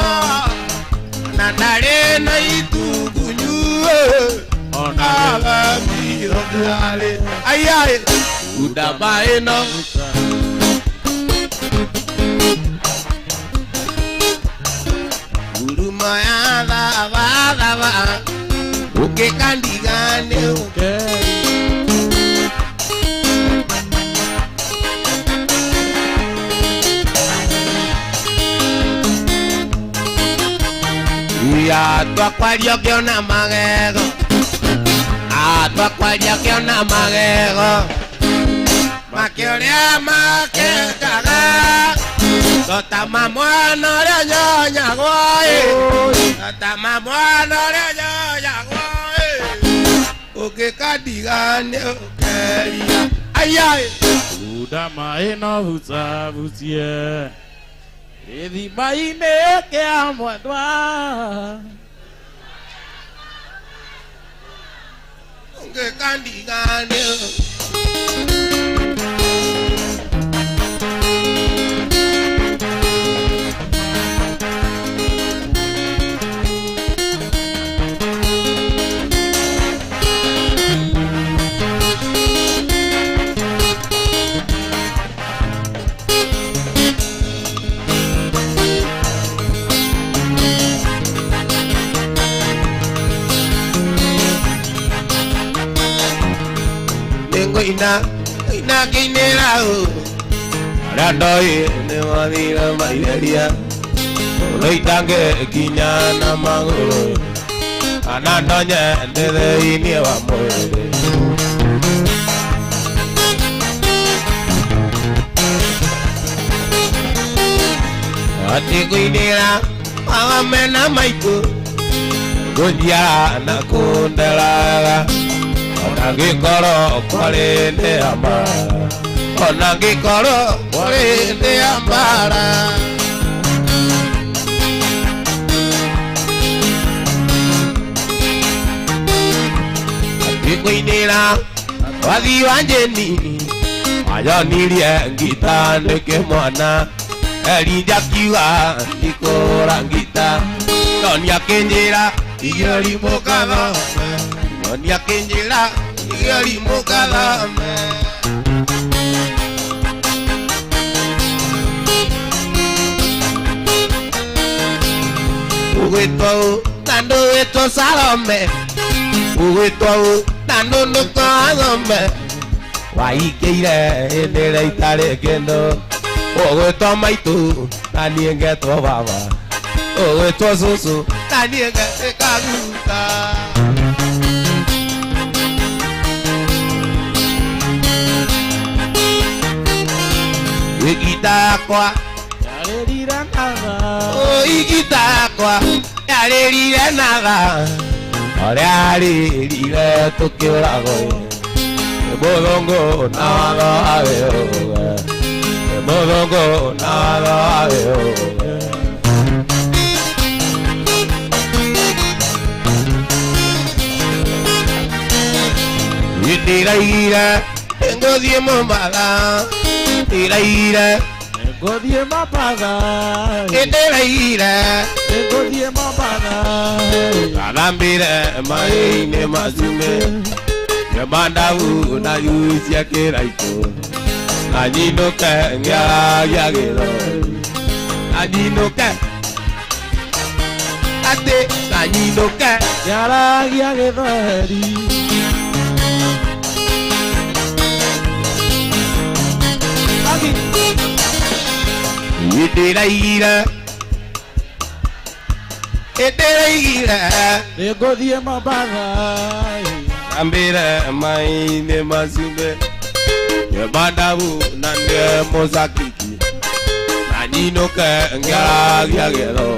na ndarĩ na itugunyu onagamithondarĩ udamba ĩno uruma ya thava ũngĩkandiga nĩũkeria twakwaria ũkĩona magego twakwaria ũkĩona magego makĩũrĩa makĩkaga totama mwana ũrĩa nyonyagwo totama mwana ũrĩa nyonyagwo ũngĩkandiga nĩũkeria uda maĩ no hucabucie gĩthima-inĩ kĩa mwendwa ũngĩkandiga ina kinera o Randoi ne wadira mairia Reitange kinyana maguru Anandonya ndede ini wa moere Ati kuinira Awamena maiku Kunjara na kundalaga Onangikoro kwale ne amara Onangikoro kwale ne amara Ati kuinira Wadi wanjeni Ayonirie ngita ndeke mwana Elija kiwa nikora ngita Nonia kenjera Iyori mokada Nonia kenjera Iyori mokada Uweto Nando weto salome Uweto Nando nuko azome Waikeire Endere itare kendo Uweto maitu Nani engeto baba Uweto susu Nani engete kaguta Ikita kwa Yarerira nada Ikita kwa Yarerira nada Yarerira tukiora goe Bodongo nada aveo Bodongo nada aveo Tiraira Tengo 10 mambada Tiraira Tengo 10 mapadas Tiraira Tengo 10 mapadas Kalambira maine mazume Yamanda u na yusia keraito Najino ka ngya gero Najino ka Ate najino ka Yara gedari Tiraira Tengo 10 mapadas Ambira maine mazume Yamanda u na mozakiki Najino ka ngya gero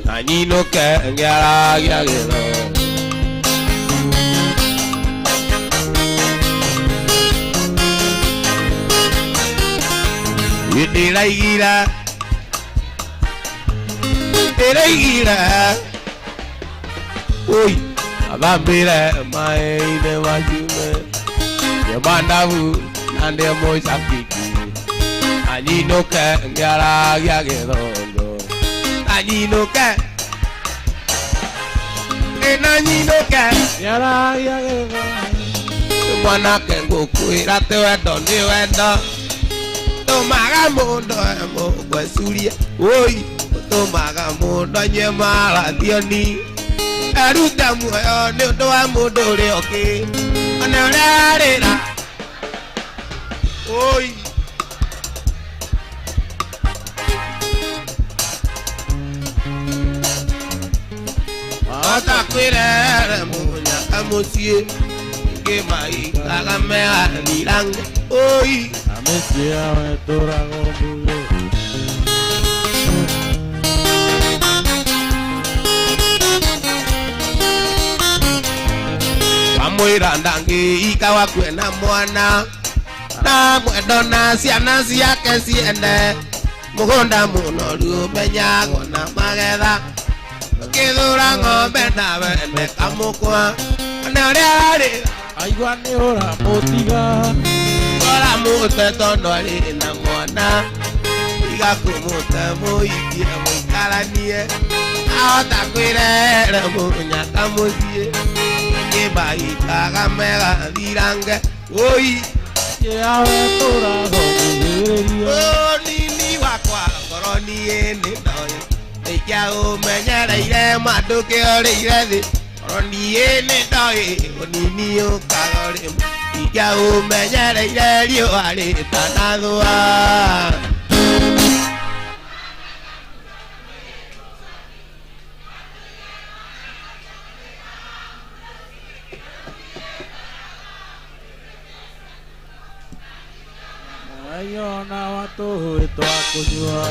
Najino ka ngya gero Tiraira Oi Abambira maine mazume Yamanda u nande mozakiki Najino ka ngya gero Najino ka Najino ka Yara gedari Mwana kengo kuira te wedo ni wedo Tomaga mundo emo kwesuria Oi Tomaga mundo nyemara dioni Eruta muyo ni undo wa mundo uri oki Oneurerira Oi Ota kwirere munya kamusie Kemai kagamea nirange Oi Amesia torago muyo Amwira ndangi ikawa kwena mwana Na mwendo na ciana ciake ciene Mugunda munoru menyago na magetha Kithura ng'ombe na wene kamukwa Na uria ari Aigua ni ora mutiga Ora mute tondo ari na mwana Iga kumute muikie muikaranie Ahota kwirere munya kamucie Kiba ikagamega thirange Oi Yawe torago muyo Nini wakwa ngoro nie nĩ ndoĩ Nĩkĩa ũmenyereire mandũ kĩoreire thĩ Ngoro niĩ nĩ ndoĩ ũnini ũkaga rĩmwe Ikia umenyereire riũa rĩtanathũa. Ayona watu twakũnyua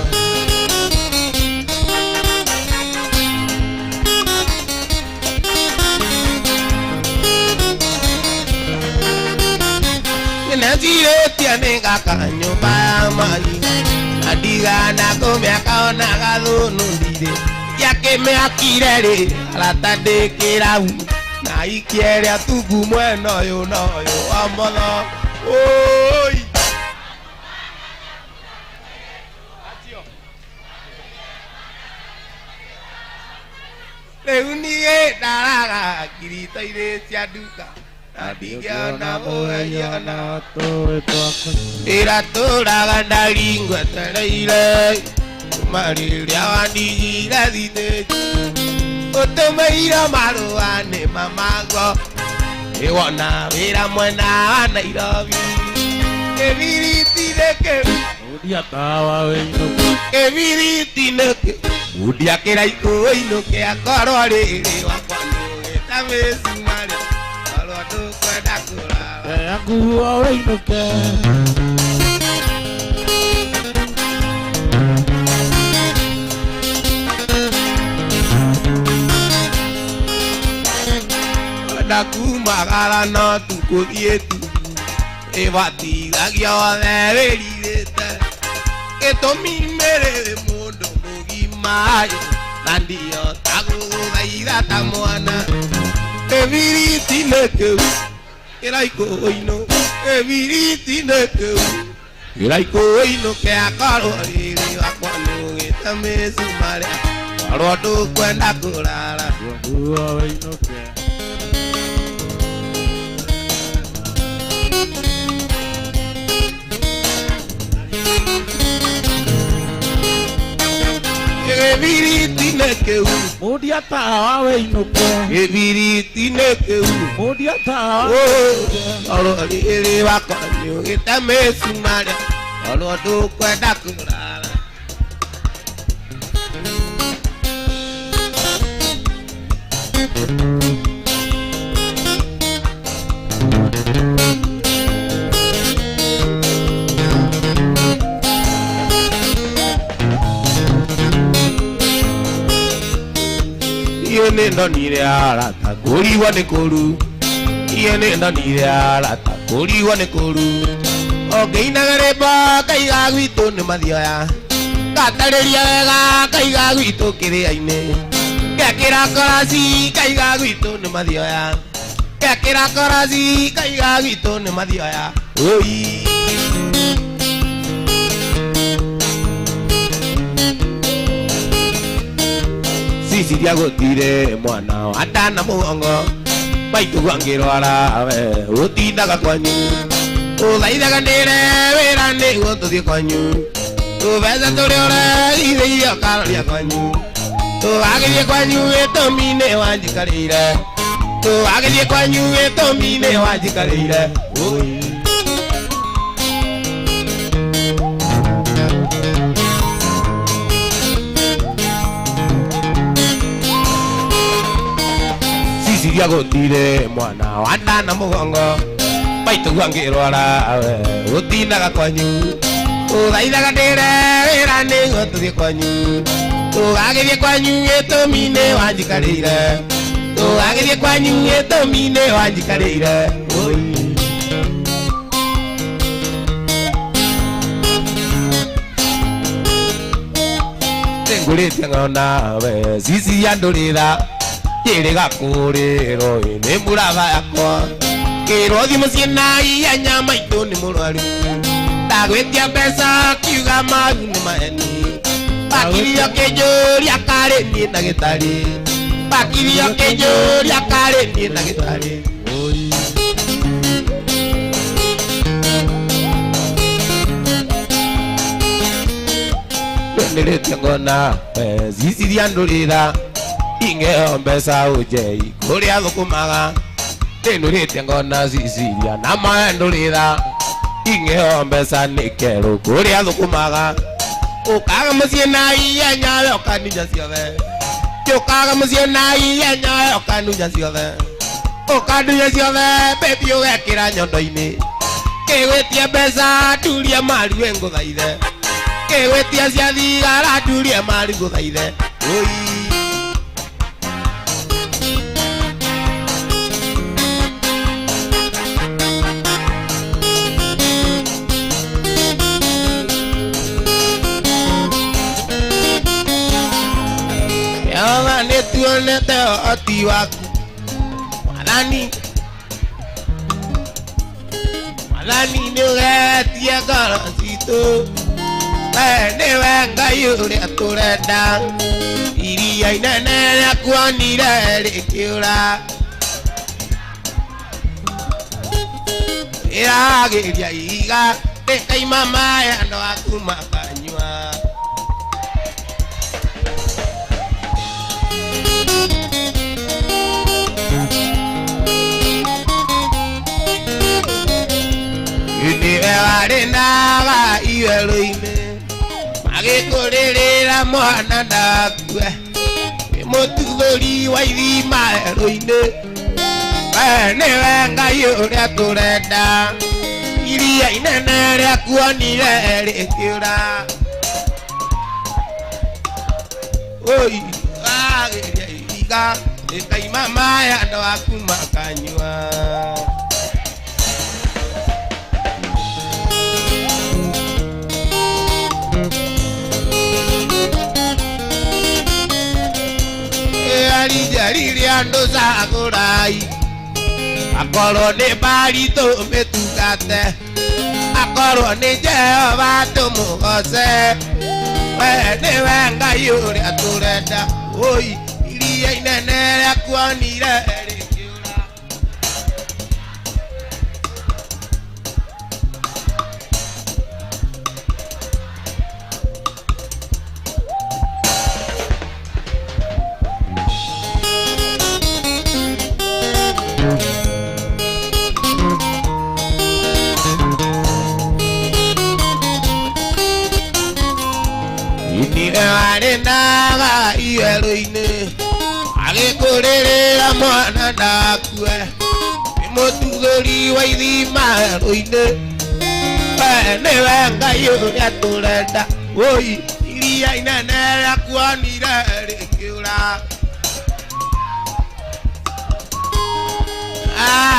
Nĩnjirĩtie nĩ gaka nyũmba ya mai na ndigana kũmĩaka ona gathũnũndire gĩakĩmĩakire rĩ arata ndĩkĩrau na ikĩerĩa tungu mwena ũyũ na ũyũ wa motho. Oi rĩu niĩ ndaraga ngirito-inĩ cia nduka na ndingĩona mũgeria na ndĩratũraga ndaringwetereire kuma rĩrĩa wandigire thitĩji ũtũmĩire marũa nĩ mamago ĩwona wĩra mwena wa Nairobi kĩbiriti-inĩ kĩu Udia tawa wĩinũku kĩbiriti-inĩ kĩu Udia kĩraikũ wĩinũke akorwo rĩrĩ wakwa nĩũgĩta mĩcumarĩ korwo ndũkwenda kũrara yakuo wĩinũke ndakumagara no tukũthiĩ tu ĩbatithagia othe wĩrirĩte gĩtũmi mĩrĩ mũndũ mũgima na ndiota gũgũthaitha ta mwana kĩbiriti-inĩ kĩu kĩraikũ-inũ kĩbiriti-inĩ kĩu kĩraikũ-inũke akorwo rĩrĩ wakwa nĩũgĩte mĩcumarĩ korwo ndũkwenda kũrara yakuo wĩinũke kĩbiriti-inĩ kĩu Udia tawa wĩinũke kĩbiriti-inĩ kĩu Udia tawa korwo rĩrĩ wakwa nĩũgĩte mĩcumarĩ korwo ndũkwenda kũrara Iyo nĩ ndonire arata kũrigwo nĩ kũru Iyo nĩ ndonire arata kũrigwo nĩ kũru Ongĩinaga rĩmbo kaiga gwitũ nĩ mathioya ngatarĩria wega kaiga gwitũ kĩrĩa-inĩ ngekĩra koraci kaiga gwitũ nĩ mathioya ngekĩra koraci kaiga gwitũ nĩ mathioya oi Sisi ndiagũtire mwana wa ndana mũgongo maitũ gwangĩrwara we ũtindaga kwanyu ũthaithaga ndĩre wĩra nĩguo tũthiĩ kwanyu tũbeca tũrĩa ũrehithĩire ũkaroria kwanyu tũgagĩthiĩ kwanyu gĩtũmi-inĩ wanjikarĩire tũgagĩthiĩ kwanyu gĩtũmi-inĩ wanjikarĩire ndiagũtire mwana wa ndana mũgongo maitũ gwangĩrwara we ũtindaga kwanyu ũthaithaga ndĩre wĩra nĩguo tũthiĩ kwanyu tũgagĩthiĩ kwanyu gĩtũmi-inĩ wanjikarĩire tũgagĩthiĩ kwanyu gĩtũmi-inĩ wanjikarĩire ngũrĩtie ng'ona we cici andũrĩtha Kĩrĩga kũrĩrwo nĩ mũrava yakwa kĩrwo thimũ ciĩna ihenya maitũ nĩ mũrwaru ndagwĩtia mbeca kiuga maru nĩ maheni bakirio kĩnjũria karĩ niĩ ndagĩtarĩ bakirio kĩnjũria karĩ niĩ ndagĩtarĩ nĩrĩtie ngona cici andũrĩtha ingeo mbeca ũnjei kũrĩa thũkũmaga Ndinurite ngona Sicilia na maendulitha ingeo mbeca nikero kuria thukumaga ukaga mucie na ihenya yokanunya ciothe ukaga mucie na ihenya yokanunya ciothe ukanunya ciothe baby ugekira nyondo-ini kigwitie mbeca turie mari nguthaithe kigwitie cia thigara turie mari nguthaithe tuonete oti waku Mwathani nĩũgetie ngoro citũ we nĩwe Ngai ũrĩa tũrenda iria inene rĩakuonire rĩkĩũra rĩragĩria ihiga rĩkaima maĩ andũ aku makanyua Naga iweru-ini magĩkũrĩrĩra mwana ndakue mũtuthũri wa ithima werũ-ini we nĩwe Ngai ũrĩa tũrenda iria inene rĩakuonire rĩkĩũra oi agĩria ihiga rĩkaima maĩ andũ aku makanyua Jariri andu sagurai akorwo nĩ mbari tũmĩtungate akorwo nĩ Jehova tũmũgoce we nĩwe Ngai ũrĩa tũrenda oi iria inene rĩakuonire rĩkĩũra naga iweru-ini agĩkũrĩrĩra mwana ndakue mũtuthũri wa ithima werũ-ini we nĩwe Ngai ũrĩa tũrenda oi iria inene rĩakuonire rĩkĩũra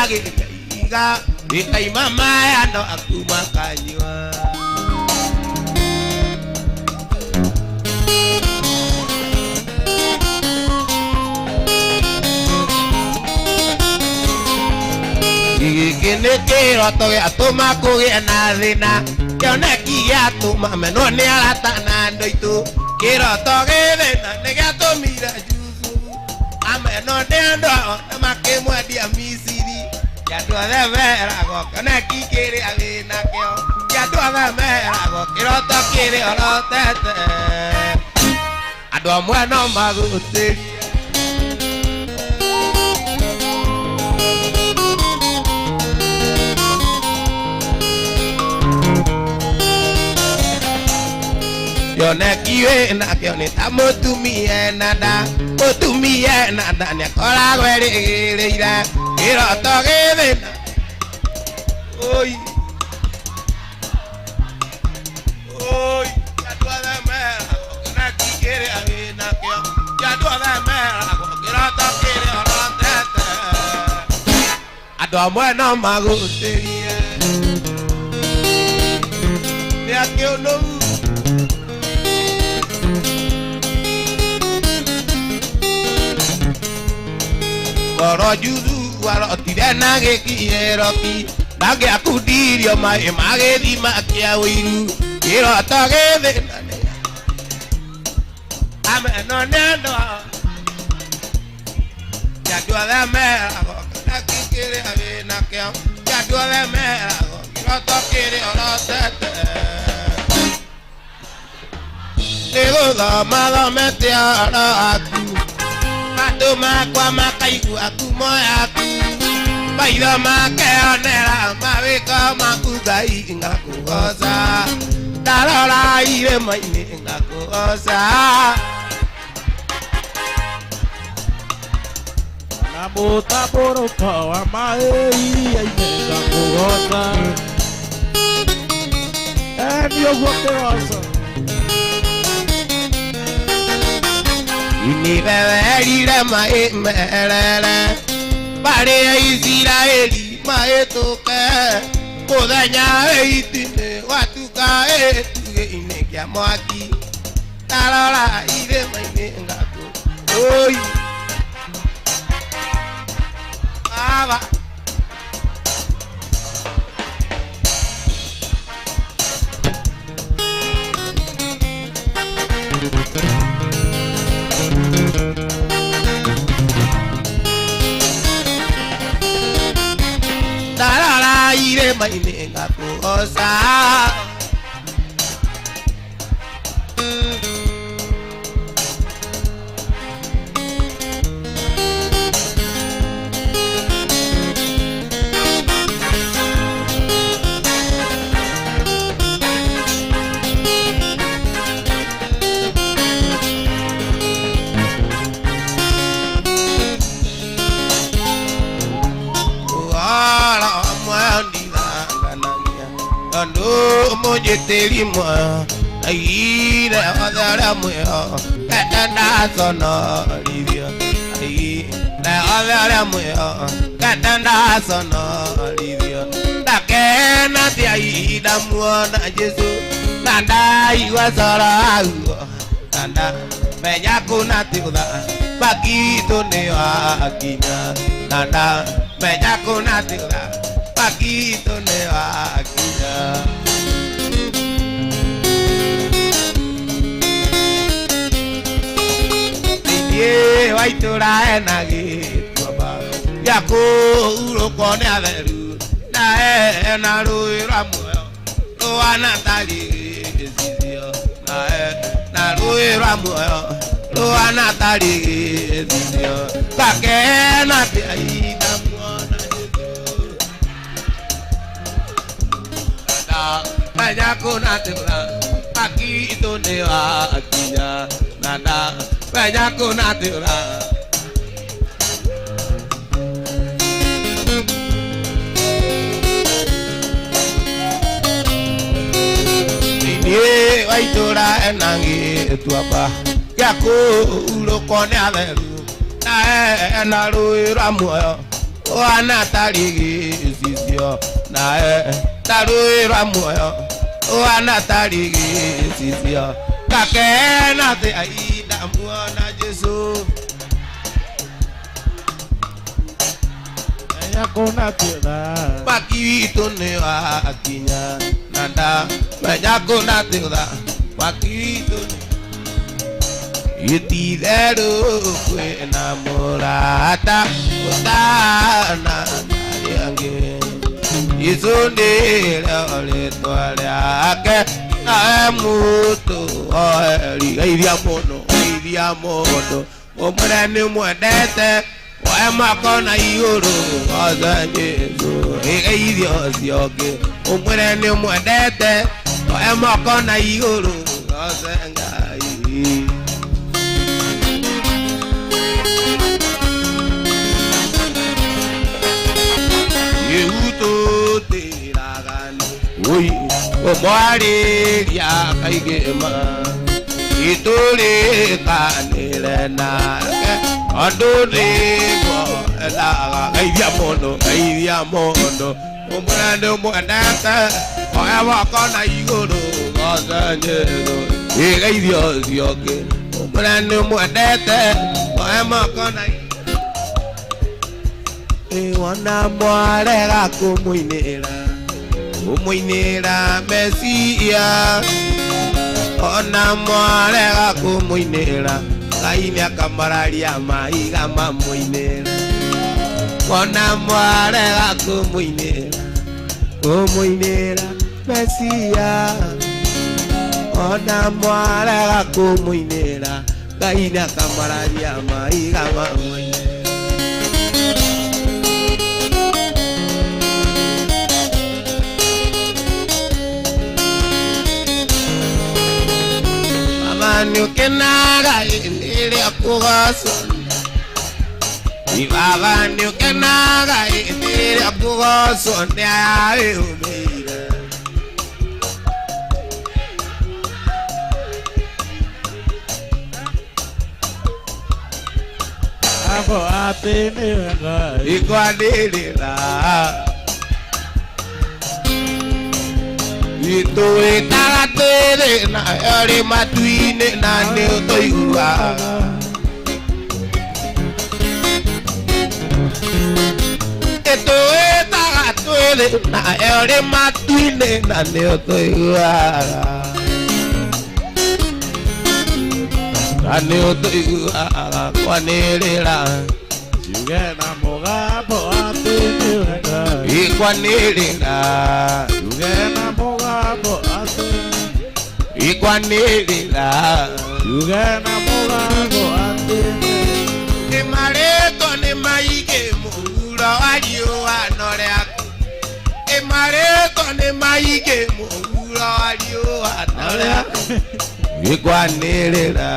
agĩria ihiga rĩkaima maĩ andũ aku makanyua gĩkĩ nĩ kĩroto gĩatũma kũgĩe na thĩna kĩoneki gĩatũma menwo nĩ arata na andũ aitũ kĩroto gĩthĩna nĩ gĩatũmire Jusu amenwo nĩ andũ ao na makĩmwendia Misiri kĩandũ othe meragwo kĩoneki kĩrĩa wĩnakĩo kĩandũ othe meragwo kĩroto kĩrĩa ũrotete andũ amwe no magũtĩrie kĩoneki wĩnakĩo nĩ ta mũtumia ena nda nĩakoragwo erĩgĩrĩire kĩroto gĩthĩna oi kĩandũ othe meragwo kĩoneki kĩrĩa wĩnakĩo kĩandũ othe meragwo kĩroto kĩrĩa ũrotete andũ amwe no magũtĩrie nĩakĩũnũu Koro Jusu warotire na gĩkĩeroki ndangĩakundirio maĩ ma gĩthima kĩa ũiru kĩroto gĩthĩna amenwo nĩ andũ ao kĩandũ othe meragwo kĩoneki kĩrĩa wĩnakĩo kĩandũ othe meragwo kĩroto kĩrĩa ũrotete nĩ gũthoma thomete ũhoro waku andũ makwa makaigua ngumo yaku maitho makeonera mawĩko maku Ngai ngakũgoca ndarora irĩma-inĩ ngakũgoca na mũtambũrũko wa maĩ iria-inĩ ngakũgoca nĩ ũguo kĩgoco inibewerire maĩ merere barĩ Isiraeli mahĩtũke mũthenya wĩitinĩ watuka gĩtugĩ-inĩ kĩa mwaki ndarora irĩma-inĩ ngakũ oi baba ndarora irĩma-inĩ ngakũgoca mujitiri moyo aire odara moyo katanda sonorivio aire odara moyo katanda sonorivio takena ti aida muona Yesu tanda iwa sara tanda menya kuna tiuda pakito ne akinya tanda menya kuna tiuda pakito ne akinya waitura na gĩtuamba gĩa kũhurũkwo nĩ atheru na rũĩ rwa muoyo rũhana tarĩ gĩcicio na rũĩ rwa muoyo rũhana tarĩ gĩcicio gakena atĩ aida muona Jesũ menya kũna tĩra pakito nĩ wakinya nanda menya kũna tĩra waitura na gĩtuamba gĩa kũhurũkwo nĩ atheru na rũĩ rwa muoyo rũhana tarĩ gĩcicio na rũĩ rwa muoyo rũhana tarĩ gĩcicio gakena atĩ aida muona Jesũ kuna tĩra baki witũ nĩ wakinya nanda menya kuna tĩra baki witũ gĩtitherũ kwĩna mũrata ũtana narĩ angĩ Jesũ ndĩrĩo rĩtwa rĩake nawe mũndũ oeri geithia mũndũ ũmũre nĩ mwendete wae makona igũrũ goca Jesũ geithia ũcio ũngĩ ũmũre nĩ mwendete wae makona igũrũ goca Ngai yehutũtĩragani oi ũmwarĩria kaigĩma itũrĩkanĩre nake andũ nĩmwendaga geithia mũndũ ũmũre nĩ mwendete wae makona igũrũ goca Jesũ geithia ũcio ũngĩ ũmũre nĩ mwendete wae makona wona mwarega kũmũinĩra Mesia ona mwarega kũmũinĩra Ngai nĩakamararia mahiga mamũinĩra ona mwarega kũmũinĩra Mesia ona mwarega kũmũinĩra Ngai nĩakamararia mahiga mamũinĩra Ibaba nukenaga ile akugason. Ibaba nukenaga ile akugason ya ubira. Abo atenega. Igualera. Ito itagatele na eri matuine na ne toigua. Ito itagatele na eri matuine na ne toigua. Na ne toigua kwanelera. Yugena mogabo atenega. Ikwanelera. Yugena mogabo atenega. Ikwanelera. Yugena mogabo atenega. Ni mareto ni maige mura wario anoreako. Ni mareto ni maige mura wario anoreako. Ikwanelera.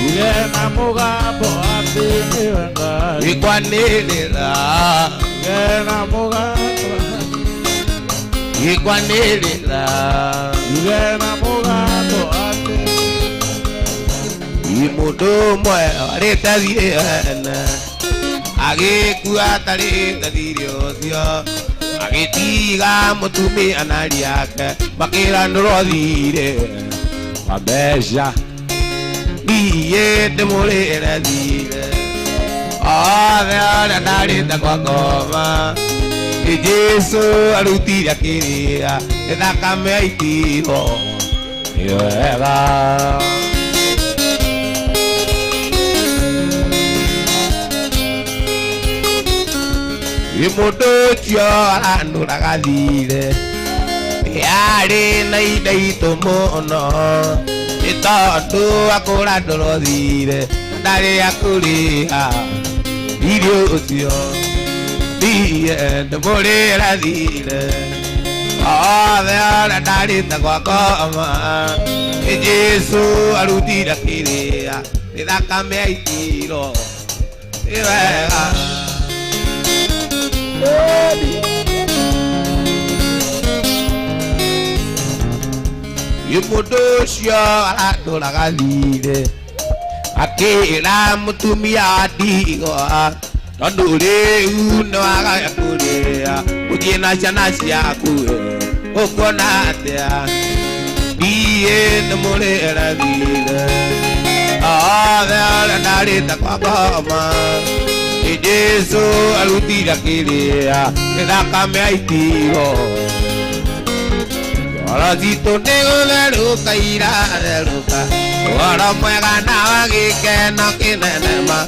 Yugena mogabo atenega. Ikwanelera. Yugena mogabo. Ikwanelera. Yugena mogabo atenega. Imundo mwe aretaziena. Agikua tarithathirio thio. Agitiga mutumi anari yake. Makira ndorothire. Mabesha. Iye ndimurira thire. Othe ndarita kwa ngoma. Ni Jesu arutire akirira. Ni thakame aitiro. Ni wega. Imundo cio aranuraga thire. Yari na indo itu muno. Ni tondu akura ndorothire. Ndari akuriha irio ucio. Iye ndimurira thire. Othe ona ndarita kwa ngoma. Ni Jesu arutire akirira. Ni thakame aitiro. Ni wega. Imundo cio aratũraga thire. Akĩra mũtumia ndigwa. Tondũ rĩu nĩwagaya kũrĩa. Ũthiĩ na ciana ciaku ũkuona atĩa. Niĩ nĩmũrĩra thire. Othe ũrĩa ndarĩte kwa ngoma. Ni Jesu arutire akĩrĩa. Nĩ thakame aitirwo. Oro zito nĩgũtherũka iratherũka. Ũhoro mwega na wa gĩkeno kĩnenema.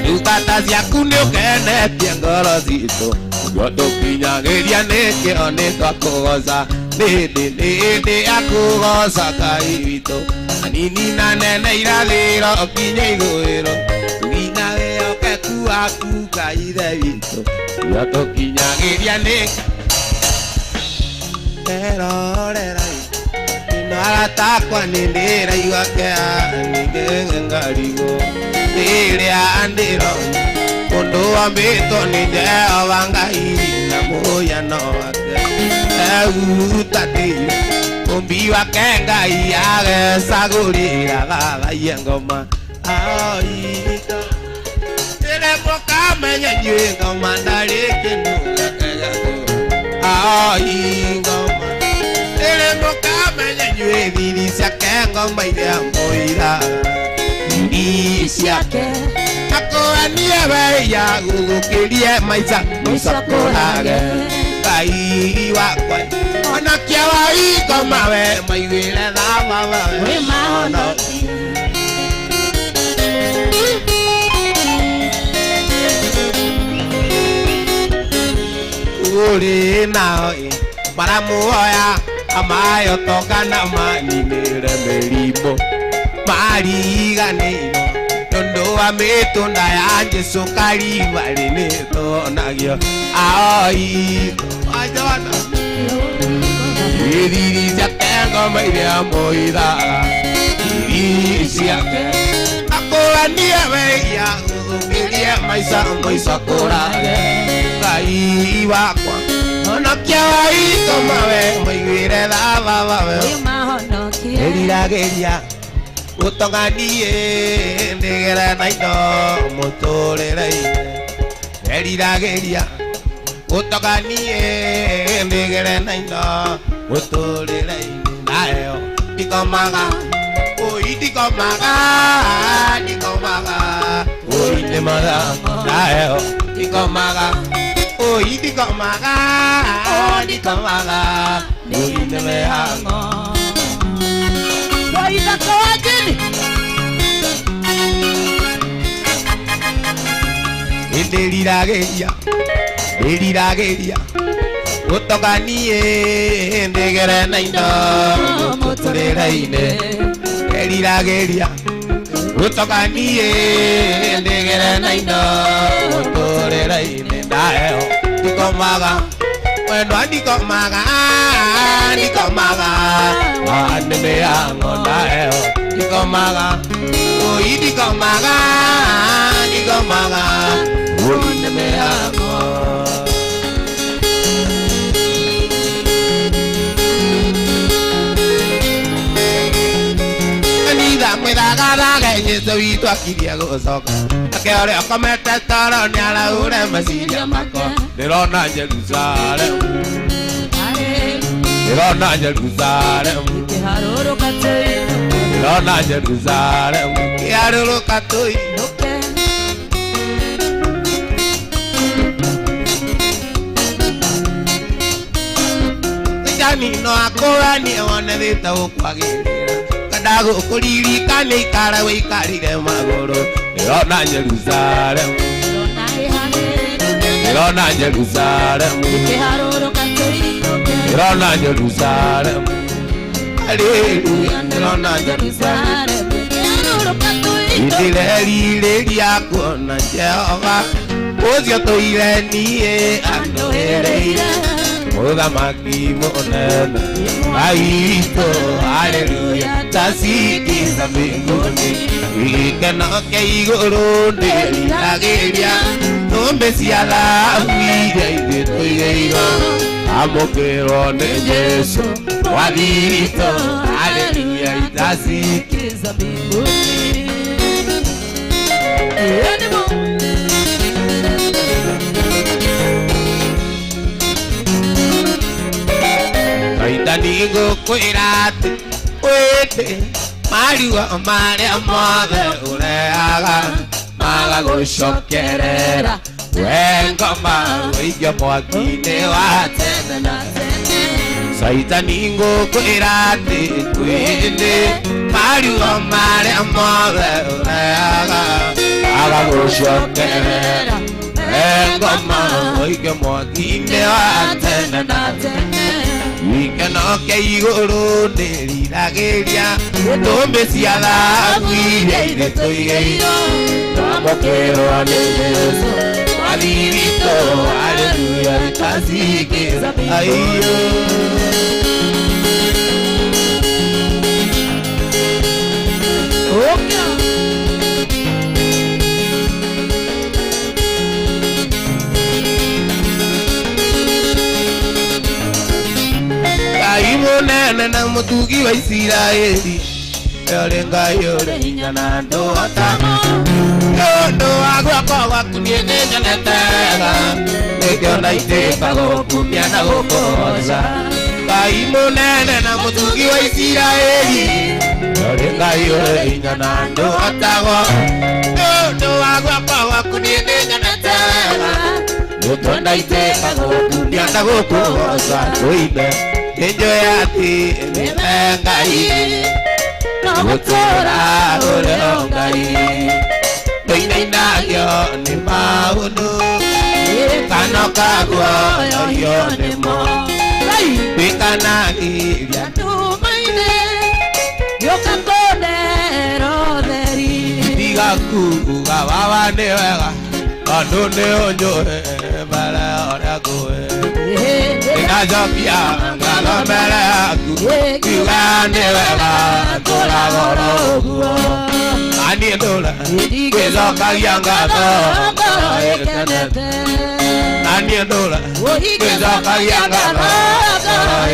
Ndungata ciaku nĩũkenetie ngoro zitũ. Nĩguo tũkinyagĩria nĩkĩo nĩtwakũgoca. Nĩ hĩndĩ ya kũgoca Ngai witũ. Anini na nene irathĩro nginya ithũĩro. Tũgina wĩhokeku waku Ngai ithe witũ. Nĩguo tũkinyagĩria nĩkĩo. Erorera inaratakwa nindira igakea ningengarigo niria andiro mundu wambitwo ni Jehova Ngai na muyano wake eutatire umbi wake Ngai agecaguriraga Ngai ngoma aoito ire mukamenye nyue ngoma ndari kinunga kegago aoingo mukamenye nyue thiri ciake ngoma iria mũira thiri ciake akũhanie weya gũgũkĩrie maica mũcakũrage Ngai wakwa onokia wa ngoma we maiguĩre thama we mahonoki uri nao maramuoya amayo tokana maninire mĩrimũ mariganĩirwo tondũ wa mĩtũnda ya Jesũ Karivari nĩtũhonagio aoi thiri ciake ngoma iria mũithaga Ngai ciake akũrania weia ũthũkĩrie maica mũico kũrage Ngai wakwa honokia waitũ mawe mũiguĩre tha we eriragĩria gũtonganie ndĩgere na indo mũtũrĩre-inĩ eriragĩria gũtonganie ndĩgere na indo mũtũrĩre-inĩ nayo ndikomaga oi ndikomaga oi ndĩmaga nayo ndikomaga oi ndikomaga oi ndĩmeanga waithaka wa jini ndĩriragĩria gũtonganie ndĩgere na indo mũtũrĩre-inĩ ndĩriragĩria gũtonganie ndĩgere na indo mũtũrĩre-inĩ nayo ndikomaga wendwa ndikomaga nĩmĩyango nayo ndikomaga oi ndikomaga oi nĩmĩyango mwĩthagaraga Jesũ witũ akiria gũcoka nake ũrĩa ũkomete toro nĩaraure meciria makwa ndĩrona Jerusalemu ndĩrona Jerusalemu kĩharũrũka tũinũke nĩnjanino akũranie wone thĩte gũkwagĩrĩra ndagũkũririkane ikara wĩikarire magũrũ ndĩrona Jerusalemu ndĩrona Jerusalemu ndĩrona Jerusalemu haleluya ndĩrona Jerusalemu ndirerirĩria kuona Jehova ũcio tũire niĩ andũĩrĩire mũthamaki mũnene witũ haleluya tasikiza mbinguni gĩkeno kĩa igũrũ ndĩriragĩria tũmbĩ cia thahabu iria ithuĩ tũigĩirwo amũkĩrwo nĩ Jesũ wathitũ haleluya tasikiza mbinguni Kaitani ngũkwĩra atĩ wĩte mariua marĩa mothe ũrehaga magagũcokerera we ngoma wĩige mwaki-inĩ wa tene na tene Saitani ngũkwĩra atĩ wĩte mariua marĩa mothe ũrehaga magagũcokerera we ngoma wĩige mwaki-inĩ wa tene na tene gĩkeno kĩa igũrũ ndĩriragĩria tũmbĩ cia thahabu iria ithuĩ tũigĩirwo twamũkĩrwo nĩ Jesũ wathi witũ haleluya tasikiza aiyo Ngai mũnene na mũtugi wa Isiraeli ũrĩ Ngai ũrĩ hinya na ndũhotaga ũndũ wa guoko gwaku niĩ nĩnyonete wega nĩngĩona itĩka gũkumia na gũkũhoca Ngai mũnene na mũtugi wa Isiraeli ũrĩ Ngai ũrĩ hinya na ndũhotaga ũndũ wa guoko gwaku niĩ nĩnyonete wega nĩngĩona itĩka gũkumia na gũkũhoca tũine nĩnjũĩ atĩ nĩwe Ngai gũtũũra ũrĩ o Ngai tũinainagio nĩ maũndũ kano kaguoyohio nĩmo twĩkanagĩria ndũmaine gĩũka kũndera ũtheri tiga kuuga wawa nĩ wega tondũ nĩ ũnjũĩ mbere ũrĩa ngũĩ Azopia ngalo mbele aku Kiwande wega Kula goro Ani ndola Kizoka yangato Ekenete Ani ndola Kizoka yangato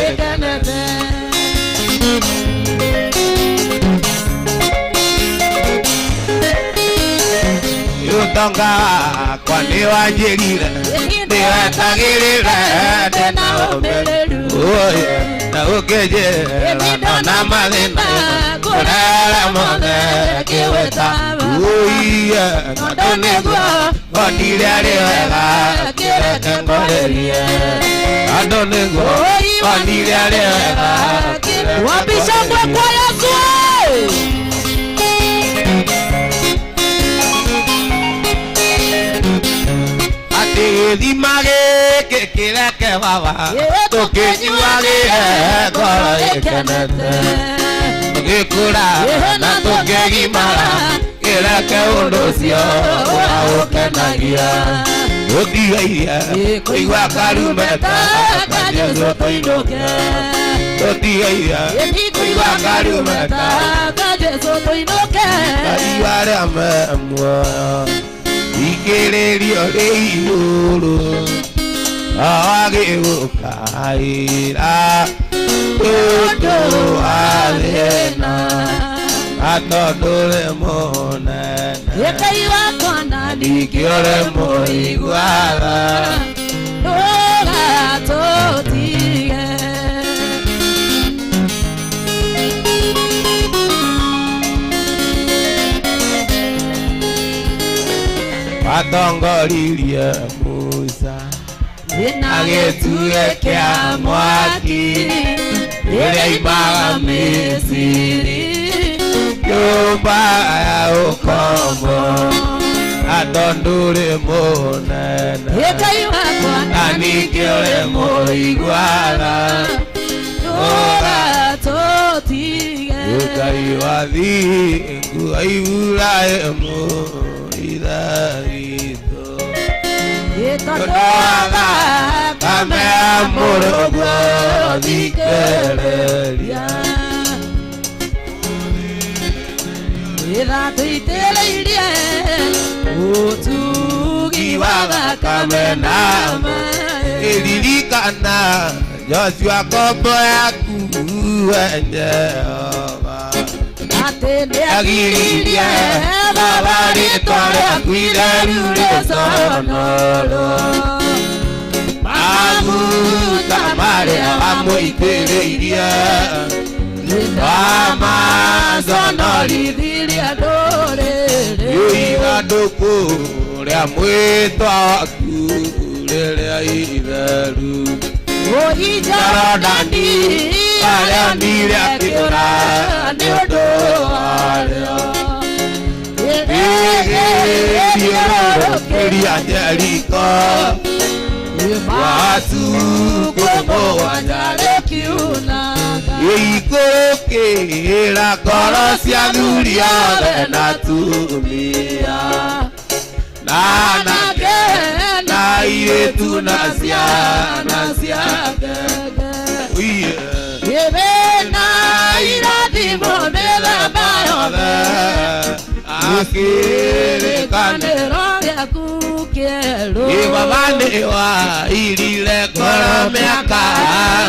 Ekenete Yutonga kwa niwa jirira niwa tagirira tena omeleru oye na ukeje na madina kurara mone kiweta oye na donegwa kondileri wega kireke ngorerie na donegwa kondileri wega wabishangwe kwa Yesu di mage que quiera que baba to que yuage kora ekenete que cura na to que gimara quiera que ondosio o que nagia o dia igual carumeta ka Yesu toinoke o dia igual carumeta ka Yesu toinoke ayare amwa Ikererio reiro Age ukaira Toto alena Atodore monena Yekaiwa kona Dikiore moiguala Oga totie Atongoririe Musa Agetuekea mwaki Ile ibaga Misiri Nyumba ya ukombo Atondure monena Yekaiwa kona Anikiore moiguala Oga totie Yukaiwa dhingu Aivulae mo Idarito Todoaga Kame amorogo Dikereria Ida tuiteleirie Utugi waga kame nama Eririkana Joshua kombo yaku Jehova Atende Agiririe Babari tore Kuidarure sonoro Maguta mare Amo itereirie Ama sonori Dili adore Yuiga doko Rea mwito aku Rea idaru Ojijara dandi Alea nire kiora Niodo alea Queria Jerico Watu Como Wajale kiunaga Eiko que la corosia duria Venatumia Nana que Na iretu nasia Yebena iradimo mela bayove Akere Kanero ya kukero Ibabane wa irile kora meaka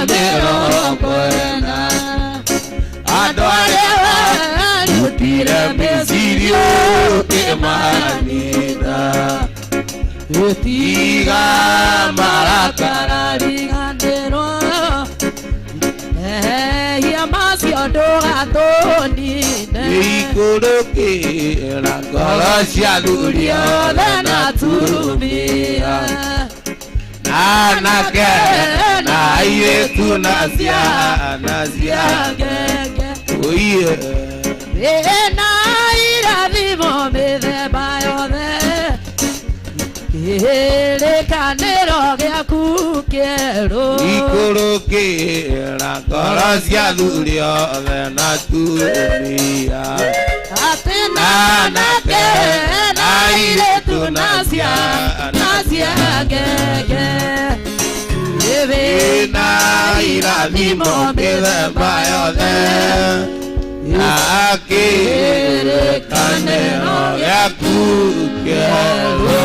mero kwena Adore wa Nutire mesirio kemanida Utiga marakara Rigandero Yamasio doga toni Ikoroke la galaxia duria Vena turumia Nana ke na iretu nasia Gege Oye Vena ira vivo me de bayode Ele canero que acuquero Ikoroke la galaxia duria Venatumia Atena que naire tu nasia gege Eve ina irathimo mĩthemba yothe na kĩrĩkanĩro gĩaku kĩerũ.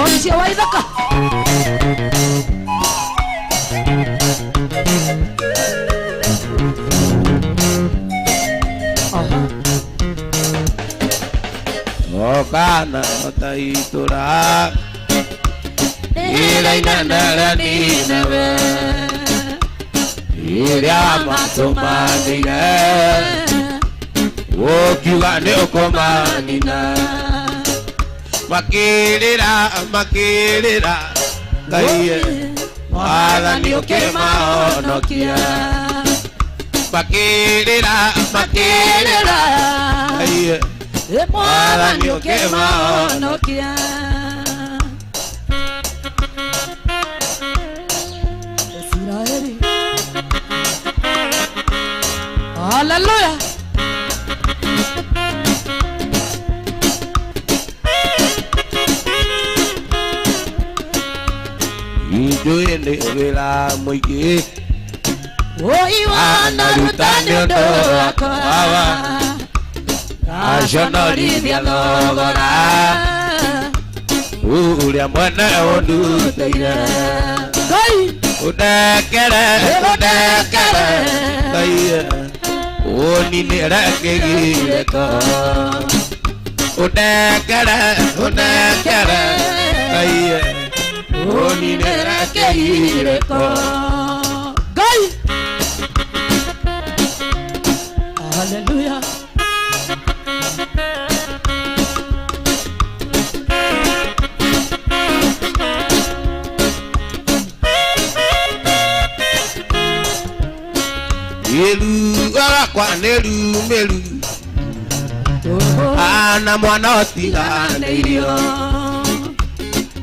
Ocia wa ithaka Okana otaitura irainanara Nineve iria matumanire ukiuga nĩ ũkũmanina makĩrĩra Ngai Mwathani ũkĩmahonokia makĩrĩra Ngai Mwathani ũkĩmahonokia. Israeli Hallelujah. Ijũĩ nĩ wĩra mũingĩ Wanaruta nĩ ũndũ wakwa aconorithia thogora ũrĩa mwene ũndutĩire ũndekere Ngai ũninĩre kĩgirĩko ũndekere Ngai ũninĩre kĩgirĩko. Ngai Hallelujah. Iru wakwa nĩ rumĩru ana mwana ũtiganĩirio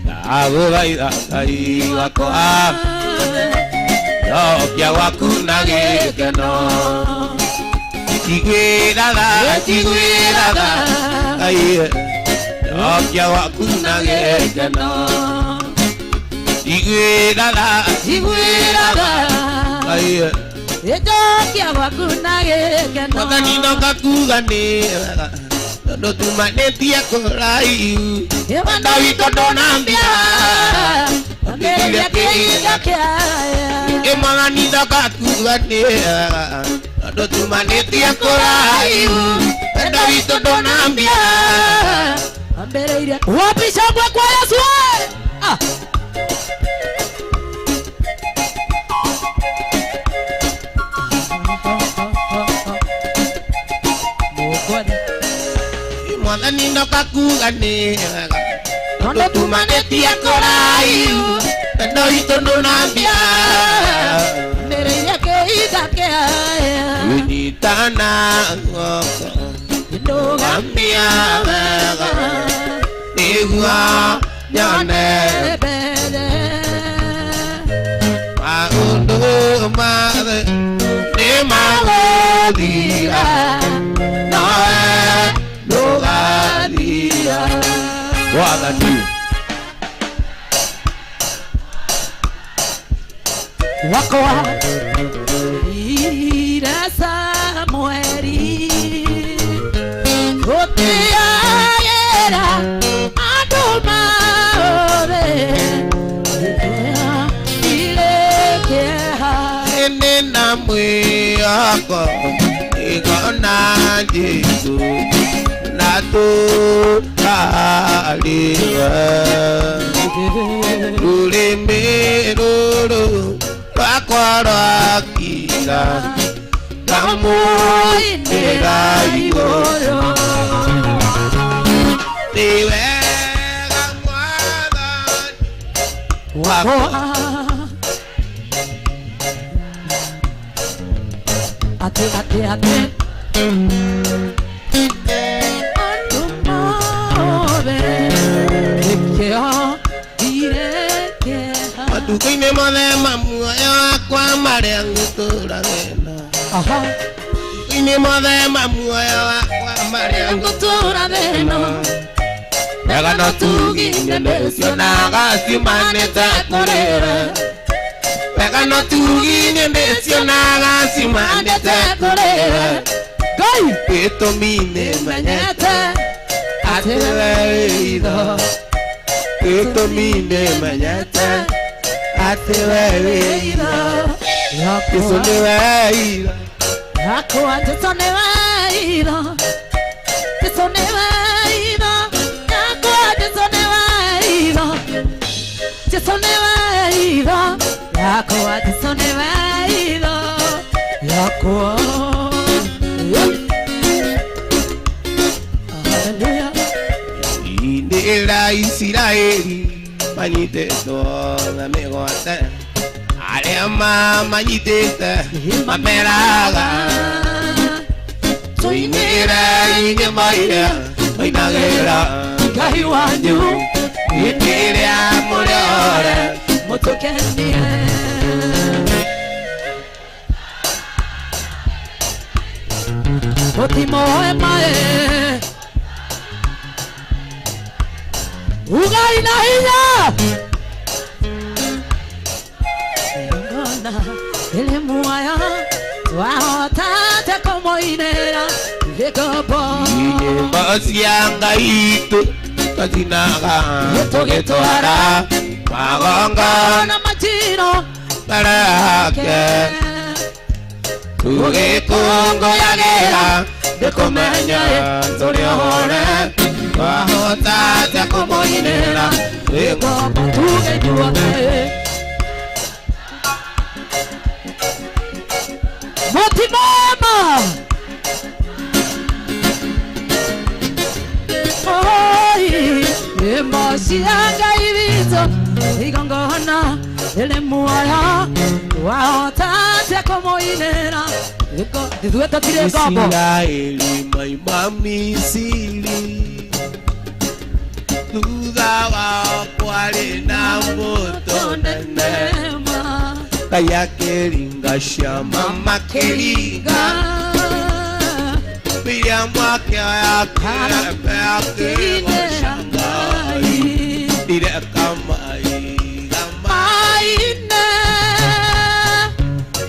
ndagũthaitha Ngai wakwa njokia gwaku na gĩkeno njiguĩra tha Ngai njokia gwaku na gĩkeno njiguĩra tha Ngai Ejokia gwaku na gĩkeno. Mwathani no ngakuga nĩ wega tondũ tumanĩtie kũraihu wendo witũ ndũnambia ambĩrĩria kĩhinga kĩaya. Mwathani no ngakuga nĩ wega tondũ tumanĩtie kũraihu wendo witũ ndũnambia ambĩrĩria wapi shangwe kwa Yesu. Mwathani no ngakuga nĩ wega tondũ tumanĩtie kũraihu wendo witũ ndũnambia ambĩrĩria kĩhinga kĩaya. Ũnyitana guoko ndũgambia wega nĩguo nyone maũndũ mothe nĩ magũthira nowe ndũgathira. Mwathani wakwa ira Samueli gũtĩagĩra andũ maũthĩ irĩkĩha nĩ na mwĩhoko igona Jesũ na tũtarĩwe rũrĩmĩ rũrũ rwakwa rwakira ngamũinĩra igũrũ nĩ wega Mwathani wakwa ate andũ maũthĩ irĩkĩha matukũ-inĩ mothe ma muoyo wakwa marĩa ngũtũũra wena ini muthema muoyo wakwa maria Ngutura thino wega no tuginye nĩcionaga ciumanĩte kũrĩ we wega no tuginye nĩcionaga ciumanĩte kũrĩ we Ngai gĩtũmi nĩmenyete menyete atĩ we wĩ itho gĩtũmi nĩmenyete atĩ we wĩ itho Jesũ nĩwe itho Yakwa Jesũ nĩwe itho Jesũ nĩwe itho Yakwa Jesũ nĩwe itho Jesũ nĩwe itho Yakwa Jesũ nĩwe itho Yakwa Hallelujah Inĩra Isiraeli manyitĩtwo na mĩgwate arĩa mamanyitĩte mameraga tũinĩre inyuĩ iria tũinagĩra Ngai wanyu hĩndĩ ĩrĩa mũrĩ ore mũtũkenie Mũtimoe mae Ugai na hinya Ngona ile muaya Twahotate kũmũinĩra gĩkombo nyĩmbo cia Ngai tũcinaga tũgĩtwara magongona Majino mbere yake tũgĩkũngũyagĩra ndĩkũmenya tũrĩ ohore twahotate kũmũinĩra gĩkombo tũgĩnyuage Motimama Oi Emosianga ibizo Igongona Ele muaya Waotate kũmũinĩra Ithuĩ tũtirĩ ngombo Isiraeli maima Misiri thutha wao kwarĩ na mbũtũ nene Ngai akĩringa ciama makĩringa Miriamu akĩoya kĩrembe akĩgoca Ngai ndireka maiga Maine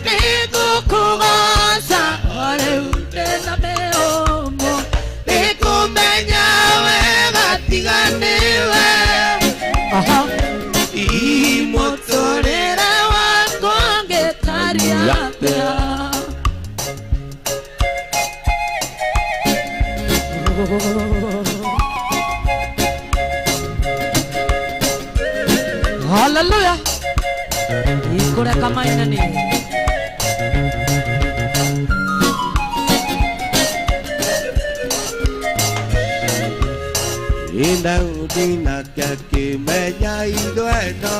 Nĩngũkũgoca o rĩu ndĩna mĩhũmũ nĩkũmenya wega tiga nĩwe Mũtũrĩre wakwa ngĩtaria atĩa Hallelujah Ikureka maina ni Daudi nake akĩmenya ithweno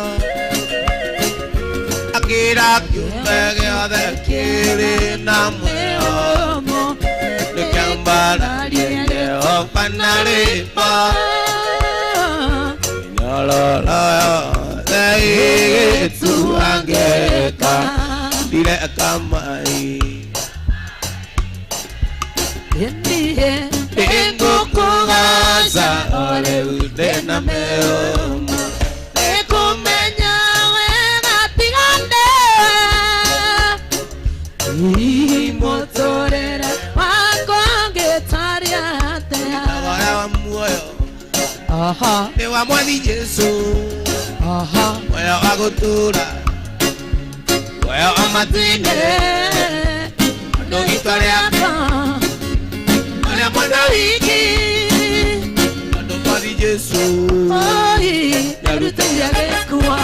akĩra kĩũmbe gĩothe kĩrĩ na muoyo nĩkĩambararie Jehova na rĩĩtwa mĩnyororo yothe ĩgĩtuangĩka ndireka Nĩngũkũgoca o rĩu ndĩna mĩhũmũ nĩkũmenya wega tiga nĩwe Mũtũrĩre wakwa ngĩtaria atĩa Thogora wa muoyo nĩ wa Mwathi Jesũ muoyo wa gũtũũra muoyo wa matu-inĩ andũ gĩtwa rĩakwa Maria mwana wiki Ando Mwathi Jesũ Narutĩire gĩkua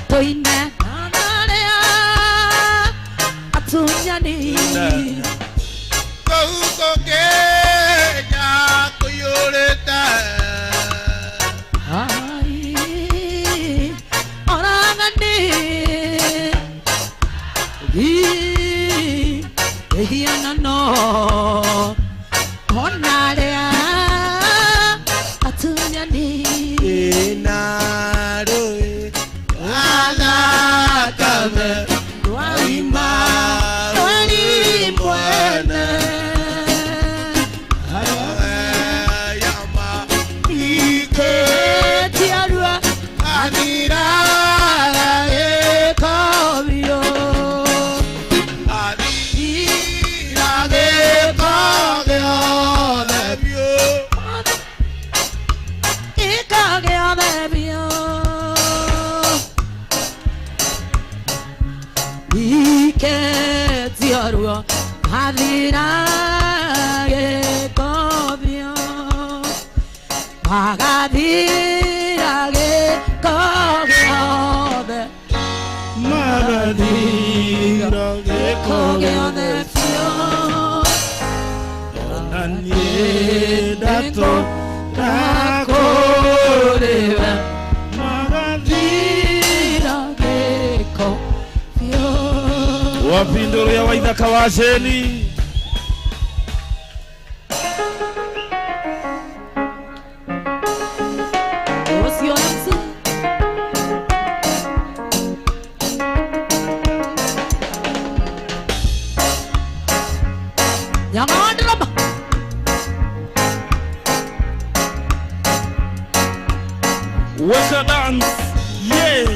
Toine nanarĩa atunyani Kũu Kenya kũiyũrĩte oragani ehiana no onarea atunya ni Inaro ana kame waima wani mwana yama ike tiarua adira ekobio adira de kageo nebio ikagea bebio ike tiarua adira ekobio magadira ekogeo be Magadira ekogeo be fio Nanye dato takoreba Magadira dira ekogeo Wapinduru ya Waithaka washeni. Osio MC Jangan drama Weka dance. Yeah.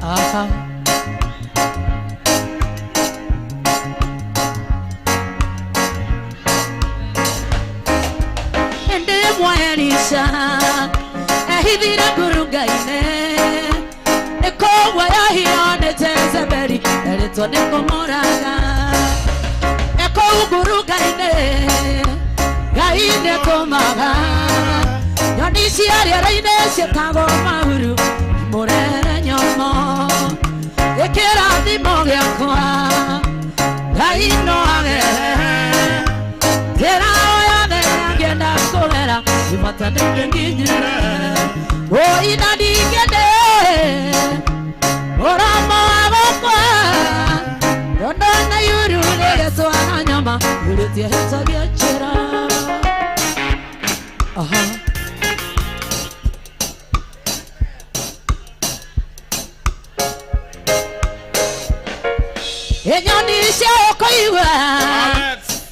Aha Ende mwanisha ehidira gurugaine Eko wayahione tezeberi Erito niko moraga Eko ugurugaine Gaine komaga Yonisi ariaraine sietago mahuru Morere nyomo Ekera dimo gyakwa Gaino agere Tera oya de agenda kogera Imata de nginyere O inadi gede Oramo agokwa Dondo na yuru legeso ananyama Yuriti heta giachera Aha Enyoni okoiwa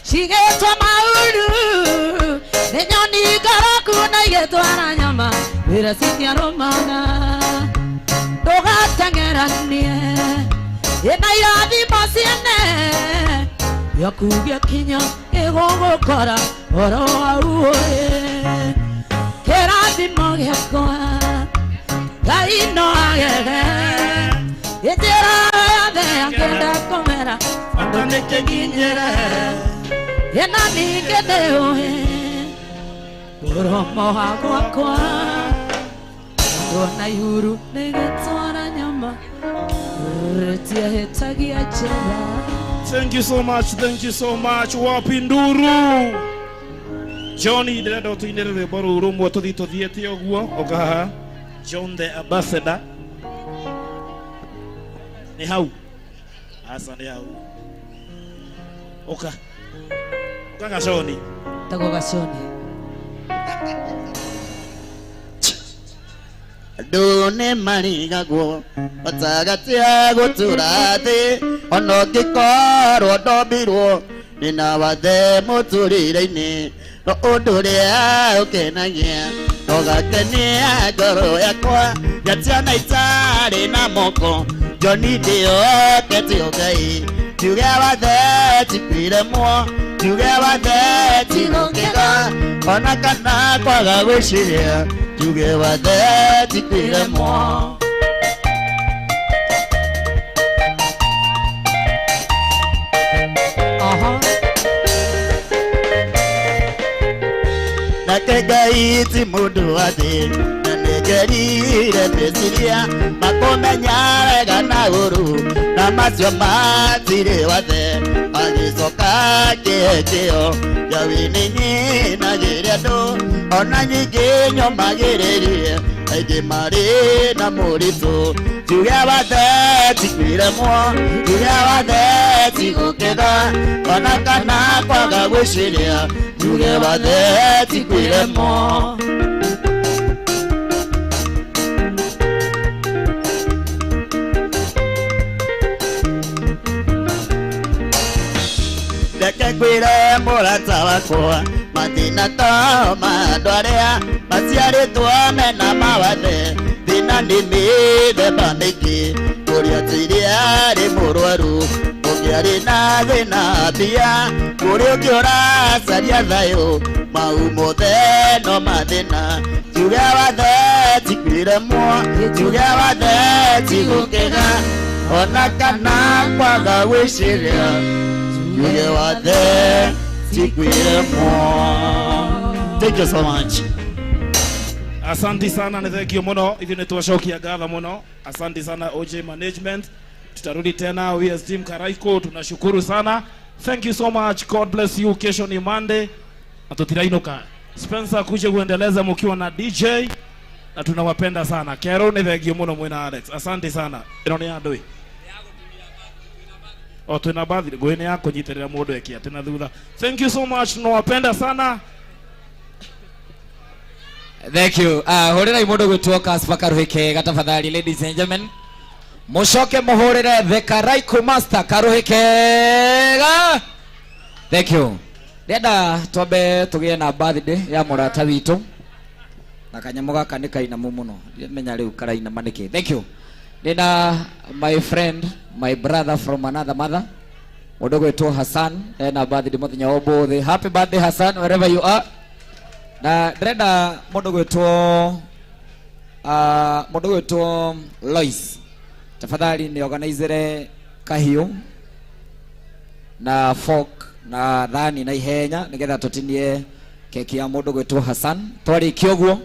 Shigetwa mauru Enyoni garaku na igetwa na nyama Vira siti aromaga Doga tangeranie Ena irathi masiene Yakugia kinya egogo kora Oro auoe Kerathi mogiakoa Gaino agege Etera angenda komera ando neke ginyere yena ningede ohe oromo hagwa kwa dona yuru negetwara nyama retia hetagia chela. Thank you so much, thank you so much. Wapinduru Johnny ndendo tuinere boru rumo tuthito thiete oguo okaha John the ambassador ni hau asa ni hau oka kanga Johnny Tago gashoni Dune marigagwo batagatia guturate ono gikoro ndobirwo nina wathe muturire-ini no unduria ukenagia no gakenia ngoro yakwa gatiana itari na moko Johnny ndio ketio Ngai tuge wathe tipire mo tuge wathe tigokega ona kana kwaga gwiciria tuge wathe tipire mo nake Ngai ti mundu wa thi na nĩngerire meciria makumenya wega na ũru na macio matirĩ wathe agĩcoka kĩhĩtio njawinĩnyinagĩria andũ ona nyingĩ nyomagĩrĩrie aingĩ marĩ na mũritũ tuge wathe tikwire mo tuge wathe tiguketha ona kana kwaga gwiciria tuge wathe tikwire mo reke kwire mũrata wakwa mathĩna ta mandũ arĩa maciarĩtwo mena mawathe thĩna nĩ mĩthemba mĩingĩ kũrĩa tĩri arĩ mũrwaru ũngĩarĩ na thĩna mbia kũrĩ ũngĩ ũracaria thayũ mau mothe no mathĩna tuge wathe tikwire mo tuge wathe tigũkĩga ona kana kwaga gwĩciria tuge wathe tikwire mo. Thank you so much. Asante sana, ni thank you muno. Hivi ni tuwashokia gatha muno. Asante sana OJ Management. Tutarudi tena WS Team Karaiko, tunashukuru sana. Thank you so much. God bless you. Kesho ni Monday. Atutirainoka. Spencer kuja kuendeleza mkiwa na DJ. Na tunawapenda sana. Kero ni thank you muno mwena Alex. Asante sana. Ino andoi. O tuna bathi goine yako nyiterera mundu ekia tena thutha. Thank you so much. Tunawapenda sana. Thank you. Horera imundu gwitwo Kaspa Karuhike gatafadhali, ladies and gentlemen. Mushoke muhorere the Karaiko Master Karuhike. Thank you. Ndenda twambe tugie na birthday ya murata witu. Na kanyamu gaka ni kainamu muno. Menya riu karaina maniki. Thank you. Ndenda my friend, my brother from another mother. Mundu gwitwo Hassan na birthday muthenya obo. Happy birthday Hassan wherever you are. Na ndenda mundu gwitwo Lois. Tafadhali ni organizere kahiu na fork na thani na ihenya nigetha tutinie keki ya mundu gwitwo Hassan. Twari kioguo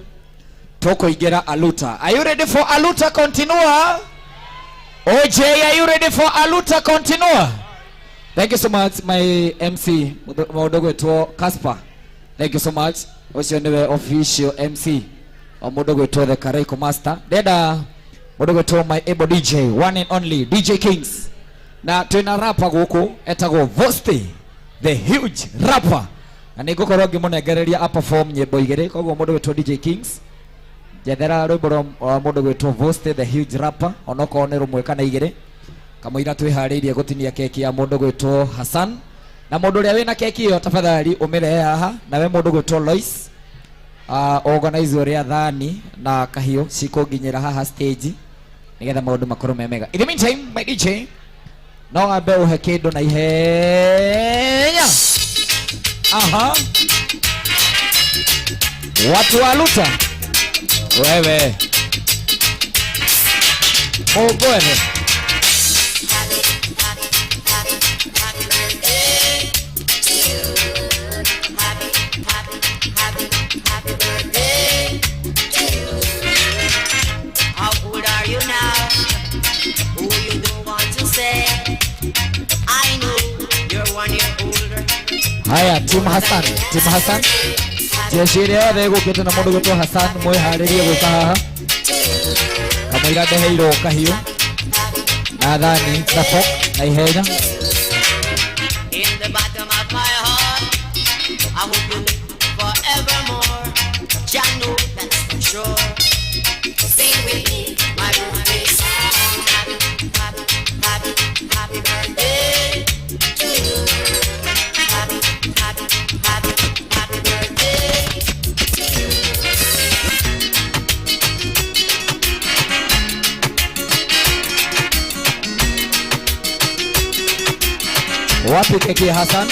tukuingira aluta. Are you ready for aluta continua? OJ, are you ready for aluta continua? Thank you so much my MC mundu gwitwo Kaspa. Thank you so much. Ucio niwe official MC wa mundu gwitwo the Karaiko Master. Ndenda mundu gwitwo my able DJ, one and only DJ Kings. Na twina rapper guku etagwo Voste the huge rapper. Na nigukorwo ngimunegereria a perform nyimbo igiri, koguo mundu gwitwo DJ Kings jethera rwimbo rwa mundu gwitwo Voste the huge rapper onoko ni rumwe kana igiri kamwira twihariirie gutinia keki ya mundu gwitwo Hassan. Na mundu ria wina keki yo tafadhali umirehe haha. Na we mundu gwitwo Lois organize uria thani na kahio cikunginyira haha stage nigetha maundu makorwo me mega. In the meantime my DJ no abe uhe kindu na ihenya. Aha, watu wa Luta wewe mugwene haya Team Hassan, Team Hassan jeshire yothe gukite na mundu gwitwo Hassan mwiharirie gwika haha kamwira ndeheirwo kahiu na thani na fork na ihenya. In the bottom of my heart I hope you live forevermore. Jah know that's for sure. Sing with me my birthday song. Happy, happy, happy, happy birthday to you. Happy, happy, happy, happy birthday to you. Wapi keki ya Hassan?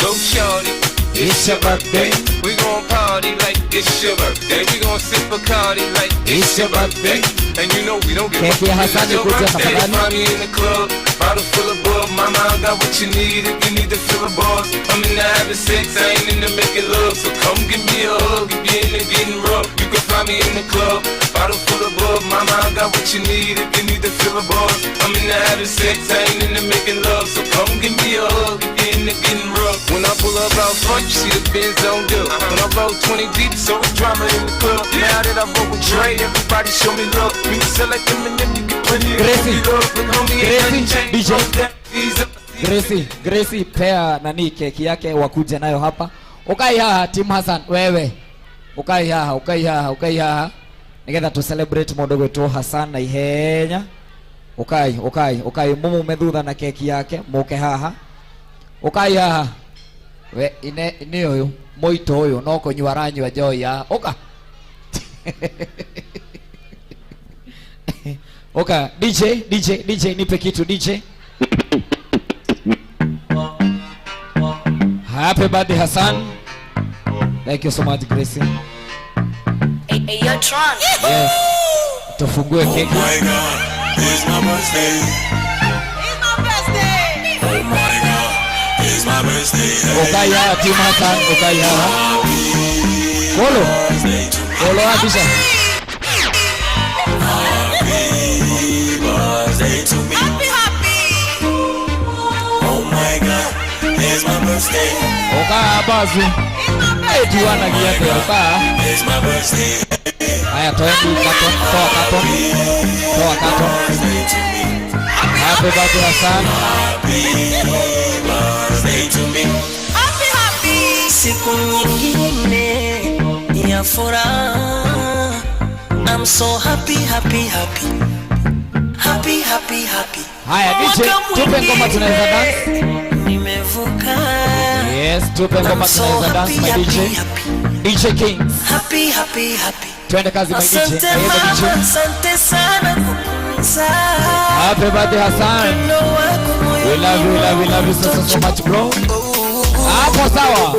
Go shorty, It's your birthday. we gon' party like it's your birthday. We gon' sip Bacardi like it's your birthday. And you know we don't give Keki ya Hassan your ikuja birthday. tafadhali. Find me in the club, bottle full of bug. Mama, I got what you need if you need to fill a buzz. I'm in the having sex, I ain't in the making love. So come give me a hug if you in the getting rough. You can find me in the club, bottle full of bug. Mama, I got what you need if you need to fill a buzz. I'm in the having sex, I ain't in the making love. So come give me a hug if you in into getting rough. When I pull up out front, you see the Benz on dub. When I roll 20 deep, so it's drama in the club. Now that I roll with Dre, everybody show me love. When you sell like Eminem, you get plenty of love. But homie, ain't nothing changed. Gracie, pea nani keki yake wakuje nayo hapa. Ukai haha Tim Hassan, wewe. Ukai haha. Nigetha to celebrate modo wetu Hassan na ihenya. Ukai mumu medhudha na keki yake, moke haha. Ukai haha. We ini oyo, moito oyo noko nywaranyu wa joya. Oka. Oka, DJ nipe kitu DJ. Happy birthday Hassan. Thank you so much Gracie. Hey, yo, Tron. Yes. Tufungue keki. Oh my God, it's my birthday. It's my birthday. Oh my God, it's my birthday. Ukai haha Tim Hassan, ukai haha. Kolo habisha. It's my birthday. Oka bazu. Juana giate oka. It's my birthday. Haya toeni katon. Happy birthday Hassan. Happy birthday to me. Happy. Siku nyingine ya furaha. I'm so happy. Haya DJ, tupe ngoma tunaweza dance. Nimevuka. Yes, tupe ngoma tunaweza dance my DJ. DJ Kings. Happy. Twende kazi my DJ. Asante sana kukunza. Happy birthday Hassan. We love you so much bro. Hapo sawa.